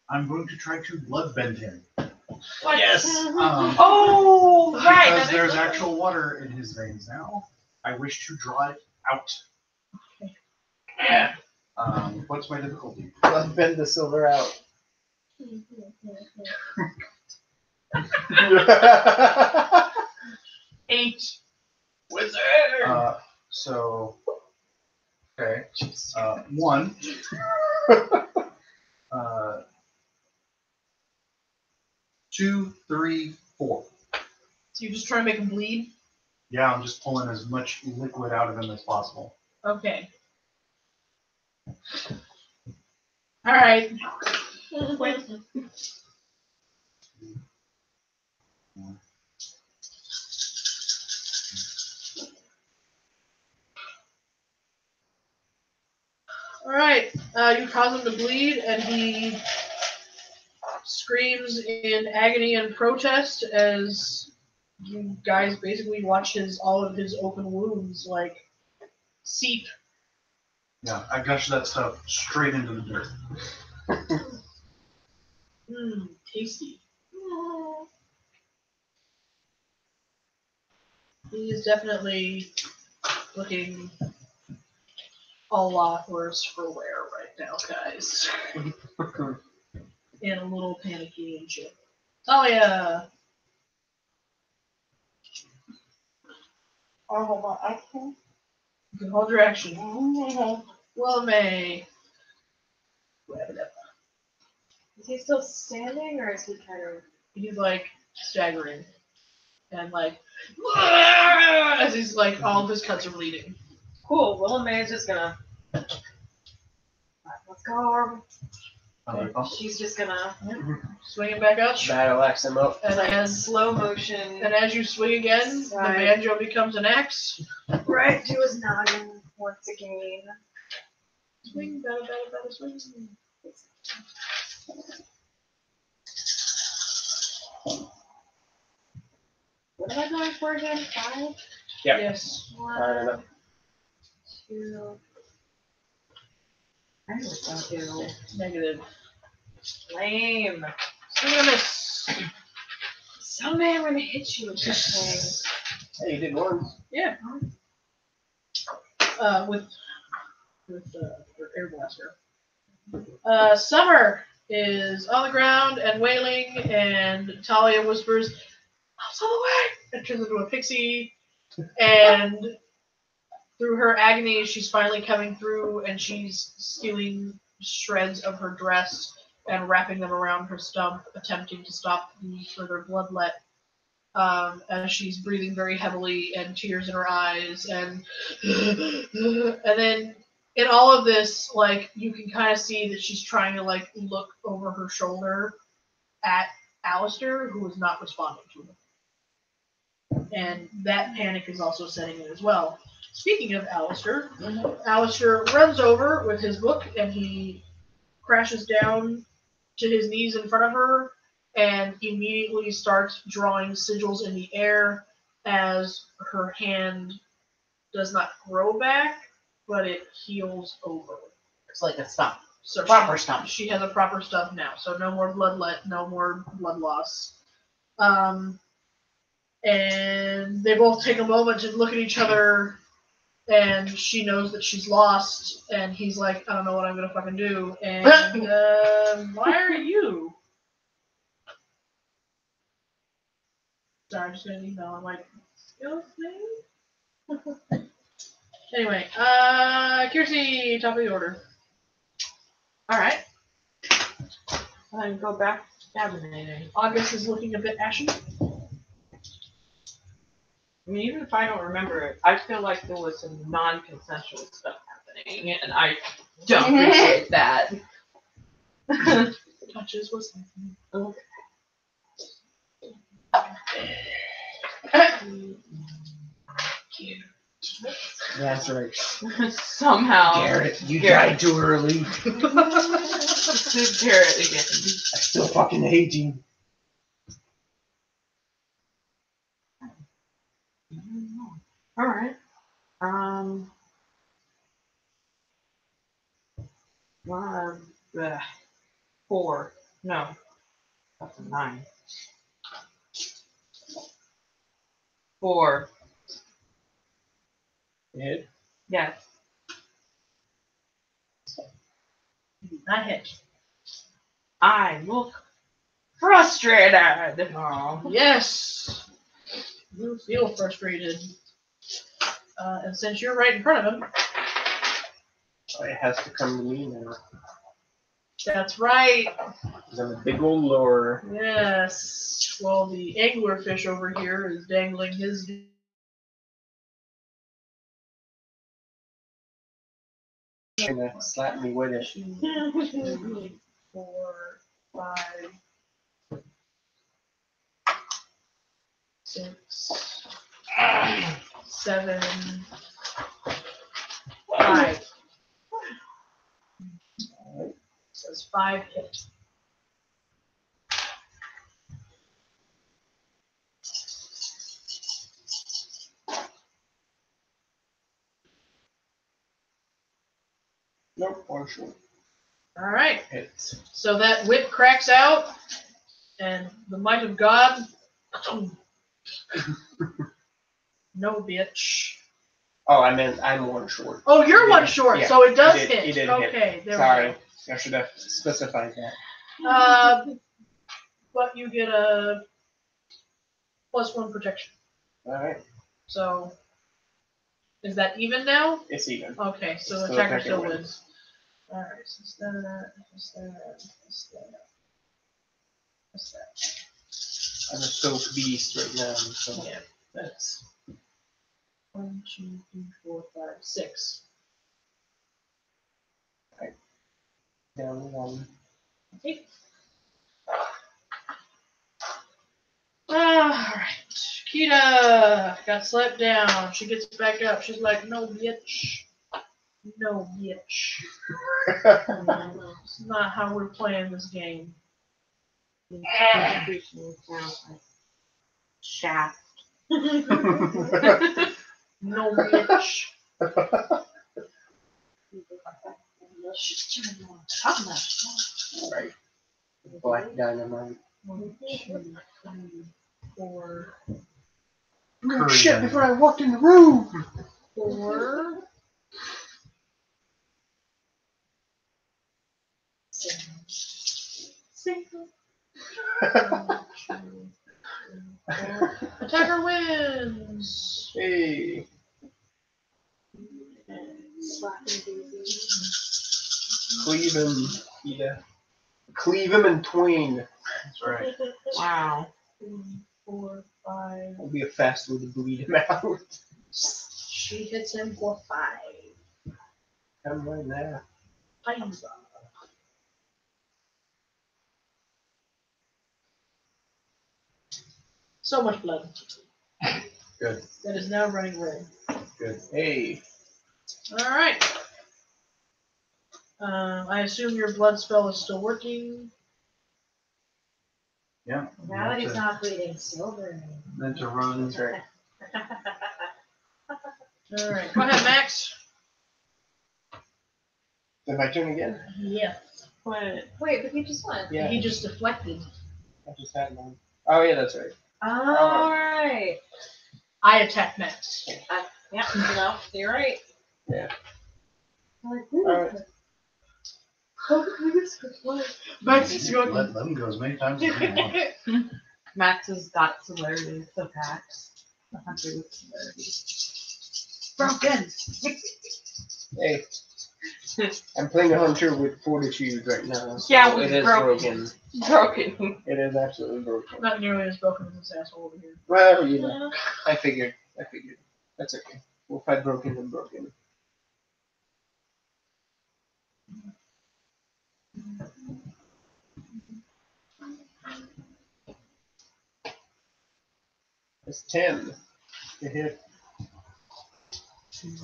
I'm going to try to bloodbend him. What? Yes. Oh, right. Because that there's makes sense. actual water in his veins now. I wish to draw it out. Yeah. What's my difficulty? Let's bend the silver out. Eight. Wizard. So, okay. 1. 2, 3, 4. So you're just trying to make him bleed? Yeah, I'm just pulling as much liquid out of him as possible. Okay. Alright. Alright. You cause him to bleed, and he screams in agony and protest as you guys basically watch all of his open wounds like seep. Yeah, I gush that stuff straight into the dirt. Tasty. He is definitely looking a lot worse for wear right now, guys. And a little panicky and shit. Talia! Oh, hold on. I can. You can hold your action. Well, May. Wrap it up. Is he still standing or is he kind of? He's like staggering. And like, as he's like, all of his cuts are bleeding. Cool. Willow May is just gonna. Let's go. Another pump? She's just gonna. Swing it back up. Battle axe him up. And Like as, slow motion. and as you swing again, the Right. banjo becomes an axe. Right to his noggin once again. Swing, battle, swing. What am I going for again? 5? Yep. Yes. I don't know. 2. I was going to. Negative. Lame. Swing and a miss. Someday I'm gonna hit you with this thing. Hey, you did one. Yeah. With your air blaster. Summer is on the ground and wailing, and Talia whispers, "I'm on the way!" and turns into a pixie, and through her agony, she's finally coming through, and she's stealing shreds of her dress and wrapping them around her stump, attempting to stop the further bloodlet. As she's breathing very heavily and tears in her eyes, and then in all of this, like, you can kind of see that she's trying to like look over her shoulder at Alistair, who is not responding to her. And that panic is also setting in as well. Speaking of Alistair, Alistair runs over with his book and he crashes down to his knees in front of her and immediately starts drawing sigils in the air as her hand does not grow back, but it heals over. It's like a stump. So Proper stump. She has a proper stump now, so no more bloodlet, no more blood loss. And they both take a moment to look at each other, and she knows that she's lost, and he's like, I don't know what I'm gonna fucking do. And why are you? Sorry, I'm just gonna email. I'm like, excuse me? Anyway, Kiersey, top of the order. Alright. Then go back to cabinating. August is looking a bit ashen. I mean, even if I don't remember it, I feel like there was some non-consensual stuff happening, and I don't appreciate that. Touches was happening. Okay. That's right. Somehow. Garrett, you Garrett. died too early. It's Garrett again. I still fucking hate you. Alright. 4. No. That's a 9. 4. Hit. Yes. Not hit. I look frustrated. Oh. Yes. You feel frustrated. And since you're right in front of him, It has to come to me now. that's right. 'Cause I'm a big old lure. Yes. Well, the anglerfish over here is dangling his. Gonna slap me with it. 2, 3, 4, 5, 6, 7, 5. Alright. Says 5 hit. Nope, one short. All right. Hits. So that whip cracks out, and the might of God. No, bitch. Oh, I meant I'm one short. Oh, you're It one did- short, yeah, so it does it did- hit. it did hit. Okay, there Sorry. we I should have specified that. go. But you get a +1 protection. Alright. So, is that even now? It's even. Okay, so Still attacker attacker still wins. wins. Alright, so it's that. I'm a soap beast right now, so Yeah. that's 1, 2, 3, 4, 5, 6. down one. Okay. Alright. Kita got slapped down. She gets back up. She's like, no, bitch. No, bitch. It's not how we're playing this game. Shaft. No, bitch. Right. Black dynamite. 1, 2, 3, 4, Curry Shit, dynamite. before I walked in the room! 4. 6. Attacker wins. Hey. Cleave him, Kita. Cleave him in twain. That's right. Wow. 3, 4, 5. That'll be a fast way to bleed him out. She hits him for 5. Come right now. 5. So much blood. Good. That is now running red. Good. Hey. Alright. I assume your blood spell is still working. Yeah. Now that he's not bleeding silver. Then to run. That's right. Alright, go ahead, Max. Then my turn again? Yeah. What? Wait, but you just won. Yeah. He just deflected. I just had one. Oh, yeah, that's right. Alright. I attack Max. Yeah, no, you're right. Yeah. Like, Alright. Max is going. Let them go as many times as you want. Max's got celerity attacks. The hunter with celerity. Broken. Hey. I'm playing a hunter with fortitude right now. So Yeah, it is broken. broken. Broken. It is absolutely broken. Not nearly as broken as this asshole over here. Well, you know, I figured. That's okay. We'll fight broken and broken. It's 10 to hit.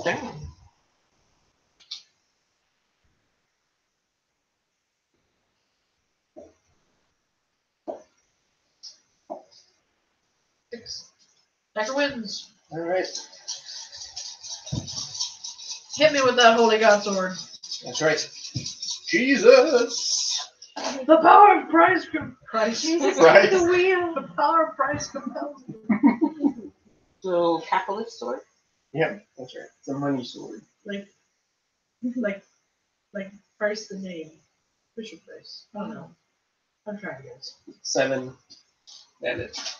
Damn. Attacker wins. Alright. Hit me with that holy god sword. That's right. Jesus! The power of Christ. Jesus, Right. take the wheel. The power of Christ compels you. So capitalist sword. Yep, that's right. It's a money sword. like price the name. Fisher price. I don't know. I'm trying to guess. 7 bandits.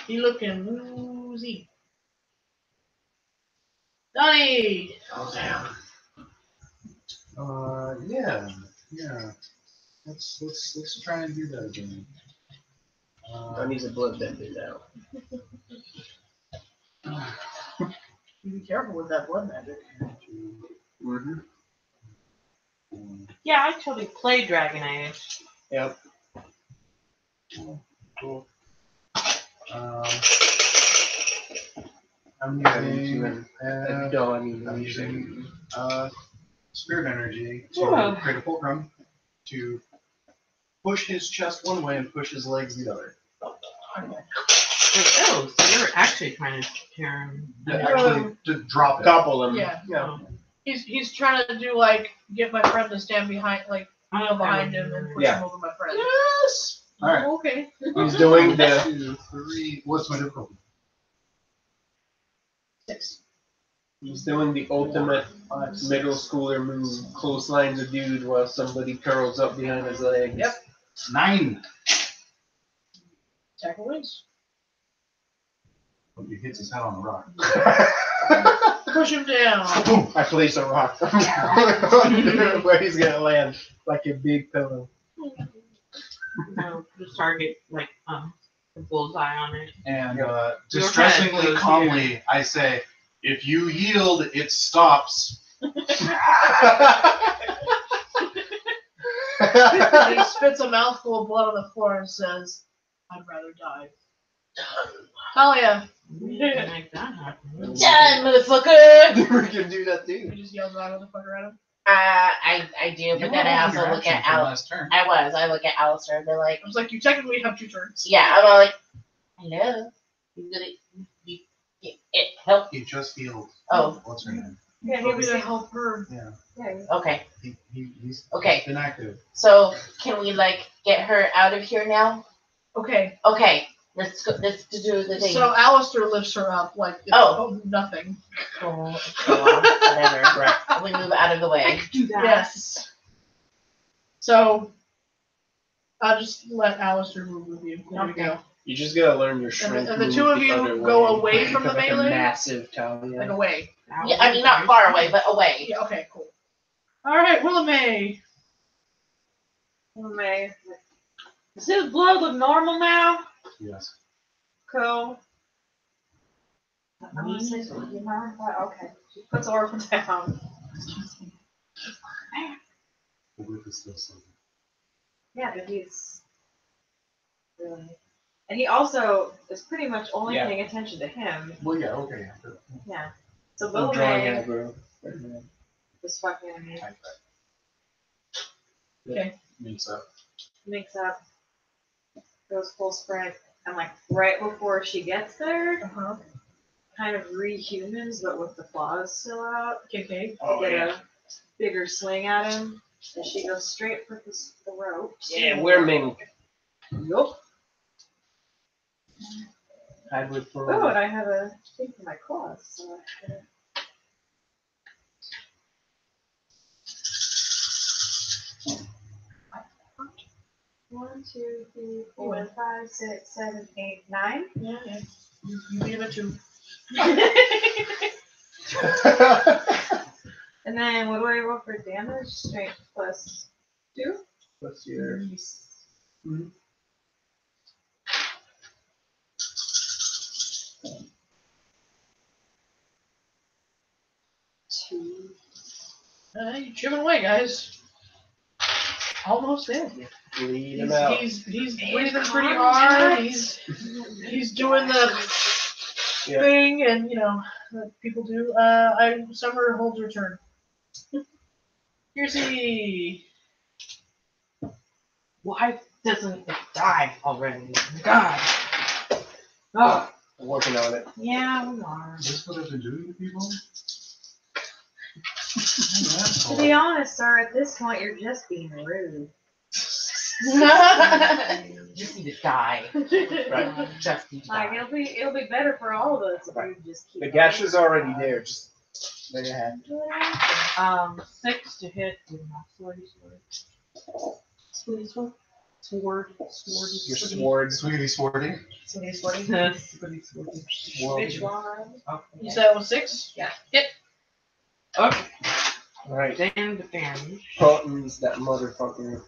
You looking woozy. Donnie! Oh damn. Yeah. Let's try and do that again. Donnie's a bloodbender now. You be careful with that blood magic. Mm-hmm. Yeah, I actually played Dragon Age. Yep. Cool. I'm Using using Donnie. I'm using spirit energy to Whoa. create a fulcrum to push his chest one way and push his legs the other. Oh, so you're actually trying to turn. Actually, to drop it. Topple him. Yeah. Yeah. He's trying to do like get my friend to stand behind, like kneel behind him and push Yeah. him over my friend. Yes. All right. Oh, okay. He's doing the 2, 3. What's my difficulty? 6. he's doing the ultimate middle schooler move. Clotheslines a dude while somebody curls up behind his legs. Yep. 9. Tackle wins. He hits his head on the rock. Push him down. Boom! I place a rock where he's gonna land like a big pillow. Just target like a bullseye on it. And Your head distressingly goes calmly, I say, if you yield, it stops. And he spits a mouthful of blood on the floor and says, "I'd rather die." Hell yeah. We can make that happen. Done, motherfucker! We can do that too. You just yelled that motherfucker at him. I do, You but were then I holding also your look action at for the Al. last turn. I look at Alistair and be like, I was like, you technically have 2 turns. yeah, I'm all like, hello. You gonna, it help? He just healed. Oh, What's her name? Yeah, he was to help her. Yeah. okay. He's Okay. been active. So can we like get her out of here now? Okay. Okay, let's go. Let's do the thing. So Alistair lifts her up like it's nothing. Oh, whatever. Right. We move out of the way. Do that. Yes. So I'll just let Alistair move with you. There we Okay. go. You just gotta learn your strength. And the move 2 of you other go way. away from the Like a melee? massive Talia. Like away. Yeah, I mean not far away, but away. Yeah, okay, cool. Alright, Willamay. May. Does his blood look normal now? Yes. Cool. I'm gonna say something. You mind? Okay. She puts Oracle down. The whip is still something. Yeah, but he's really. And he also is pretty much only Yeah. paying attention to him. Well, yeah, okay. Yeah. So I'm Bill drawing May aggro. was fucking me. Okay. Meets up. Makes up. Goes full sprint. And like right before she gets there, Uh-huh. kind of rehumans, but with the claws still out. Okay. Oh, Get yeah. a bigger swing at him. And she goes straight for the ropes. Yeah, we're mink. Nope. I would for Oh, and I have a thing for my claws. So I should- 1, 2, 3, 4, 5, 6, 7, 8, 9. Yeah, yeah. You beat him at 2. And then what do I roll for damage? Strength plus 2? What's your? Mhm. Two. You're chipping away, guys. Almost there. Bleed him out. He's breathing pretty hard. He's doing the Yeah. thing, and you know that people do. Summer holds her turn. Kiersey. Why doesn't it die already? God. Oh, I'm working on it. yeah, we are. Is this what I've been doing to people? To be honest, sir, at this point you're just being rude. Just need to die. Right. Just need to Like die. it'll be better for all of us if we just keep. The gash is already there. Just let it happen. 6 to hit with my sword. Sword. Sword. Your sword. Sweetie swordy. Which one? You said it was 6? Yeah. Hit. Okay. Alright. Then the damage. Pulton's that motherfucker.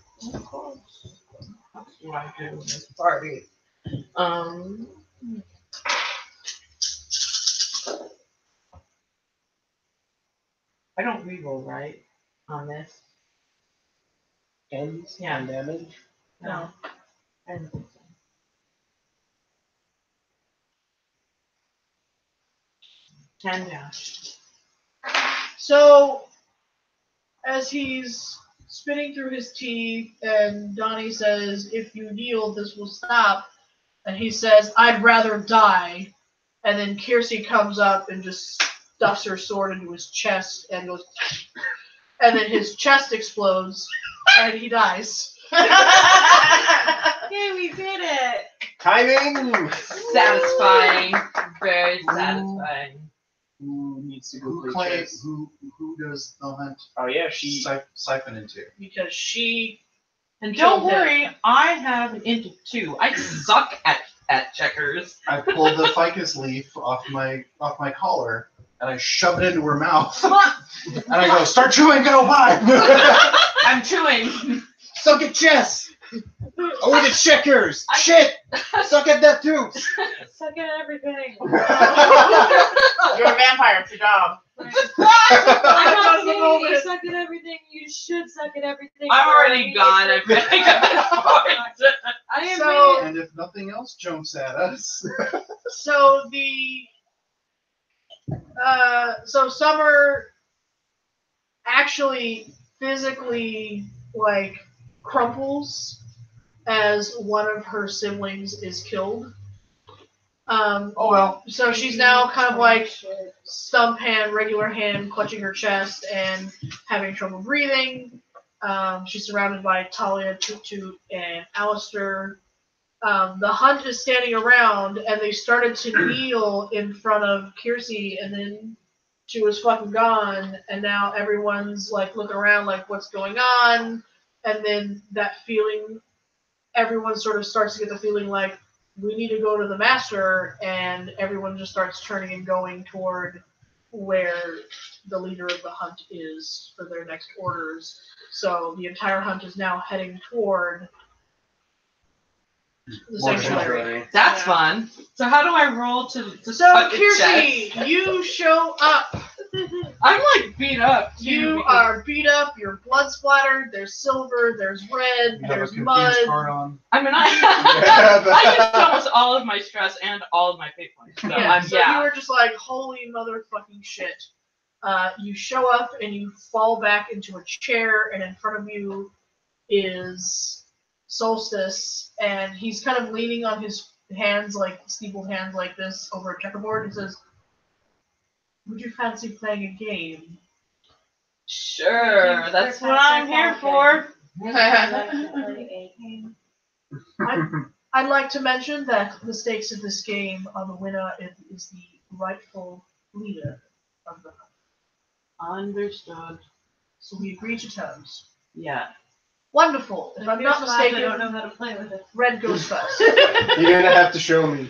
That's what I do in this party. I don't reroll, right? On this? Ends Yeah. and damage. No. I don't think so. 10 dash. So, as he's spitting through his teeth, and Donnie says, "If you yield, this will stop," and he says, "I'd rather die," and then Kiersey comes up and just stuffs her sword into his chest and goes, and then his chest explodes, and he dies. Yay, we did it! Timing! Satisfying. Very satisfying. Who needs to go Who play claims chess? who does the hunt Oh yeah, she. siphon into? Because she And don't Killed him. worry, I have an int of 2. I suck at checkers. I pulled the ficus leaf off my collar and I shoved it into her mouth. And I go, start chewing, go bye. I'm chewing. Suck at chess! Oh, the checkers! Shit! Suck at that too! Suck at everything. You're a vampire. It's your job. I'm not saying moment. you suck at everything. You should suck at everything. I'm for already a gone. I minute. think at this point. I am So- ready. And if nothing else jumps at us, So so Summer actually physically like crumples as one of her siblings is killed. oh well. So she's now kind of like stump hand, regular hand, clutching her chest and having trouble breathing. She's surrounded by Talia, Tutu, and Alistair. The hunt is standing around, and they started to kneel in front of Kiersey, and then she was fucking gone, and now everyone's like looking around like what's going on, and then that feeling, everyone sort of starts to get the feeling like we need to go to the master, and everyone just starts turning and going toward where the leader of the hunt is for their next orders. So the entire hunt is now heading toward the sanctuary. That's fun. So how do I roll to So suck at Kiersey, chess? you show up. I'm like beat up. too, You because- are beat up. You're blood splattered. There's silver. There's red. You have a There's confused mud. card on. I mean, I used almost all of my stress and all of my fate points. So Yeah. So you yeah. were just like, holy motherfucking shit. You show up and you fall back into a chair, and in front of you is Solstice, and he's kind of leaning on his hands, like steepled hands like this, over a checkerboard, and says, "Would you fancy playing a game?" Sure, that's what I'm here for. I'd like to mention that the stakes of this game are the winner is the rightful leader of the hunt. Understood. So we agree to terms. Yeah. Wonderful. If I'm not I don't mistaken, know how to play with it. red goes first. You're gonna have to show me.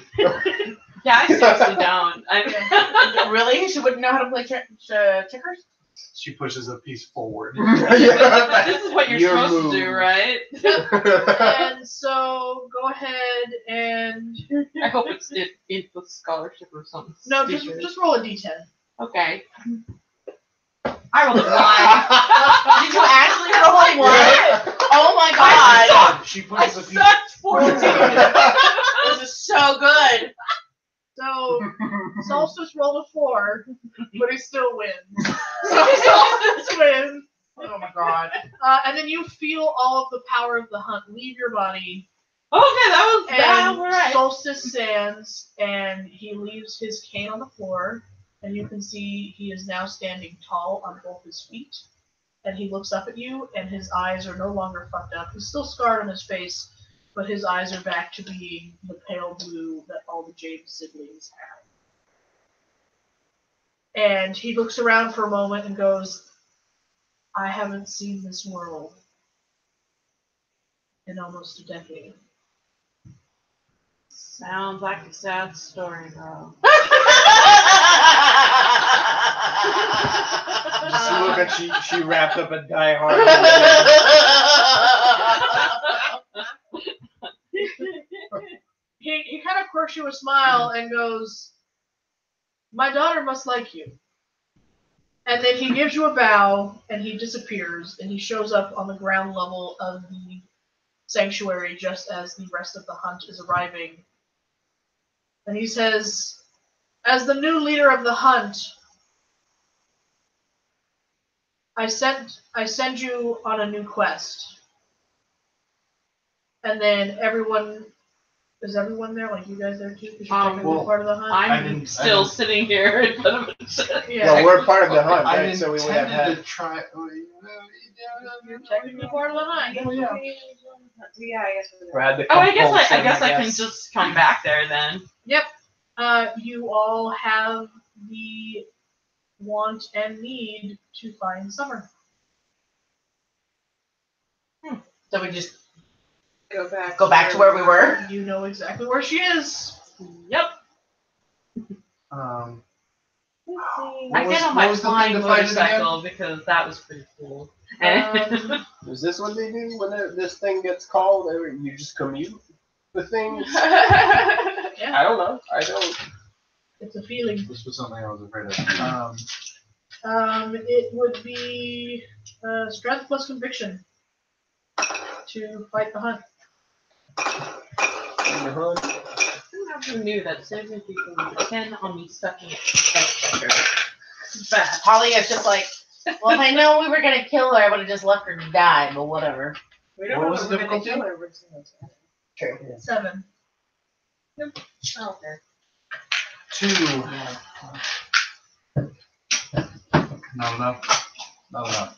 Yeah, I seriously don't. I Really? She wouldn't know how to play checkers? She pushes a piece forward. this is what you're Your supposed move. to do, right? And so go ahead and I hope it's with scholarship or something. no, stupid. just roll a d10. Okay. I rolled a 1. Did you actually roll a 1? Oh my god! She I pushes a piece. sucked 14. This is so good! So Solstice rolled a 4, but he still wins. So Solstice wins. Oh my god. And then you feel all of the power of the hunt leave your body, Okay, that was and alright. Solstice stands, and he leaves his cane on the floor, and you can see he is now standing tall on both his feet, and he looks up at you, and his eyes are no longer fucked up. He's still scarred on his face, but his eyes are back to being the pale blue that all the James siblings have. And he looks around for a moment and goes, I haven't seen this world in almost a decade. Sounds like a sad story, girl. Just look at she wrapped up a Die Hard. He kind of quirks you a smile and goes, my daughter must like you. And then he gives you a bow, and he disappears, and he shows up on the ground level of the sanctuary just as the rest of the hunt is arriving. And he says, as the new leader of the hunt, I send you on a new quest. And then is everyone there? Like you guys there too? Because you're technically well, part of the hunt? I'm still sitting here in front of it. Yeah. Well, we're part of the hunt, I right? So we would have intended had. to try. You're technically part of the hunt. Oh, yeah. Yeah, I guess We had the Oh, I guess compulsion, I can just come back there then. Yep. You all have the want and need to find Summer. So we just go back to where we were. You know exactly where she is. Yep. Um, I What get on was my the thing flying to fight it again? motorcycle because that was pretty cool. Is this what they do when this thing ggets called? You just commute the things? Yeah. I don't know. I don't. It's a feeling. this was something I was afraid of. It would be strength plus conviction to fight the hunt. In the hunt. Who knew that saving people would depend on me sucking it? Bad. Holly is just like, well, if I know we were gonna kill her, I would have just left her to die, but whatever. We don't What know was if the we're gonna difficulty? kill her, we're just gonna try. 7. Oh, okay. 2. Not enough. Not enough.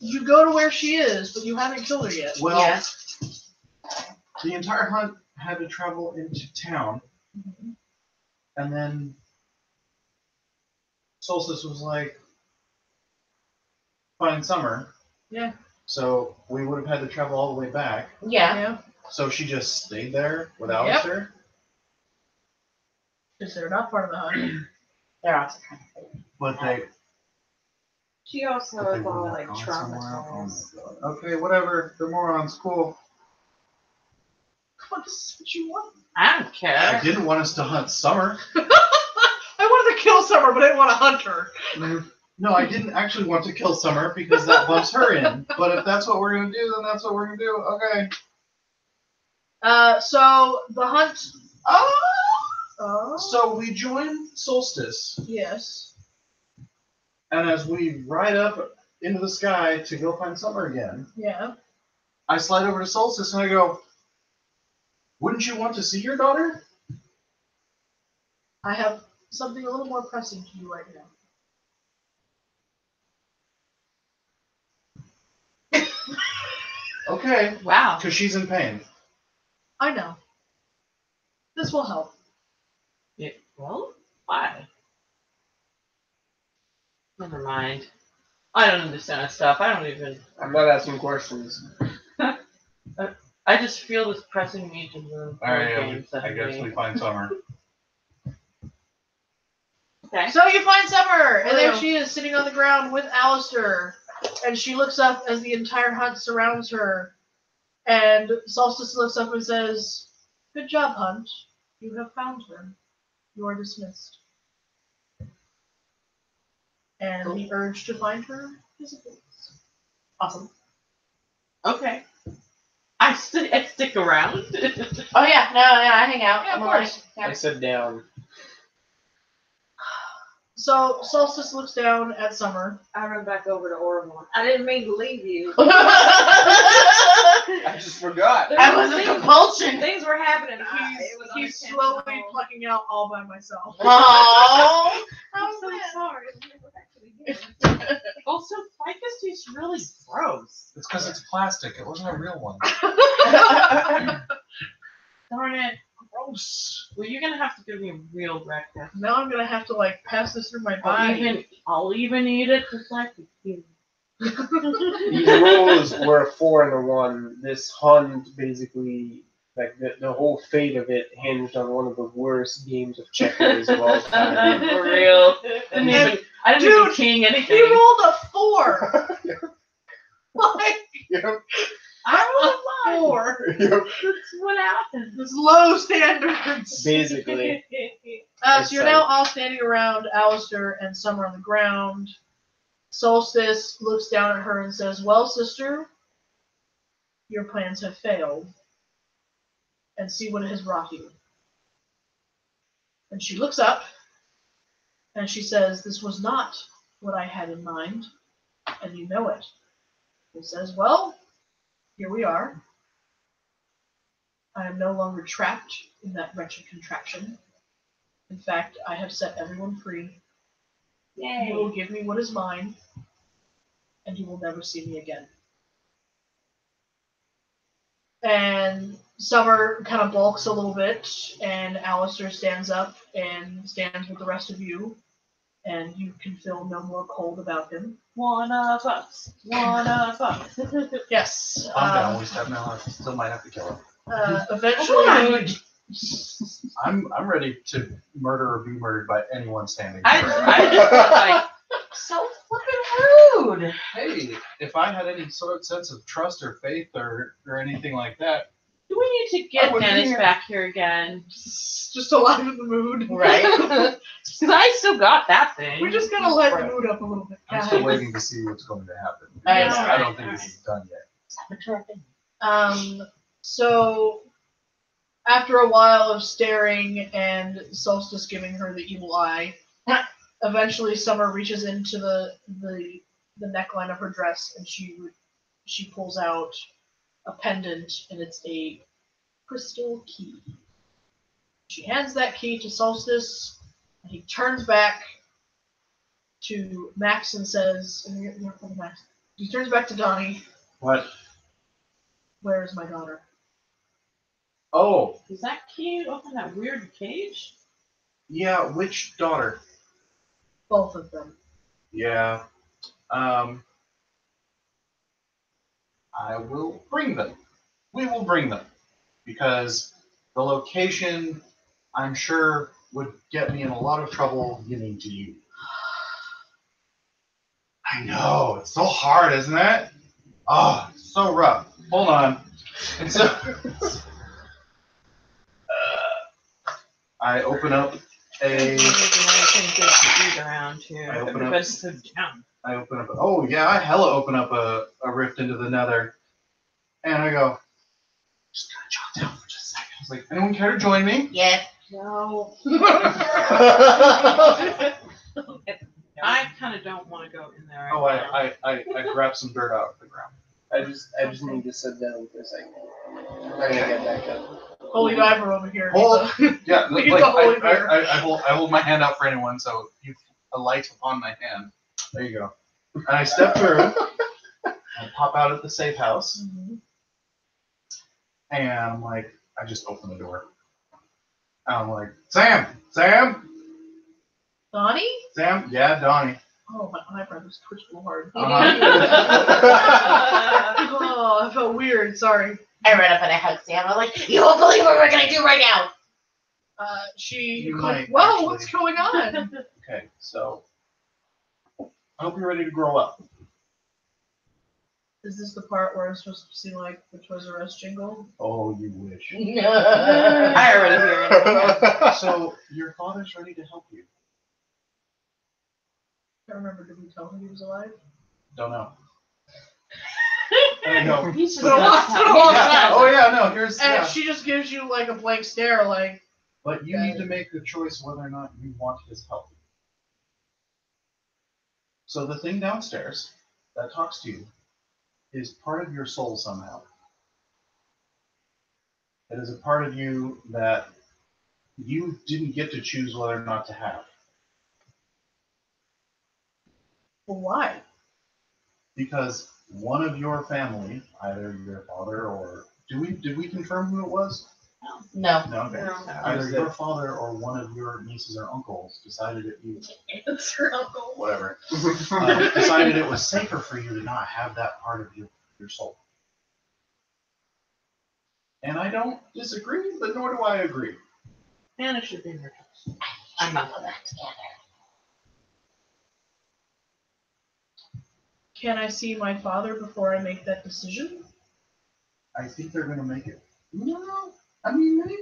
You go to where she is, but you haven't killed her yet. Well, Yeah. the entire hunt had to travel into town, and then Solstice was like, find Summer. Yeah. So we would have had to travel all the way back. Yeah. So she just stayed there without Yep. us there? Because they're not part of the hunt. They're also kind of But they. She also but they is were all not like gone somewhere. traumatized. Oh my God. Okay, whatever. They're morons. Cool. What is what you want? I don't I care. didn't want us to hunt Summer. I wanted to kill Summer, but I didn't want to hunt her. No, I didn't actually want to kill Summer because that bumps her in. But if that's what we're gonna do, then that's what we're gonna do. Okay. So the hunt. So we join Solstice, Yes. and as we ride up into the sky to go find Summer again, Yeah. I slide over to Solstice and I go, "Wouldn't you want to see your daughter?" I have something a little more pressing to you right now. Okay, Wow. because she's in pain. I know. This will help. Well, why? Never mind. I don't understand that stuff. I don't even. I'm not asking questions. I just feel this pressing me to move. All right, games I guess we find Summer. Okay. So you find Summer, and there Hello. she is sitting on the ground with Alistair. And she looks up as the entire hunt surrounds her. And Solstice looks up and says, "Good job, Hunt. You have found her. You are dismissed." And the urge to find her dissipates. awesome. Okay. I stick around. Oh yeah, no, I hang out. Yeah, of I'm course. like, I sit down. So Solstice looks down at Summer. I run back over to Oregon. I didn't mean to leave you. I just forgot. I was a compulsion. Things were happening. He's slowly plucking out all by myself. Oh, I'm so sorry. Also, Ficus, do tastes really gross. It's because it's plastic. It wasn't a real one. Darn it. Gross. Well, you're gonna have to give me a real breakfast. Now I'm gonna have to like pass this through my body. I'll even eat it just like you. These rolls were a 4 and a 1. This hunt basically, like the whole fate of it hinged on one of the worst games of checkers of all time. For real. I didn't even king anything. He rolled a 4. Like, Yep. I rolled a 4. Yep. That's what happens. It's low standards. Basically. So you're now all standing around Alistair and Summer on the ground. Solstice looks down at her and says, "Well, sister, your plans have failed. And see what it has brought you." And she looks up and she says, "This was not what I had in mind, and you know it." He says, "Well, here we are. I am no longer trapped in that wretched contraption. In fact, I have set everyone free. You will give me what is mine, and you will never see me again." And Summer kind of balks a little bit, and Alistair stands up and stands with the rest of you, and you can feel no more cold about him. One of us. One of us. Yes. I'm down. We step now. I still might have to kill him. Eventually, I'm ready to murder or be murdered by anyone standing. I here. just felt like so flippin' rude. Hey, if I had any sort of sense of trust or faith or anything like that, Do we need to I get would be Dennis here. back here again? just to liven the mood. Right? Because I still got that thing. We just gotta lighten the mood up a little bit, I'm guys. still waiting to see what's going to happen. I Because know, I don't think this is done yet. So after a while of staring and Solstice giving her the evil eye, eventually Summer reaches into the neckline of her dress and she pulls out a pendant, and it's a crystal key. She hands that key to Solstice, and he turns back to Max and says, Max. He turns back to Donnie. What? "Where is my daughter?" Oh, Does that key open that weird cage? yeah, which daughter? Both of them. Yeah. I will bring them. We will bring them. Because the location, I'm sure, would get me in a lot of trouble getting to you. I know. It's so hard, isn't it? Oh, it's so rough. Hold on. And so, I open up a... Anything good to eat around here. I open up- Everybody's so down. I open up. Oh yeah, I hella open up a rift into the nether, and I go. Just gonna jot down for just a second. I was like, anyone care to join me? Yes. No. I kind of don't want to go in there. Oh, I grabbed some dirt out of the ground. I just need to sit down for a second. I'm gonna get back up. Holy diver over here. Hold. Yeah, We like, get the holy bear. I hold my hand out for anyone, so you a light upon my hand. There you go. And I step through. I pop out at the safe house, and I'm like, I just open the door. And I'm like, Sam, Donnie? yeah, Donnie. Oh, my eyebrows twitched a little hard. Uh-huh. Oh, I felt weird. Sorry. I ran up and I hugged Sam. I'm like, "You won't believe what we're gonna do right now." She. You might, Whoa, actually. what's going on? Okay, so I hope you're ready to grow up. Is this the part where I'm supposed to see like the Toys R Us jingle? Oh, you wish. I already hear it. So your father's ready to help you. I can't remember. Did we tell him he was alive? Don't know. I know. He's just Been a long Yeah. time. Oh yeah, no. Here's. And Yeah. she just gives you like a blank stare, like. But you need to make the choice whether or not you want his help. So the thing downstairs that talks to you is part of your soul somehow. It is a part of you that you didn't get to choose whether or not to have. Well, why? because one of your family, either your father or did we confirm who it was? No. No, okay. No. Either your father or one of your nieces or uncles decided that you It's her uncle. whatever decided it was safer for you to not have that part of your soul. And I don't disagree, but nor do I agree. And it should be in her house. I'm not. Can I see my father before I make that decision? I think they're gonna make it. No, I mean maybe.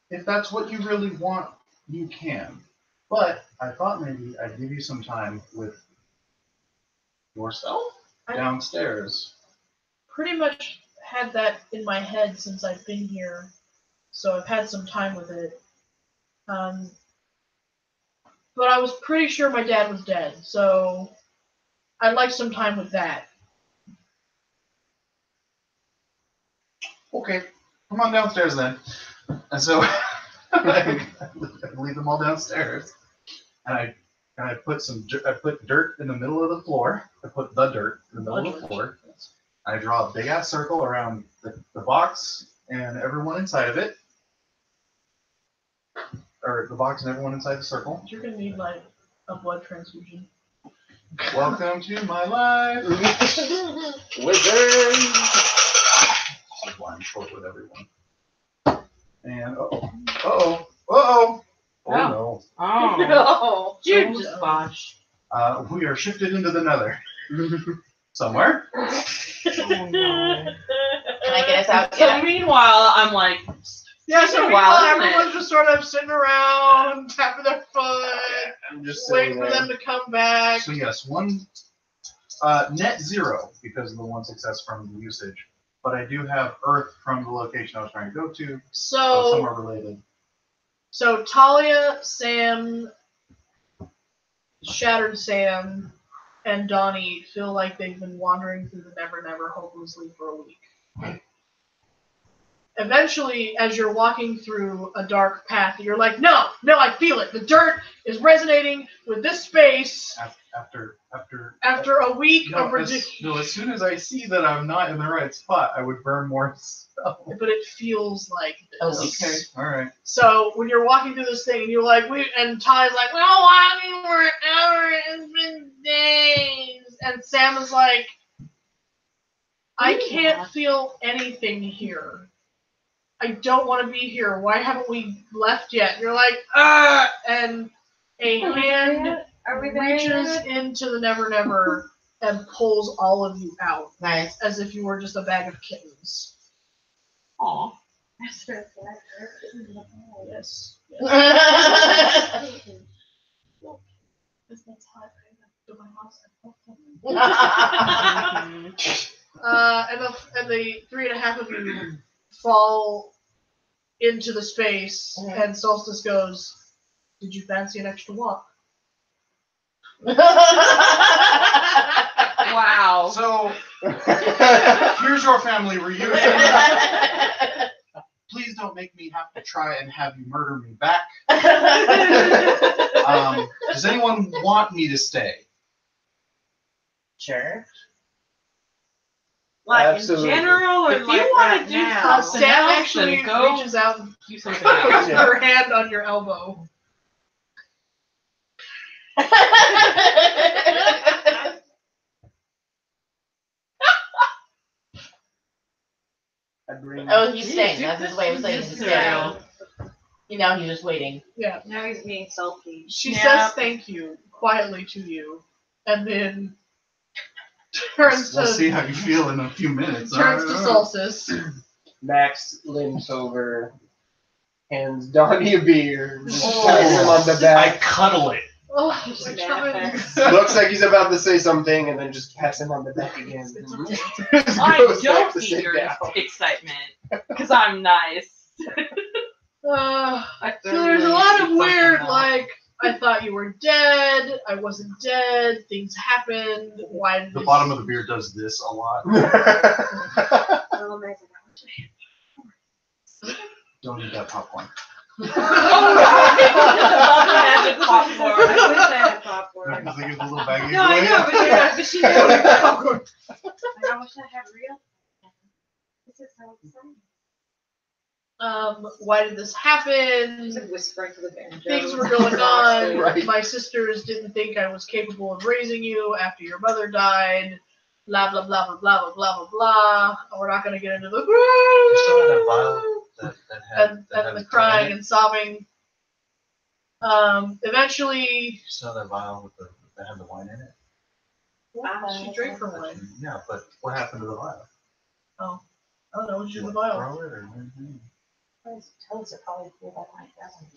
If that's what you really want, you can. But I thought maybe I'd give you some time with yourself downstairs. Pretty much had that in my head since I've been here, so I've had some time with it. But I was pretty sure my dad was dead, so I'd like some time with that. Okay, come on downstairs then. And so I leave them all downstairs, and I put dirt in the middle of the floor. I put the dirt in the middle of the floor. I draw a big ass circle around the box and everyone inside of it, or the box and everyone inside the circle. You're gonna need like a blood transfusion. Welcome to my life. Wizard. Blind short with everyone. And oh no. Oh. No. You just botched. We are shifted into the nether. Somewhere. Oh no. Can I get us out? So meanwhile, I'm like, Yeah, it's so been a while, hasn't everyone's just sort of sitting around, tapping their foot, I'm just waiting sitting for there. them to come back. So yes, one net 0 because of the 1 success from the usage. But I do have Earth from the location I was trying to go to, so somewhere related. So Talia, Sam, Shattered Sam, and Donnie feel like they've been wandering through the Never Never hopelessly for a week. Eventually, as you're walking through a dark path, you're like, no, I feel it. The dirt is resonating with this space after a week of ridiculous. As soon as I see that I'm not in the right spot, I would burn more stuff. But it feels like this. Okay, all right. So when you're walking through this thing, and you're like, and Ty's like, we're walking forever. It's been days. And Sam is like, I can't feel anything here. I don't want to be here. Why haven't we left yet? And you're like, and a hand reaches into the Never Never and pulls all of you out. Nice. As if you were just a bag of kittens. aw. Yes. That's how I to my house. And the 3.5 of you fall into the space, and Solstice goes, "Did you fancy an extra walk?" Wow. So here's your family reunion. Please don't make me have to try and have you murder me back. Does anyone want me to stay? Sure. Like Absolutely. in general, or If you like wanna right do now? something Sam else, actually then go reaches out and do something else. puts her hand on your elbow. I bring Oh, he's Jeez, staying. dude, That's his way of saying this he's is staying. real. You know, he's just waiting. Yeah. Now he's being selfish. She Yeah. says thank you quietly to you, and then turns We'll see to how you feel in a few minutes. turns to Solstice. Max limps over, hands Donnie a beer, just Oh. pats him on the I back. cuddle it. Oh, she's trying. Looks like he's about to say something, and then just pats him on the back again. I Goes back don't to see sit your down. excitement because I'm nice. So I there's a lot of weird, like, I thought you were dead, I wasn't dead, things happened, why did The this- bottom of the beer does this a lot. Don't eat that popcorn. Oh, magic popcorn. I wish I had popcorn. Because they give the little baggies No, I away. know, but she knows the popcorn. Like, I wish I had real. This is so exciting. Why did this happen? She's like whispering to the banjo. Things were going on. Right. My sisters didn't think I was capable of raising you after your mother died. Blah blah blah blah blah blah blah blah. We're not gonna get into the You still had that vial that had and the crying and sobbing. Eventually, You still had that vial that had the wine in it? she drank her wine. Yeah, but what happened to the vial? I don't know. What did you do with the What, vial? throw it or anything? Tell us it probably feel about 9,000.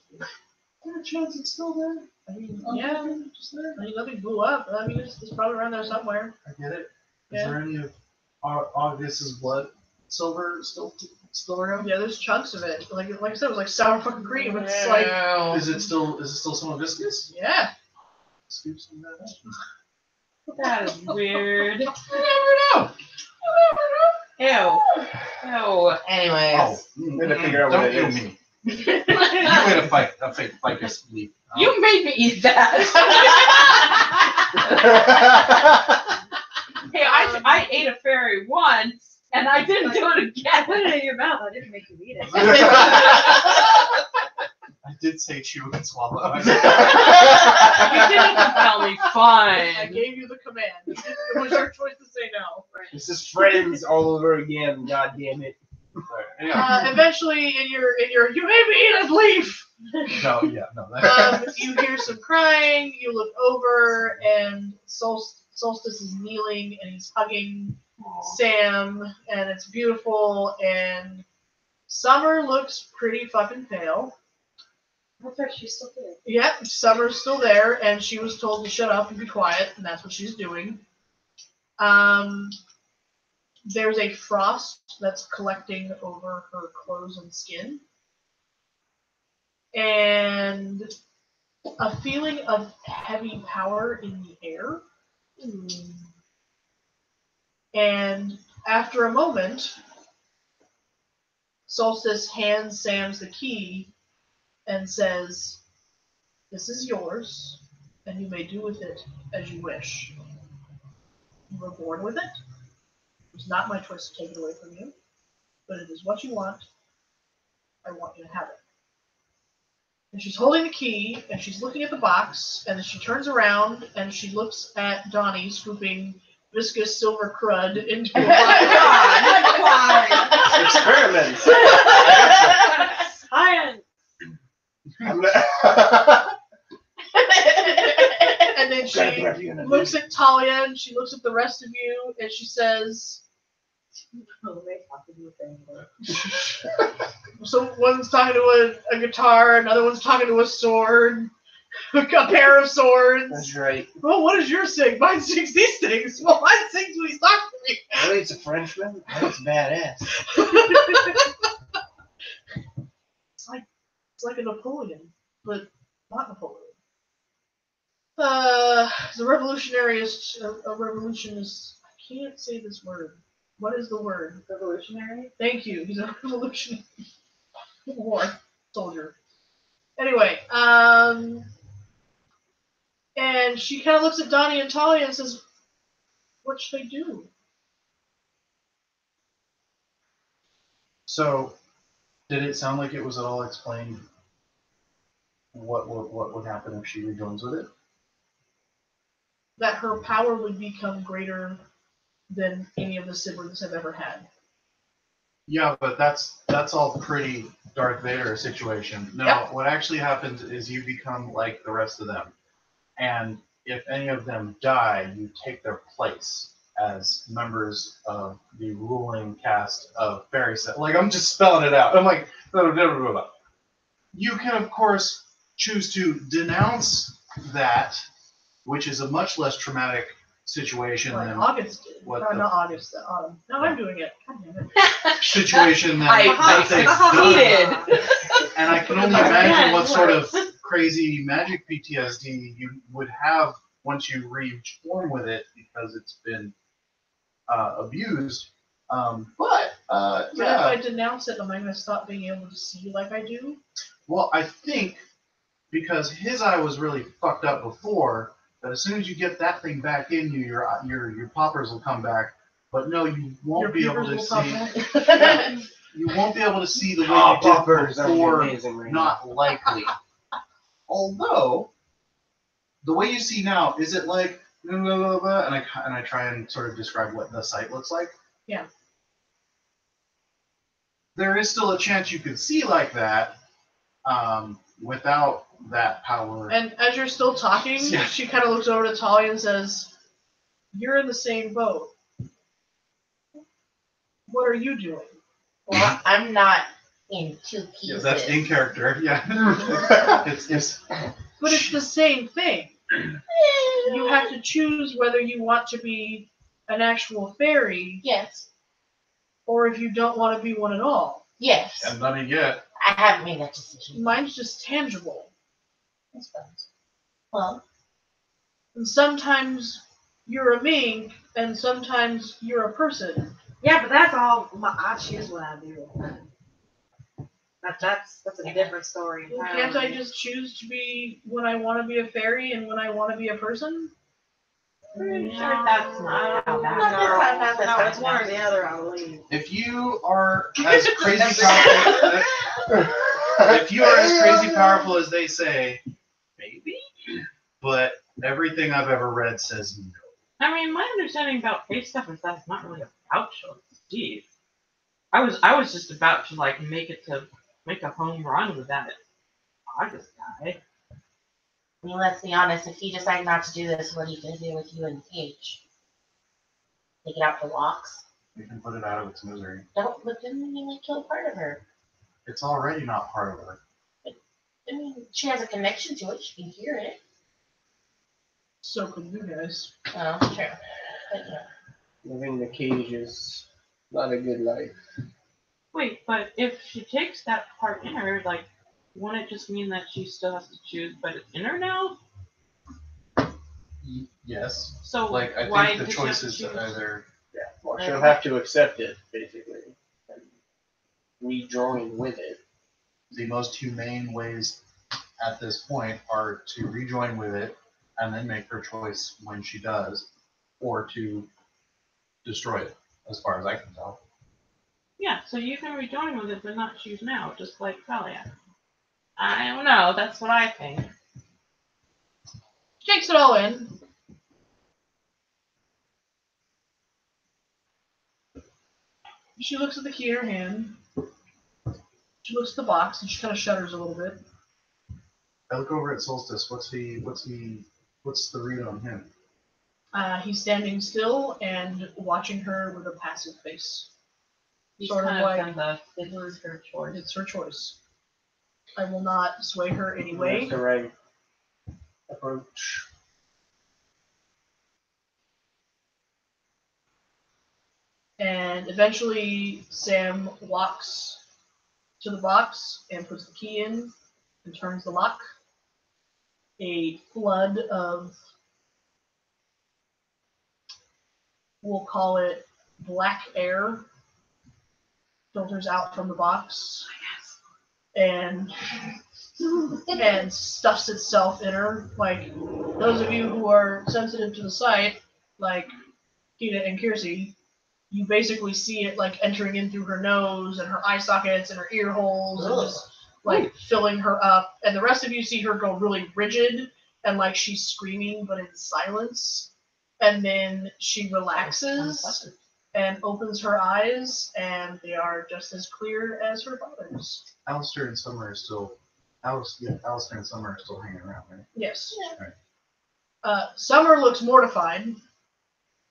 What a chance it's still there. I mean, Oh, yeah. just there. I mean, nothing blew up. I mean, it's probably around there somewhere. I get it. Is Yeah. there any of August's blood silver still around? Yeah, there's chunks of it. Like I said, it was like sour fucking cream. It's like, Is it still somewhat viscous? yeah. Scoop some of that up. That is weird. You never know. Ew. Ew. Anyways. Oh, Way to figure out what don't it you is. me. You made a fake ficus leaf. You made me eat that. Hey, I ate a fairy once, and I didn't do it I put again. it in your mouth. I didn't make you eat it. I did say chew and swallow. You didn't tell me I fine. gave you the command. It was your choice to say no. This is Friends all over again. God damn it. Sorry. Anyway. Eventually, in your you made me eat a leaf. No. That, You hear some crying. You look over, and Solstice is kneeling, and he's hugging Sam, and it's beautiful. And Summer looks pretty fucking pale. That's right, she's still there. Yep, Summer's still there, and she was told to shut up and be quiet, and that's what she's doing. There's a frost that's collecting over her clothes and skin. And a feeling of heavy power in the air. And after a moment, Solstice hands Sam the key and says, "This is yours, and you may do with it as you wish. You were born with it. It was not my choice to take it away from you, but it is what you want. I want you to have it." And she's holding the key, and she's looking at the box, and then she turns around, and she looks at Donnie scooping viscous silver crud into a box. Experiments. Science. And then she looks at Talia, and she looks at the rest of you, and she says, so one's talking to a guitar, another one's talking to a sword, a pair of swords. That's right. Well, what does yours sing? Mine sings these things. Well, mine sings when he's talking to me. Really, it's a Frenchman? That's badass. It's like a Napoleon, but not Napoleon. The revolutionaryist, a revolutionist. I can't say this word. What is the word? Revolutionary? Thank you. He's a revolutionary war soldier. Anyway, and she kind of looks at Donnie and Talia and says, "What should I do?" so, did it sound like it was at all explained what would happen if she rejoins with it? That her power would become greater than any of the siblings have ever had. Yeah, but that's all pretty Darth Vader situation. No, Yep. what actually happens is you become like the rest of them. And if any of them die, you take their place as members of the ruling cast of Fairy Set. Like, I'm just spelling it out. I'm like, blah, blah, blah, blah, blah. You can, of course, choose to denounce that, which is a much less traumatic situation Like than August did. what Or the- not August, the autumn. No, I'm doing it. God damn it. situation than I what they've done. succeeded. And I can only imagine what sort of crazy magic PTSD you would have once you reform with it because it's been abused. But But if yeah, I denounce it, am I going to stop being able to see like I do? well, I think because his eye was really fucked up before, that as soon as you get that thing back in you, your poppers will come back. But no, you won't be able to see. You won't be able to see the way you did Poppers are before. amazing right Not likely. Although, the way you see now, is it like blah, blah, blah, blah, and I try and sort of describe what the site looks like? Yeah. There is still a chance you could see like that without that power. And as you're still talking, Yeah. she kind of looks over to Talia and says, "You're in the same boat. What are you doing?" Well, I'm not in two pieces. Yeah, that's in character. Yeah. it's But it's the same thing. You have to choose whether you want to be an actual fairy Yes. or if you don't want to be one at all. Yes. haven't done it yet. I haven't made that decision. Mine's just tangible. That's fine. Well, And sometimes you're a mink, and sometimes you're a person. Yeah, but that's all. I choose what I do. That's a different story. Well, can't I just choose to be when I want to be a fairy and when I want to be a person? Pretty sure that's not how that No, it's one or the other, I believe. If you are as crazy powerful, if you are as crazy powerful as they say, maybe. But everything I've ever read says no. I mean, my understanding about face stuff is that's not really about choice. Jeez. I was just about to like make a home run with that August guy. I mean, let's be honest. If you decide not to do this, what are you going to do with you in the cage? Take it out for walks? You can put it out of its misery. Don't look at me and kill part of her. It's already not part of her. I mean, she has a connection to it. She can hear it. So can you guys. Oh, true. But yeah. Living in the cage is not a good life. Wait, but if she takes that part in her, like, won't it just mean that she still has to choose, but it's in her now? Yes. So Like, I why think the does she have choice to is choose? either. Yeah, well, she'll have to accept it, basically, and rejoin with it. The most humane ways at this point are to rejoin with it and then make her choice when she does, or to destroy it, as far as I can tell. Yeah, so you can rejoin with it, but not choose now, just like Talia. I don't know, that's what I think. She takes it all in. She looks at the key in her hand. She looks at the box and she kind of shudders a little bit. I look over at Solstice. What's the read on him? He's standing still and watching her with a passive face. He's Sort of kind like, done the it's her choice. it's her choice. I will not sway her anyway. That's the right approach. And eventually Sam walks to the box and puts the key in and turns the lock. A flood of, we'll call it black air, filters out from the box and stuffs itself in her. Like, those of you who are sensitive to the sight, like Tina and Kiersey, you basically see it like entering in through her nose and her eye sockets and her ear holes and just like filling her up. And the rest of you see her go really rigid and like she's screaming but in silence. And then she relaxes and opens her eyes and they are just as clear as her father's. Alistair and Summer are still. Alistair and Summer are still hanging around, right? Yes. Right. Summer looks mortified,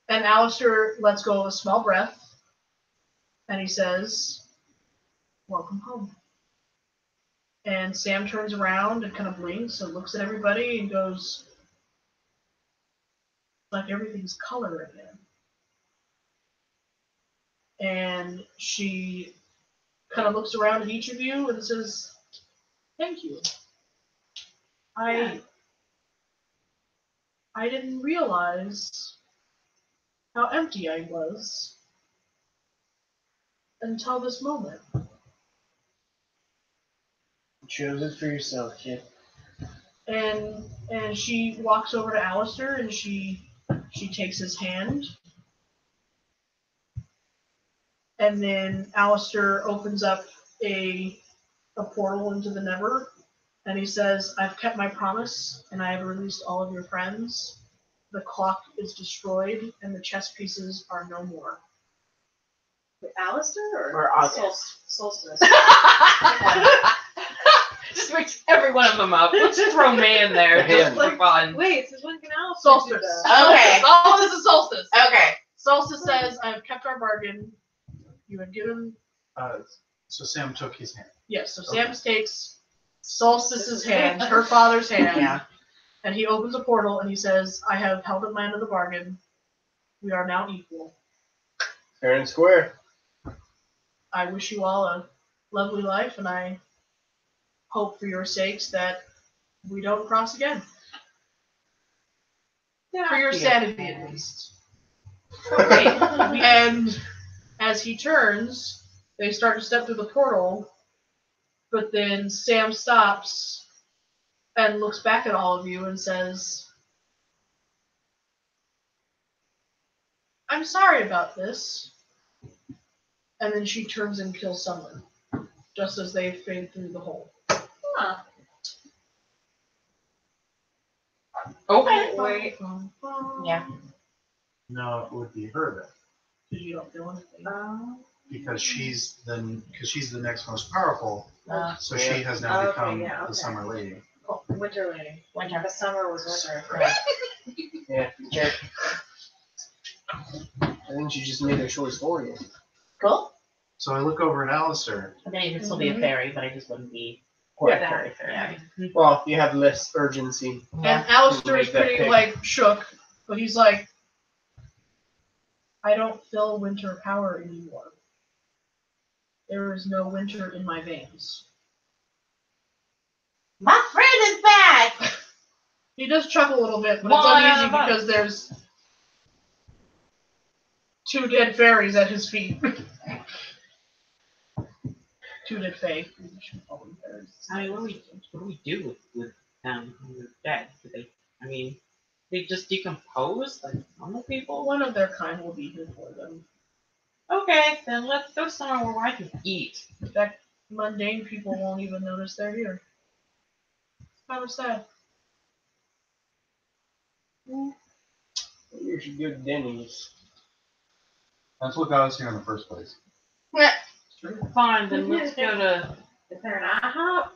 and Alistair lets go of a small breath, and he says, "Welcome home." And Sam turns around and kind of blinks and looks at everybody and goes, like everything's color again. And she kind of looks around at each of you and says, "Thank you. I didn't realize how empty I was until this moment." You chose it for yourself, kid. and she walks over to Alistair and she takes his hand. And then Alistair opens up a portal into the Never, and he says, "I've kept my promise, and I have released all of your friends. The clock is destroyed, and the chess pieces are no more." Alistair Or August. Solstice. Just mix every one of them up. Let's throw May in there just for fun. Wait, since when can Alistair Solstice. do that? Okay. Solstice is solstice. Okay. Solstice says, "I have kept our bargain. You have given..." So Sam took his hand. Yes, so Sam takes Solstice's hand, her father's hand, Yeah. and he opens a portal and he says, "I have held up my end of the bargain. We are now equal. Fair and square. I wish you all a lovely life, and I hope for your sakes that we don't cross again. For your sanity, at least." And as he turns, they start to step through the portal, but then Sam stops and looks back at all of you and says, "I'm sorry about this." And then she turns and kills someone, just as they fade through the hole. Huh. Okay. Wait. Yeah. No, it would be her then, Because you don't feel anything. because she's the next most powerful. So Yeah. she has now Okay, become yeah, the okay. Summer Lady. Oh, winter lady. Winter. The summer was winter. Right. Yeah. I think she just made her choice for you. Cool. So I look over at Alistair. I think I could still be a fairy, but I just wouldn't be Yeah. fairy. Well, you have less urgency. And Alistair is Make that pretty, pick. like, shook, but he's like, "I don't feel winter power anymore. There is no winter in my veins." My friend is back! He does chuckle a little bit, but One it's out uneasy of us. because there's 2 dead fairies at his feet. 2 dead fae. We should call them fairies. I mean, what do we do with them when they're dead? Do they? I mean, they just decompose like normal people. One of their kind will be here for them. Okay, then let's go somewhere where I can eat. In fact, mundane people won't even notice they're here. It's kind of sad. You should go to Denny's. That's what got us here in the first place. Fine, then let's go to. Is there an IHOP?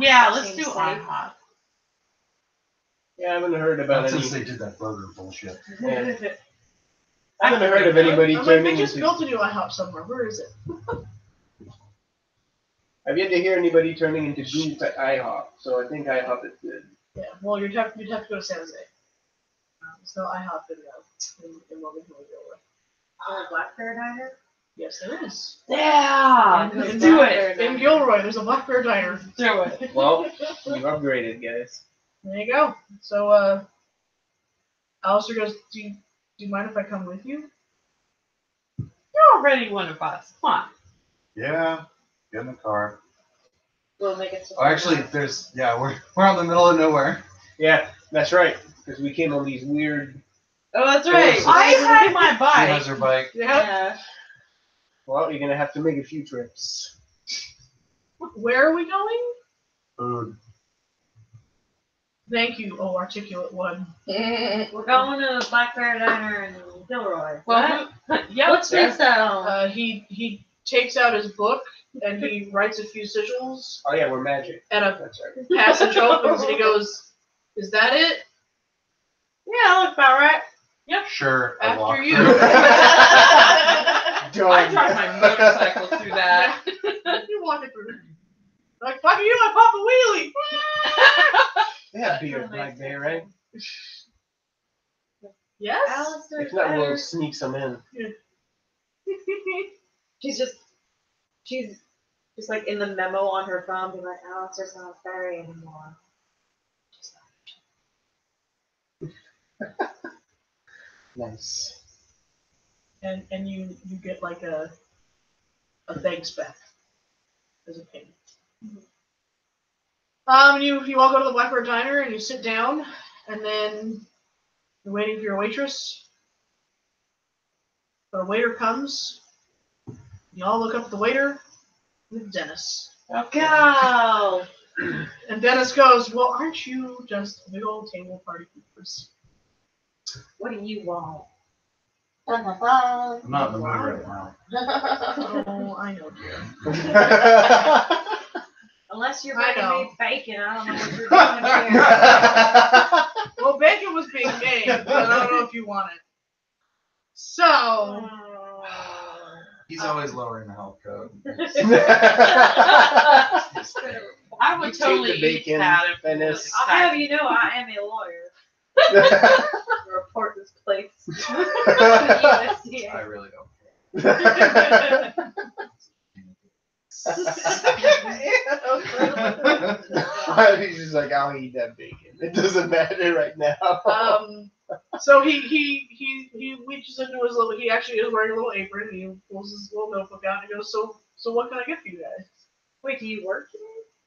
Yeah, let's Seems do safe. IHOP. Yeah, I haven't heard about Not any. since they did that burger bullshit. Yeah. I haven't heard of anybody I'm like, they turning just into. built a new IHOP somewhere. Where is it? I've yet to hear anybody turning into goof at IHOP, so I think IHOP is good. Yeah, well, you'd have to go to San Jose. There's no IHOP in Logan Hill, Illinois. Or a Black Bear Diner? Yes, there is. Yeah, And let's the do Black it. Bear In Diner. Gilroy, there's a Black Bear Diner. Do it. Well, you've upgraded, guys. There you go. So, Alistair goes, do you mind if I come with you? You're already one of us. Come on. Yeah, get in the car. We'll make it. Oh, actually, we're out in the middle of nowhere. Yeah, that's right, because we came on these weird. Oh, that's right. Horses. I had my She bike. has her bike. Yeah. Well, you're gonna have to make a few trips. Where are we going? Food. Thank you, oh articulate one. We're going to the Black Bear Diner in Gilroy. Well, yeah. What street's that on? He takes out his book and he writes a few sigils Oh yeah, we're magic. and a That's right. passage opens and he goes, "Is that it?" Yeah, looks about right. Sure. I After walk you. through. I drive my motorcycle through that. You walk it through. Like, fuck you, I pop a wheelie. They have beer at Black Bear, right? Yes? Alistair If not, we'll Bear. sneak some in. She's just like in the memo on her phone, being like, Alistair's not a fairy anymore. Nice. and you get like a thanks back as a payment. You all go to the Blackbird Diner and you sit down, and then you're waiting for your waitress. The waiter comes. You all look up at the waiter. And it's Dennis. Go! And Dennis goes, "Well, aren't you just a big old table party poopers?" What do you want? Dun, dun, dun. I'm not in the mood right now. Oh, I know, dear. Unless you're I making know. me bacon, I don't know what you're doing here. Well, bacon was being made, but I don't know if you want it. So, He's always lowering the health code. I would You totally take the eat bacon, that if it Dennis. was I'll have you know I am a lawyer. Report this place. USDA. I really don't care. He's just like, I'll eat that bacon. It doesn't matter right now. so he reaches into his little. He actually is wearing a little apron. He pulls his little notebook out and he goes, "So what can I get for you guys?" Wait, do you work today?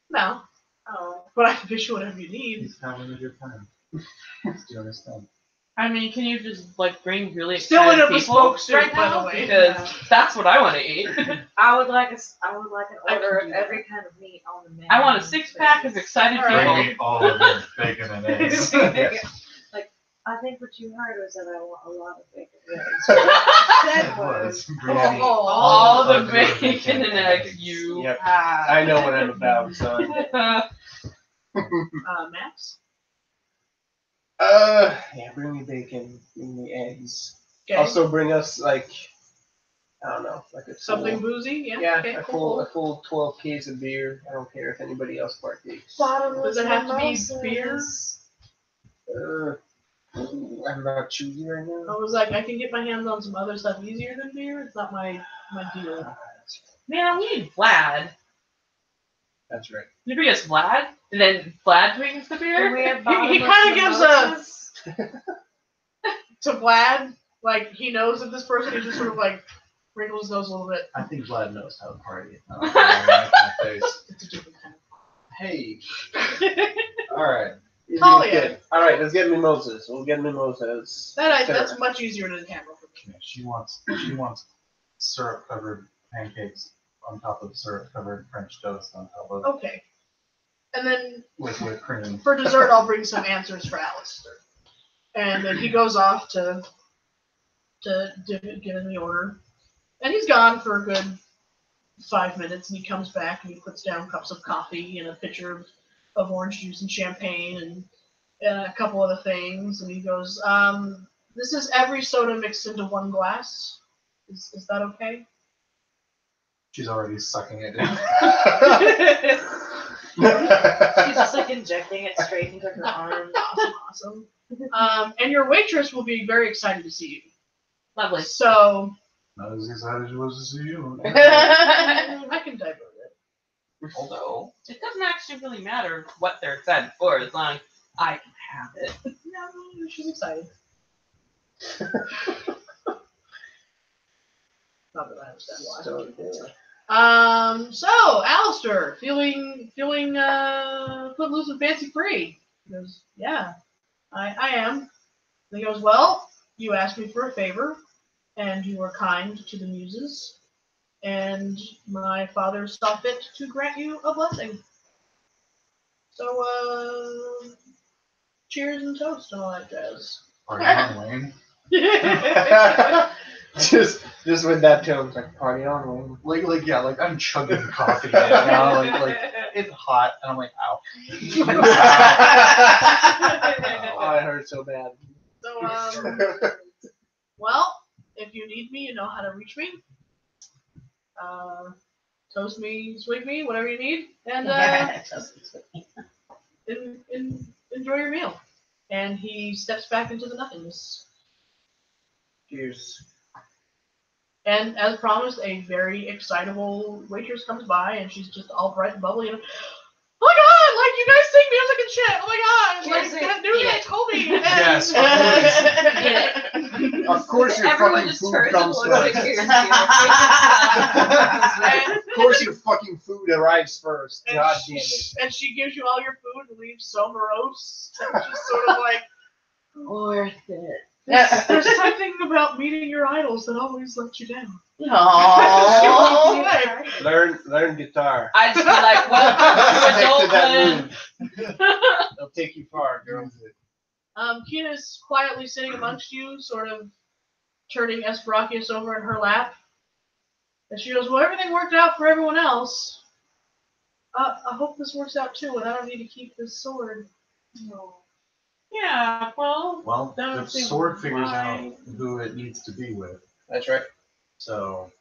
No, Oh. but I can fish you whatever you need. He's having a good time. He's doing his thing. I mean, can you just like bring really Still in excited a people bespoke suit, right by now? the way. Because that's what I want to eat. I would like an I order can of do that. every kind of meat on the menu. I want a 6-pack of excited All right. people. Bring me all of your bacon and eggs. Like, I think what you heard was that I want a lot of bacon. That It was. was. Bring me All the of your bacon and eggs you Yep. have. I know what I'm about, son. Max. Yeah, bring me bacon, bring me eggs. Okay. Also bring us like, I don't know, like a Something full, boozy. Yeah. yeah, Okay, a cool. full 12 case of beer. I don't care if anybody else partakes. Does it have to be beer? I'm not choosy right now. I was like, I can get my hands on some other stuff easier than beer. It's not my deal. Man, we need Vlad. That's right. You bring us Vlad, and then Vlad brings the beer. We have He kind of gives to Vlad, like he knows that this person. He just sort of like wrinkles his nose a little bit. I think Vlad knows how to party. I don't know why I'm making a face. It's a different kind Hey. Alright. Talia. All right, let's get mimosas. We'll get mimosas. That's much easier to handle for me. Yeah, she wants syrup covered pancakes on top of syrup covered French toast on top of Okay. And then with whipped cream. for dessert, I'll bring some answers for Alice. And then he goes off to give in the order. And he's gone for a good 5 minutes, and he comes back and he puts down cups of coffee and a pitcher of orange juice and champagne and a couple other things. And he goes, this is every soda mixed into one glass. Is that okay? She's already sucking it down. She's just like injecting it straight into her arm. Awesome. And your waitress will be very excited to see you. Lovely. So Not as excited as she was to see you. I can divert it. Although it doesn't actually really matter what they're excited for, as long as I can have it. No, she's excited. Not that I understand why. So Alistair, feeling footloose and fancy free. He goes, yeah, I am. And he goes, well, you asked me for a favor, and you were kind to the muses, and my father saw fit to grant you a blessing. So, cheers and toast and all that jazz. Party on, Wayne. just with that tone, it's like party on, Wayne. Like I'm chugging coffee now. Like it's hot, and I'm like, ow. Oh, it hurts so bad. So, well, if you need me, you know how to reach me. Toast me, swig me, whatever you need, and enjoy your meal. And he steps back into the nothingness. Cheers. And as promised, a very excitable waitress comes by, and she's just all bright and bubbly. And, oh my god, like you guys sing music and shit. Oh my god, like Cheers, that dude eat that it. told me. Yes, And, Of course your Everyone fucking just food turns and comes looks first. at you. Of course your fucking food arrives first. And God she- damn it. And she gives you all your food and leaves so morose. And just sort of like, Worth it. there's something about meeting your idols that always let you down. Aww. Learn guitar. I just be like, well, Stick to that adulthood. mood. It'll take you far, girl. Kina's quietly sitting amongst you, sort of turning Esperocius over in her lap. And she goes, well, everything worked out for everyone else. I hope this works out too, and I don't need to keep this sword. Yeah, well, Well, Don't the see sword figures why. out who it needs to be with. That's right. So,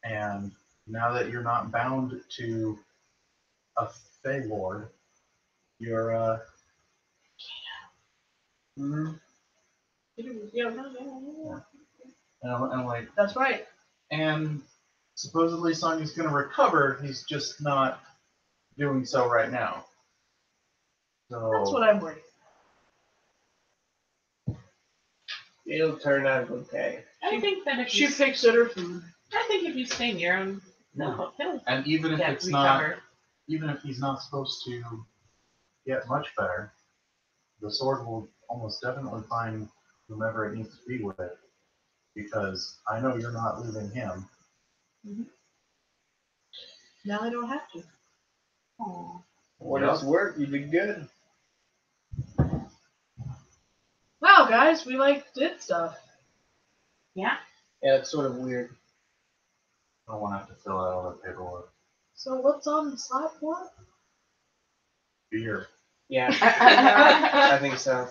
and now that you're not bound to a Fey Lord, you're Mhm. Yeah, no. and I'm like, That's right. and supposedly Sonya's gonna recover. He's just not doing so right now. So That's what I'm worried. It'll turn out okay. I think that if She you, picks at her food. I think if you stay near him, he'll and even if get it's not, recovered. even if he's not supposed to get much better, the sword will almost definitely find whomever it needs to be with, because I know you're not leaving him. Now I don't have to. What else worked? You did good. Wow, guys, we did stuff. Yeah. Yeah, it's sort of weird. I don't want to have to fill out all that paperwork. So what's on the slide for? Beer. Yeah, I think so.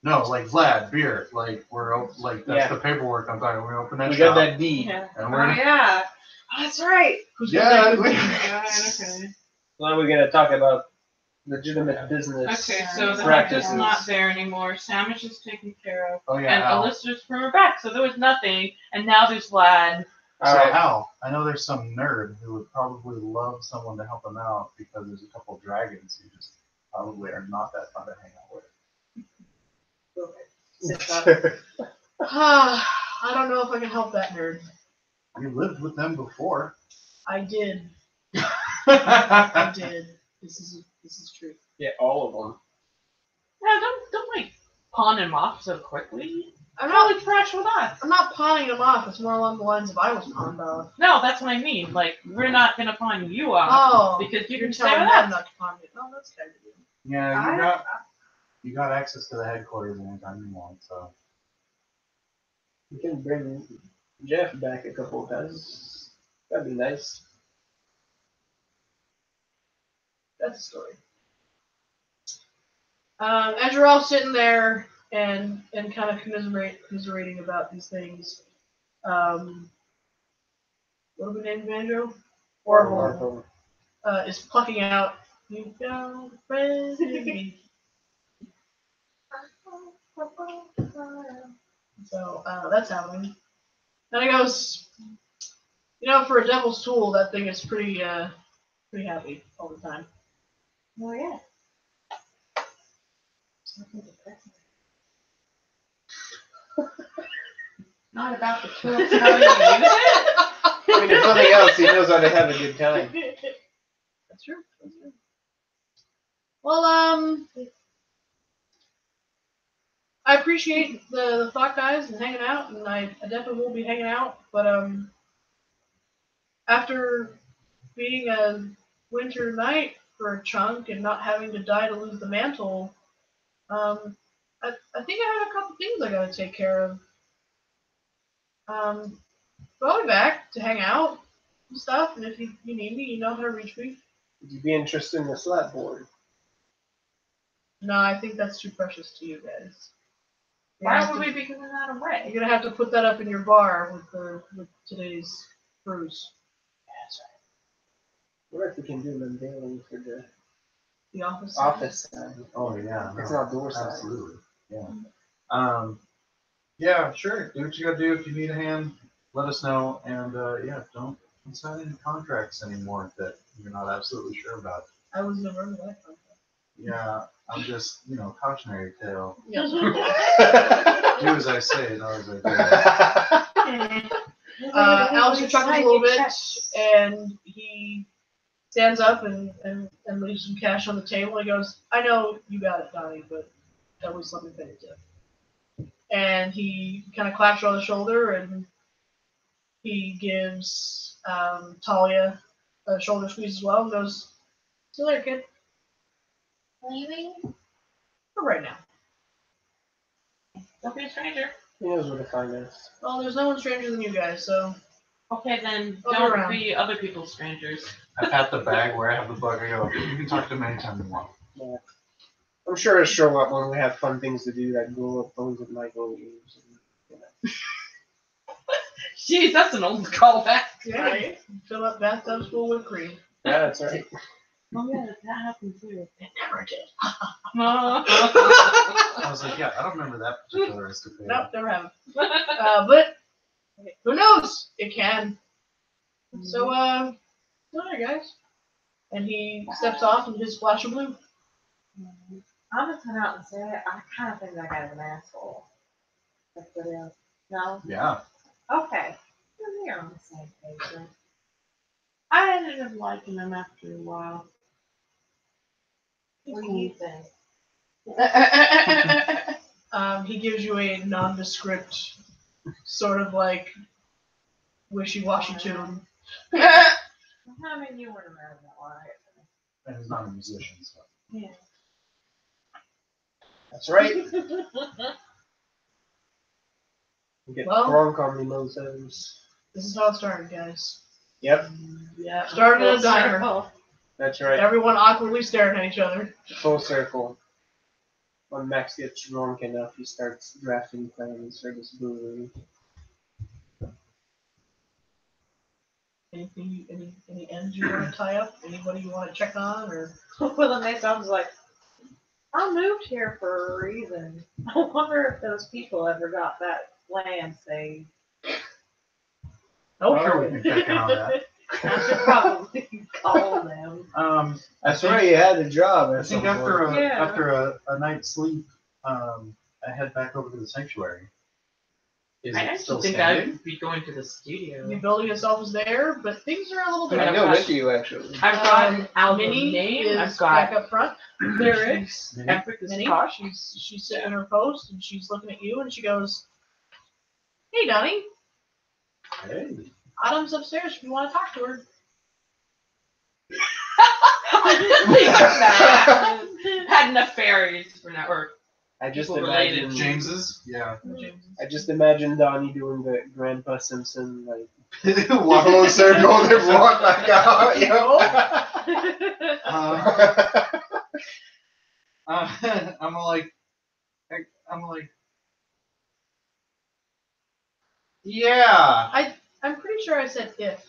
No, like Vlad, beer. Like like that's Yeah. the paperwork I'm talking. We're open that We shop. got that deed. Yeah. And Oh we're yeah. Oh, that's right. yeah. Okay. Now we're gonna talk about legitimate business. Okay, so the practices. Hector's not there anymore. Sandwich is taken care of. Oh And yeah, Al. Alyssa's from her back, so there was nothing. And now there's Vlad. So Alright. Al, I know there's some nerd who would probably love someone to help him out because there's a couple dragons who just probably are not that fun to hang out with. I don't know if I can help that nerd. You lived with them before. I did. I did. This is true. Yeah, all of them. Yeah, don't like pawn him off so quickly. I'm Probably not. trash with us. I'm not pawning him off. It's more along the lines of I was pawned off. No, that's what I mean. Like, we're not gonna pawn you off Oh, because you you're can stay telling with them us. not to pawn me. Oh, that's kind of you. Yeah, you got access to the headquarters anytime you want. So We can bring Jeff back a couple of times. That'd be nice. That's a story. As you're all sitting there and kind of commiserating about these things, what do we name Banjo? Orville is plucking out. You found a friend in me. So that's happening. Then he goes, for a devil's tool, that thing is pretty happy all the time. Oh yeah. Not about the tools, how you use it. I mean, if nothing else, he knows how to have a good time. That's true. That's true. Well, I appreciate the thought, guys, and hanging out, and I definitely will be hanging out. But after being a winter knight for a chunk and not having to die to lose the mantle, I think I have a couple things I gotta take care of. But I'll be back to hang out and stuff, and if you need me, you know how to reach me. Would you be interested in the slap board? No, I think that's too precious to you guys. Why would we be giving that away? You're gonna have to put that up in your bar with today's cruise. What if we can do an unveiling for The office. office side? oh yeah, It's no, not door side. absolutely. Yeah. Yeah, sure. Do what you gotta do. If you need a hand, let us know. And yeah, don't sign any contracts anymore that you're not absolutely sure about. I was never in that contract. Yeah, I'm just, cautionary tale. Yes. Do as I say, not as I do. Alistair chuckles a little bit, and he stands up and leaves some cash on the table. He goes, "I know you got it, Donnie, but at least let me pay it tip." And he kind of claps her on the shoulder, and he gives Talia a shoulder squeeze as well, and goes, "See you later, kid. Leaving? For right now." Don't be a stranger. He knows where to find us. Well, there's no one stranger than you guys, so Okay, then I'll be don't around. be other people's strangers. I pat the bag where I have the book. I go, you can talk to him anytime you want. Yeah. I'm sure it'll show up when we have fun things to do, like blow up phones with Michael. Jeez, that's an old callback. yeah, fill up bathtubs full of whipped cream. Yeah, that's right. Oh yeah, that happened too. It never did. I was like, yeah, I don't remember that particular escapade. Nope, never happened. But who knows? It can. So, all right, guys. And he steps off in his flash of blue. I'm gonna come out and say it. I kind of think that guy's an asshole. That's what it is. No? Yeah. Okay. Then we're on the same page then. I ended up liking him after a while. What do you think? He gives you a nondescript, sort of like wishy-washy tune. I mean, you weren't around that long. And he's not a musician, so. Yeah. That's right. We get Well- drunk on mimosas. This is how it started, guys. Yep, Yeah. Started in a Full diner. circle. that's right. Everyone awkwardly staring at each other. Full circle. When Max gets drunk enough, he starts drafting plans for this brewery. Anything, any ends you want to tie up? Anybody you want to check on, or Well, then they sounds like, I moved here for a reason. I wonder if those people ever got that land saved. I'm sure we can check in on that. I should probably call them. That's right, you had a job. I think after Yeah. a night's sleep, I head back over to the sanctuary. Is I it still actually think standing? I'd be going to the studio. the building itself is there, but things are a little I bit. know with you actually. I've got an album Minnie name. is I've back got up front. lyrics. Minnie? Epic as Minnie, fuck. she's sitting in her post and she's looking at you and she goes, "Hey, Donnie, Hey. Autumn's upstairs if you want to talk to her." Had enough fairies for now, or I just People related. imagine James's? Yeah. I just imagine Donnie doing the Grandpa Simpson like Walk a little circle and then walk back out. You know? I'm like, yeah, I'm pretty sure I said if.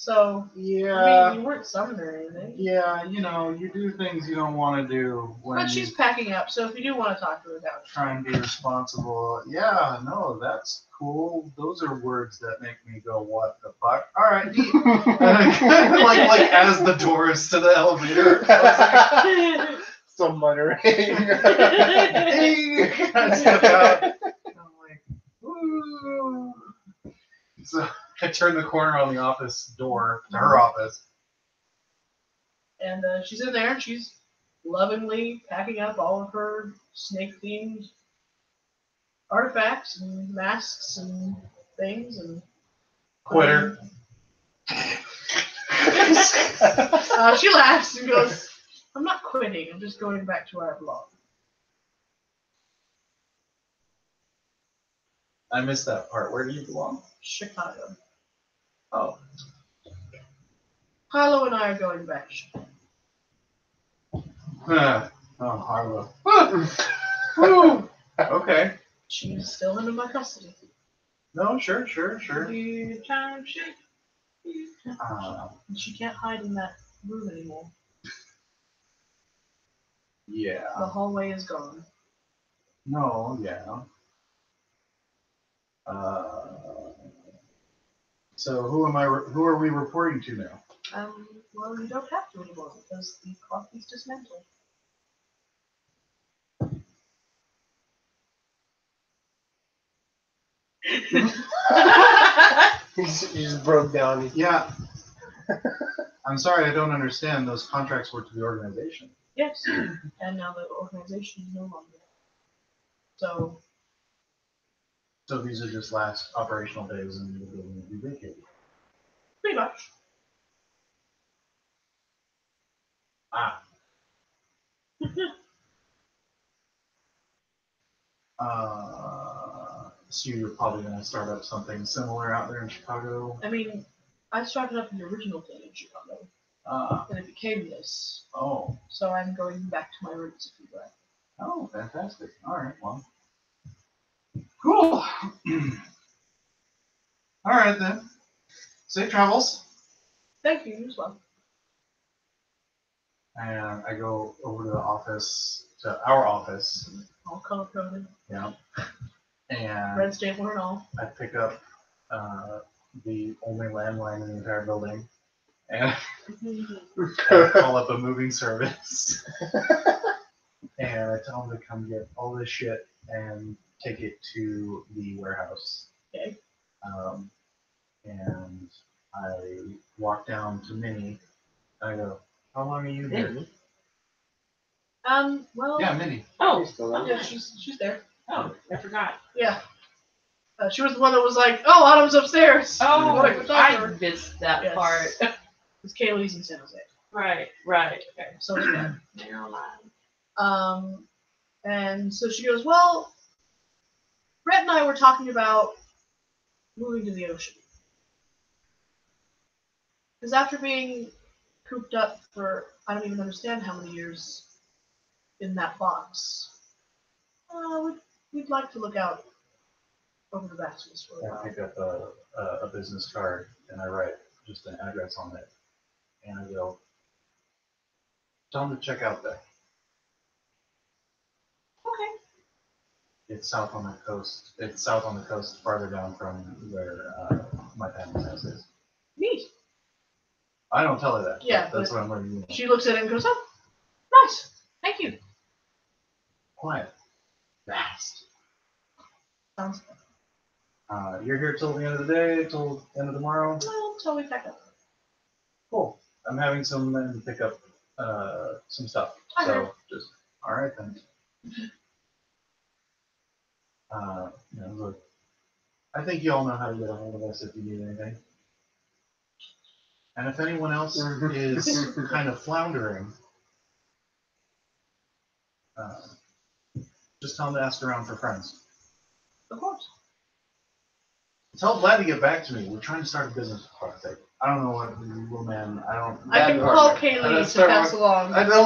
So, I yeah, mean, you weren't summoned or anything. yeah. You know, you do things you don't want to do when But you she's packing up, so if you do want to talk to her, that try and be responsible. Yeah, no, that's cool. Those are words that make me go, what the fuck? All right. like as the doors to the elevator. still muttering. Ding! I step out. And I'm like, ooh. So I turn the corner on the office door to her office. And she's in there and she's lovingly packing up all of her snake-themed artifacts and masks and things and Quitter. she laughs and goes, "I'm not quitting, I'm just going back to where I belong." I missed that part. Where do you belong? Chicago. Oh. Harlow and I are going back to Chicago. Oh, Harlow. Woo! Okay. She's still under my custody. No, sure. You time shit. And she can't hide in that room anymore. Yeah. The hallway is gone. No, yeah. So who are we reporting to now? Well, you don't have to anymore because the clock is dismantled. He just broke down. Yeah. I'm sorry, I don't understand. Those contracts were to the organization. Yes. And now the organization is no longer. So So these are just last operational days and the building will be vacated. pretty much. Ah. So you're probably going to start up something similar out there in Chicago. I mean, I started up the original thing in Chicago, and it became this. Oh. So I'm going back to my roots, if you will. Oh, fantastic. All right, well. Cool. All right, then. Safe travels. Thank you, you as well. And I go over to the office, to our office. All color coded, Yeah. And red stapler and all. I pick up the only landline in the entire building. And I call up a moving service. And I tell them to come get all this shit and take it to the warehouse. Okay. And I walk down to Minnie. And I go, how long are you here? Well. Yeah, Minnie. Oh, Yeah, she's there. oh, I forgot. Yeah. She was the one that was like, "Oh, Autumn's upstairs." Oh, What I thought I her. missed that Yes. part. It's Kaylee's in San Jose. Right. Okay. So is that. Maryland. And so she goes, "Well, Brett and I were talking about moving to the ocean. Because after being cooped up for I don't even understand how many years in that box, we'd like to look out over the Bastards for a I while." pick up a business card and I write just an address on it. And I go, tell them to check out there. Okay. It's south on the coast. It's south on the coast, farther down from where my family's house is. Neat. I don't tell her that. Yeah, That's but what I'm letting you know. She looks at it and goes, "Oh, nice. Thank you." Quiet. Fast. Sounds good. You're here till the end of the day, till the end of tomorrow. Well, until we pack up. Cool. I'm having some men to pick up some stuff. So just all right then. Look, I think you all know how to get a hold of us if you need anything. And if anyone else is kind of floundering, just tell them to ask around for friends. Of course. Tell Vlad to get back to me. We're trying to start a business for fuck's sake. I don't know what woman. I can call Kaylee to pass along. I know,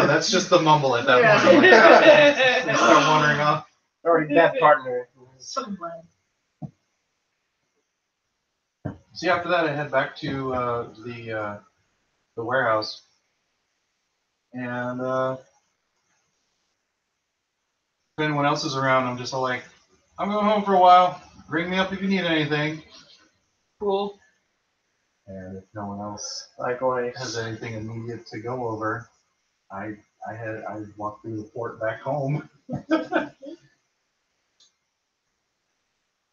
that's just the mumble at that Yeah. point. I'm like, start wandering off. Already that partner. So glad. See, after that, I head back to the warehouse, and if anyone else is around, I'm just all like, I'm going home for a while. Ring me up if you need anything. Cool. And if no one else Likewise. has anything immediate to go over, I walk through the port back home.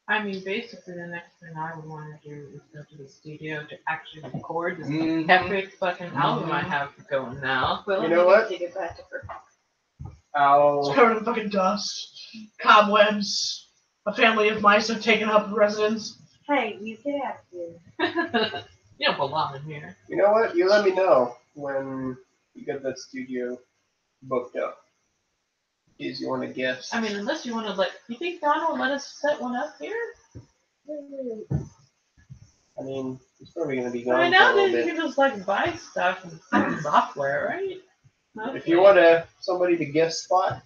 I mean, basically, the next thing I would want to do is go to the studio to actually record this Mhm. epic fucking album I have going now. Well, You know what? To get back to her. It's I'll covered in fucking dust, cobwebs. A family of mice have taken up residence. Hey, you get out here. You don't belong in here. You know what? You let me know when you get that studio booked up. In case you want to guess. I mean, unless you want to you think Donna will let us set one up here? I mean, it's probably going to be gone I mean, for a little nowadays you bit. can just buy stuff and software, right? If you want somebody to guest spot,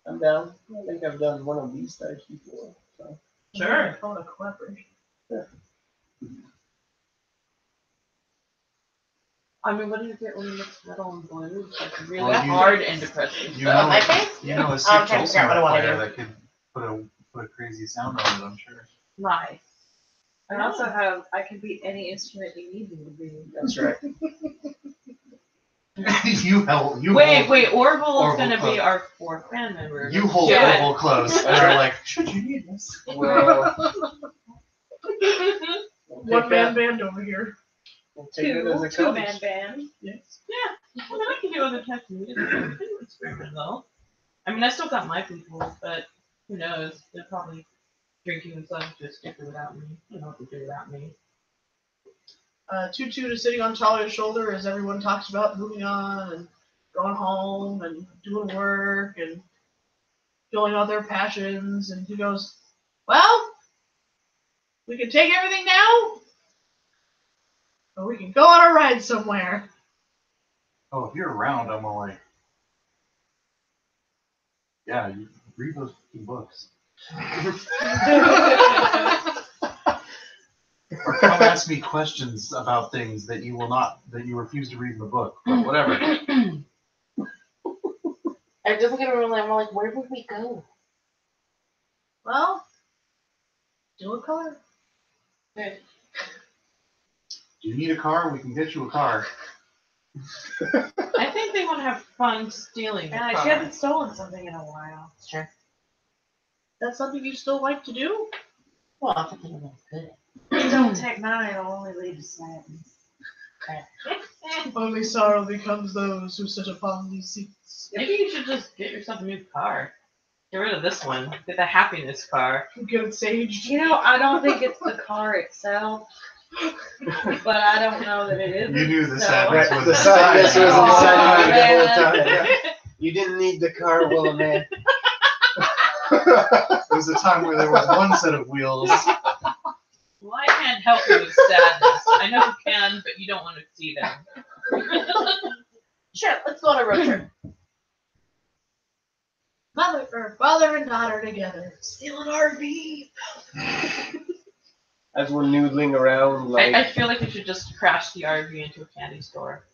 I'm down. I think I've done one of these types before. So. Sure. Call it a collaboration. I mean, what do you get when you mix metal and blue? It's really Well, you- hard and depressing You stuff. know, My face? you know a I'm Steve trying to Jobson figure out what I wanna player do. that could put a crazy sound on it, I'm sure. Nice. I also have, I can beat any instrument you need me to be. That's right. Wait, Orville is Orville gonna close. be our fourth band member. You hold Yeah. Orville close. And are like, should you need this? Well, One man band over here. We'll take it as a Two-man comes. band. Yes. I mean, I can do other types of music. I can experiment though. I mean, I still got my people, but who knows? They're probably drinking themselves to a sticker without me. I don't know what to do without me. Tutu is sitting on Talia's shoulder as everyone talks about moving on and going home and doing work and filling out their passions. And he goes, well, we can take everything now, or we can go on a ride somewhere. Oh, if you're around, I'm all like, yeah, you read those fucking books. Or come ask me questions about things that you refuse to read in the book. But whatever. I just look at him and I'm like, where would we go? Well, do a color. Do you need a car? We can get you a car. I think they want to have fun stealing the Yeah, car. she hasn't stolen something in a while. Sure. That's something you still like to do? Well, I think it was good. Don't take mine, it'll only lead to sadness. Only sorrow becomes those who sit upon these seats. Maybe you should just get yourself a new car. Get rid of this one. Get the happiness car. Get it saged. You know, I don't think it's the car itself, but I don't know that it is. You knew the so. sadness was The inside. sadness was Oh, inside man. the whole time. You didn't need the car, well, man. There was a time where there was one set of wheels. Well, I can't help you with sadness. I know you can, but you don't want to see them. Sure, let's go on a road trip. Father and daughter together. Steal an RV. As we're noodling around, like, I feel like we should just crash the RV into a candy store.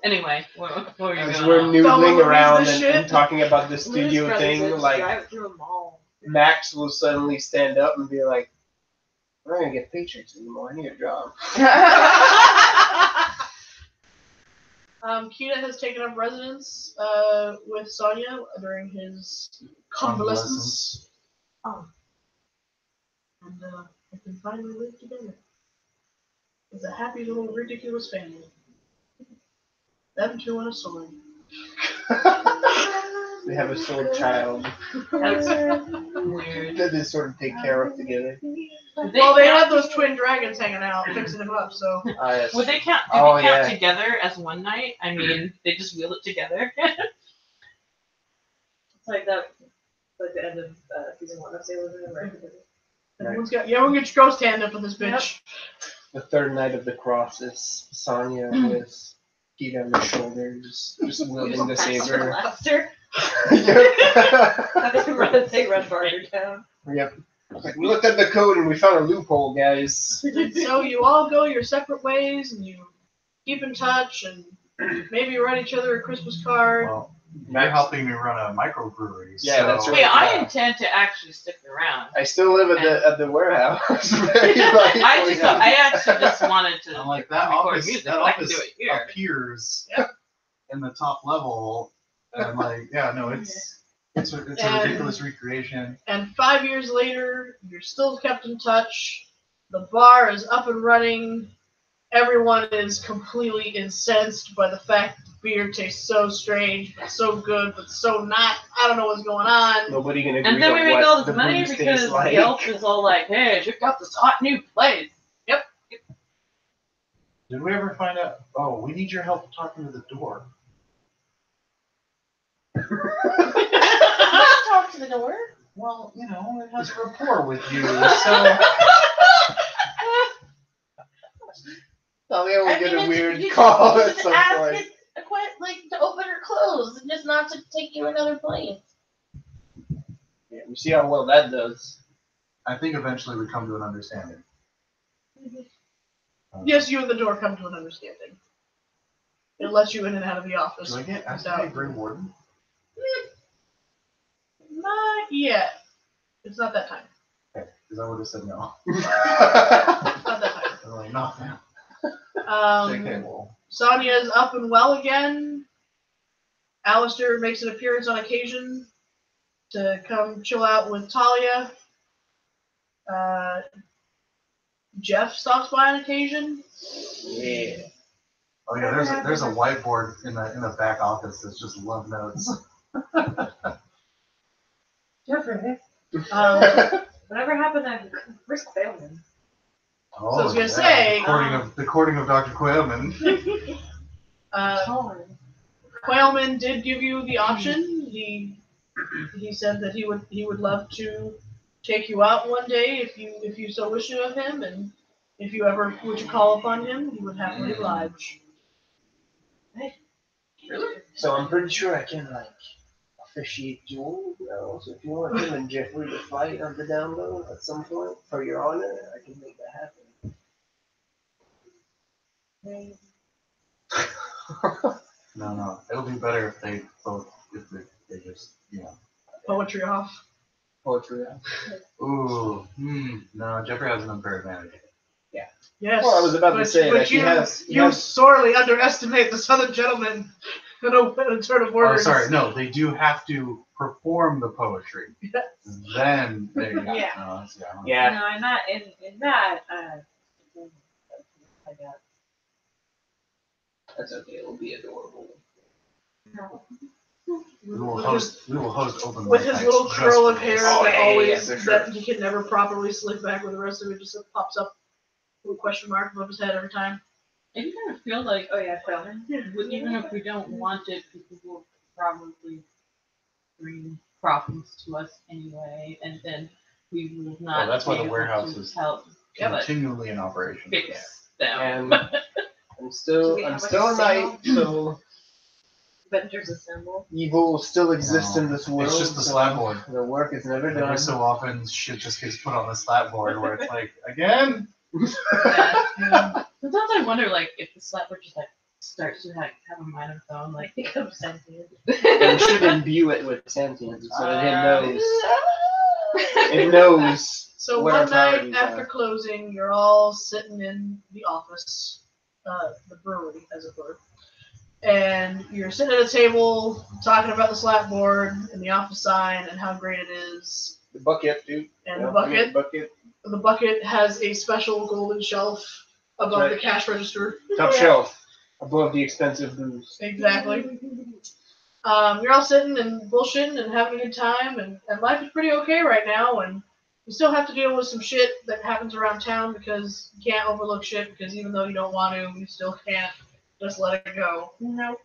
Anyway, what were you as going we're on? noodling Don't around lose the and shit. talking about the Blues studio Brothers thing, said, like, drive it through a mall. Max will suddenly stand up and be like, I'm not gonna get paychecks anymore, I need a job. Kita has taken up residence with Sonia during his convalescence. Oh. And they can finally live together. It's a happy little ridiculous family. Them two and a sword. They have a sword child That's weird. that they sort of take care of together. Well, they had those twin dragons hanging out, fixing him up, so. Yes. Would they count? Do Oh, they count yeah. together as one night? I mean, they just wheel it together. It's like that, like the end of season 1 of Sailor Moon, right? Everyone's got, yeah, we'll get your ghost hand up with this bitch. The third night of the cross is Sonya with Kita on her shoulder, just wielding the saber. Blaster. Yep. They run farther down. Yep. Like, we looked at the code and we found a loophole, guys. So you all go your separate ways and you keep in touch and maybe write each other a Christmas card. Well, you're helping me run a microbrewery. Yeah, so that's right. Hey, I Yeah. intend to actually stick around. I still live at the warehouse. I actually just wanted to I'm like, that record office, music. that I can office do it here. appears in the top level. And I'm like, yeah, no, it's a ridiculous recreation. And 5 years later, you're still kept in touch. The bar is up and running. Everyone is completely incensed by the fact that beer tastes so strange, but so good, but so not. I don't know what's going on. Nobody can agree And then on we make what all the this money booze because tastes like. Yelp is all like, hey, check out this hot new place. Did we ever find out? Oh, we need your help talking to the door. Talk to the door. Well, you know, it has rapport with you, so Talia will I get mean, a weird you call should at some ask point. it like to open or close, and just not to take you another place. Yeah, we see how well that does. I think eventually we come to an understanding. Yes, you and the door come to an understanding. It lets you in and out of the office. Do I get asked to be Grim Warden? Not yet. It's not that time. Okay, because I would have said no. It's not that time. I'm like, not now. JK Lowell. Sonia's up and well again. Alistair makes an appearance on occasion to come chill out with Talia. Jeff stops by on occasion. Yeah. Oh yeah, there's a whiteboard in the back office that's just love notes. Jeffrey, Um, whatever happened to Chris Quayleman? Oh, So I was gonna say, the courting of Dr. Quayleman. Quayleman did give you the option. He said that he would love to take you out one day if you so wish to of him, and if you ever were to call upon him, he would happily oblige. Really? So I'm pretty sure I can officiate duel now. So if you want him and Jeffrey to fight on the down low at some point for your honor, I can make that happen. No, it'll be better if they just Poetry off. Poetry. Ooh, no, Jeffrey has an unfair advantage. Yes. Well, I was about to say but that you sorely underestimate the Southern gentleman in a turn of Oh, words. sorry, no, they do have to perform the poetry. Yes. Then there you go. Yeah. No, Yeah. No, in that, I got. That's okay. It'll be adorable. No. We will host open With mic his nights little just curl for of hair this. Oh, that yeah, always for sure. that he can never properly slick back with the rest of it, just pops up with a question mark above his head every time. I kind of feel like, Oh yeah, Quayleman. even if we don't want it, people will probably bring problems to us anyway, and then we will not. Well, that's why be the able warehouse to is help continually in operation. fix them. And I'm still Do we a have, like, knight, a signal? so Avengers Assemble. evil still exists in this world. It's just the so slab board. The work is never done. Every so often, shit just gets put on the slab board where it's like, again? Yeah. Sometimes I wonder, like, if the slapper just starts to have a mind of its own, like becomes sentient. And should imbue it with sentience so that it knows. It knows. So what our one night priorities after are. closing, you're all sitting in the office, the brewery, as it were, and you're sitting at a table talking about the slap board and the office sign and how great it is. The bucket, dude. And Yeah, the bucket, bucket. the bucket has a special golden shelf above Right. the cash register. Top shelf. Above the expensive booze. Exactly. You're all sitting and bullshitting and having a good time, and life is pretty okay right now, and you still have to deal with some shit that happens around town because you can't overlook shit, because even though you don't want to, you still can't just let it go. No.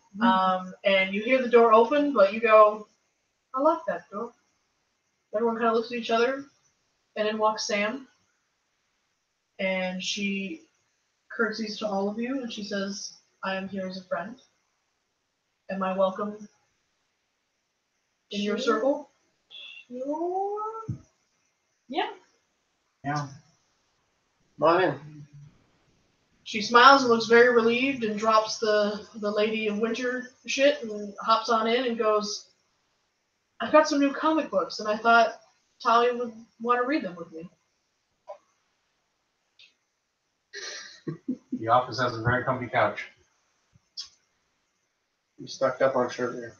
And you hear the door open, but you go, I locked that door. Everyone kind of looks at each other, and in walks Sam, and she curtsies to all of you, and she says, I am here as a friend. Am I welcome in your circle? Yeah. Yeah. Come on in. She smiles and looks very relieved and drops the Lady of Winter shit and hops on in and goes, I've got some new comic books and I thought Talia would want to read them with me. The office has a very comfy couch. You stocked up on sugar.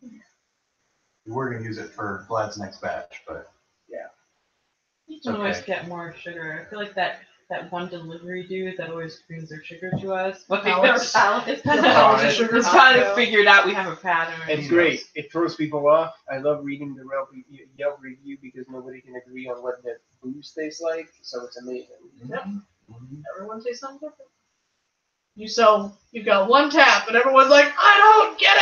We were going to use it for Vlad's next batch, but You can always Okay. get more sugar. I feel like that one delivery dude that always brings their sugar to us. But Pallets. pallets. Pallets of sugar. It's kind of figured out we have a pattern. It's great. It throws people off. I love reading the Yelp review because nobody can agree on what the booze tastes like, so it's amazing. Yep. Everyone say something different. You've got one tap and everyone's like, I don't get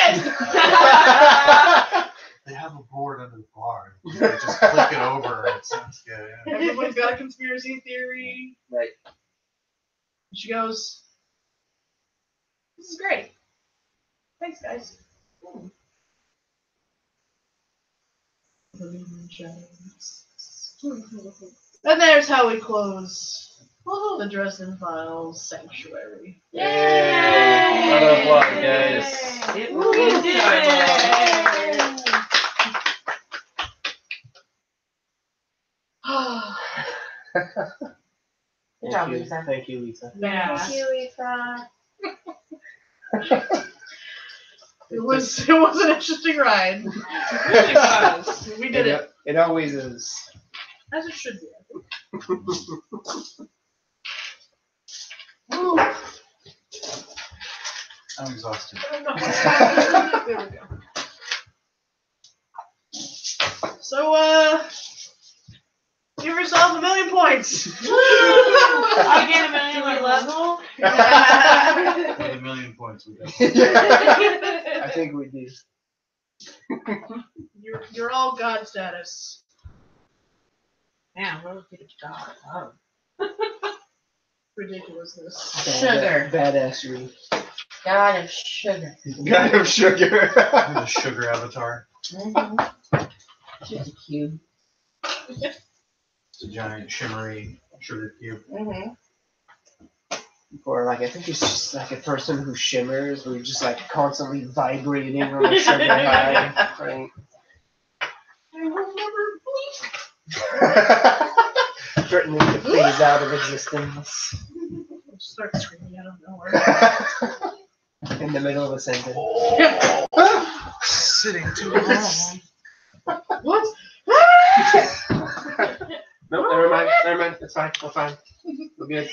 it! they have a board under the bar. You can just click it over and it sounds good. Yeah. Everyone's got a conspiracy theory. Right. She goes, this is great. Thanks, guys. And there's how we close the Dresden Files Sanctuary. Yay! Round of applause, guys. It Woo! was Good job, Lisa. Thank you, Lisa. Yeah. Thank you, Lisa. It was an interesting ride. It really was. We did it. It always is. As it should be. I'm exhausted. There we go. So, give yourself 1,000,000 points. I get a million level. With 1,000,000 points, we go. I think we do. You're all god status. Man, what would be the god? Oh. Ridiculousness. Sugar. Badassery. God of sugar. God of sugar. I'm the sugar avatar. Just a cube. It's a giant shimmery sugar cube. Or like I think it's just like a person who shimmers, who's just like constantly vibrating on a sugar high, right? I will never Threatening to phase out of existence start screaming out of nowhere. in the middle of a sentence. Sitting too long. What? No, never mind. It's fine. We're fine. We're good.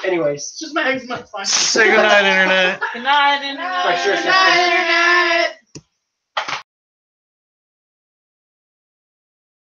Anyways, It's just my eczema. It's fine. Say goodnight, internet. Good night, internet. Bye, sure, Good night, Internet.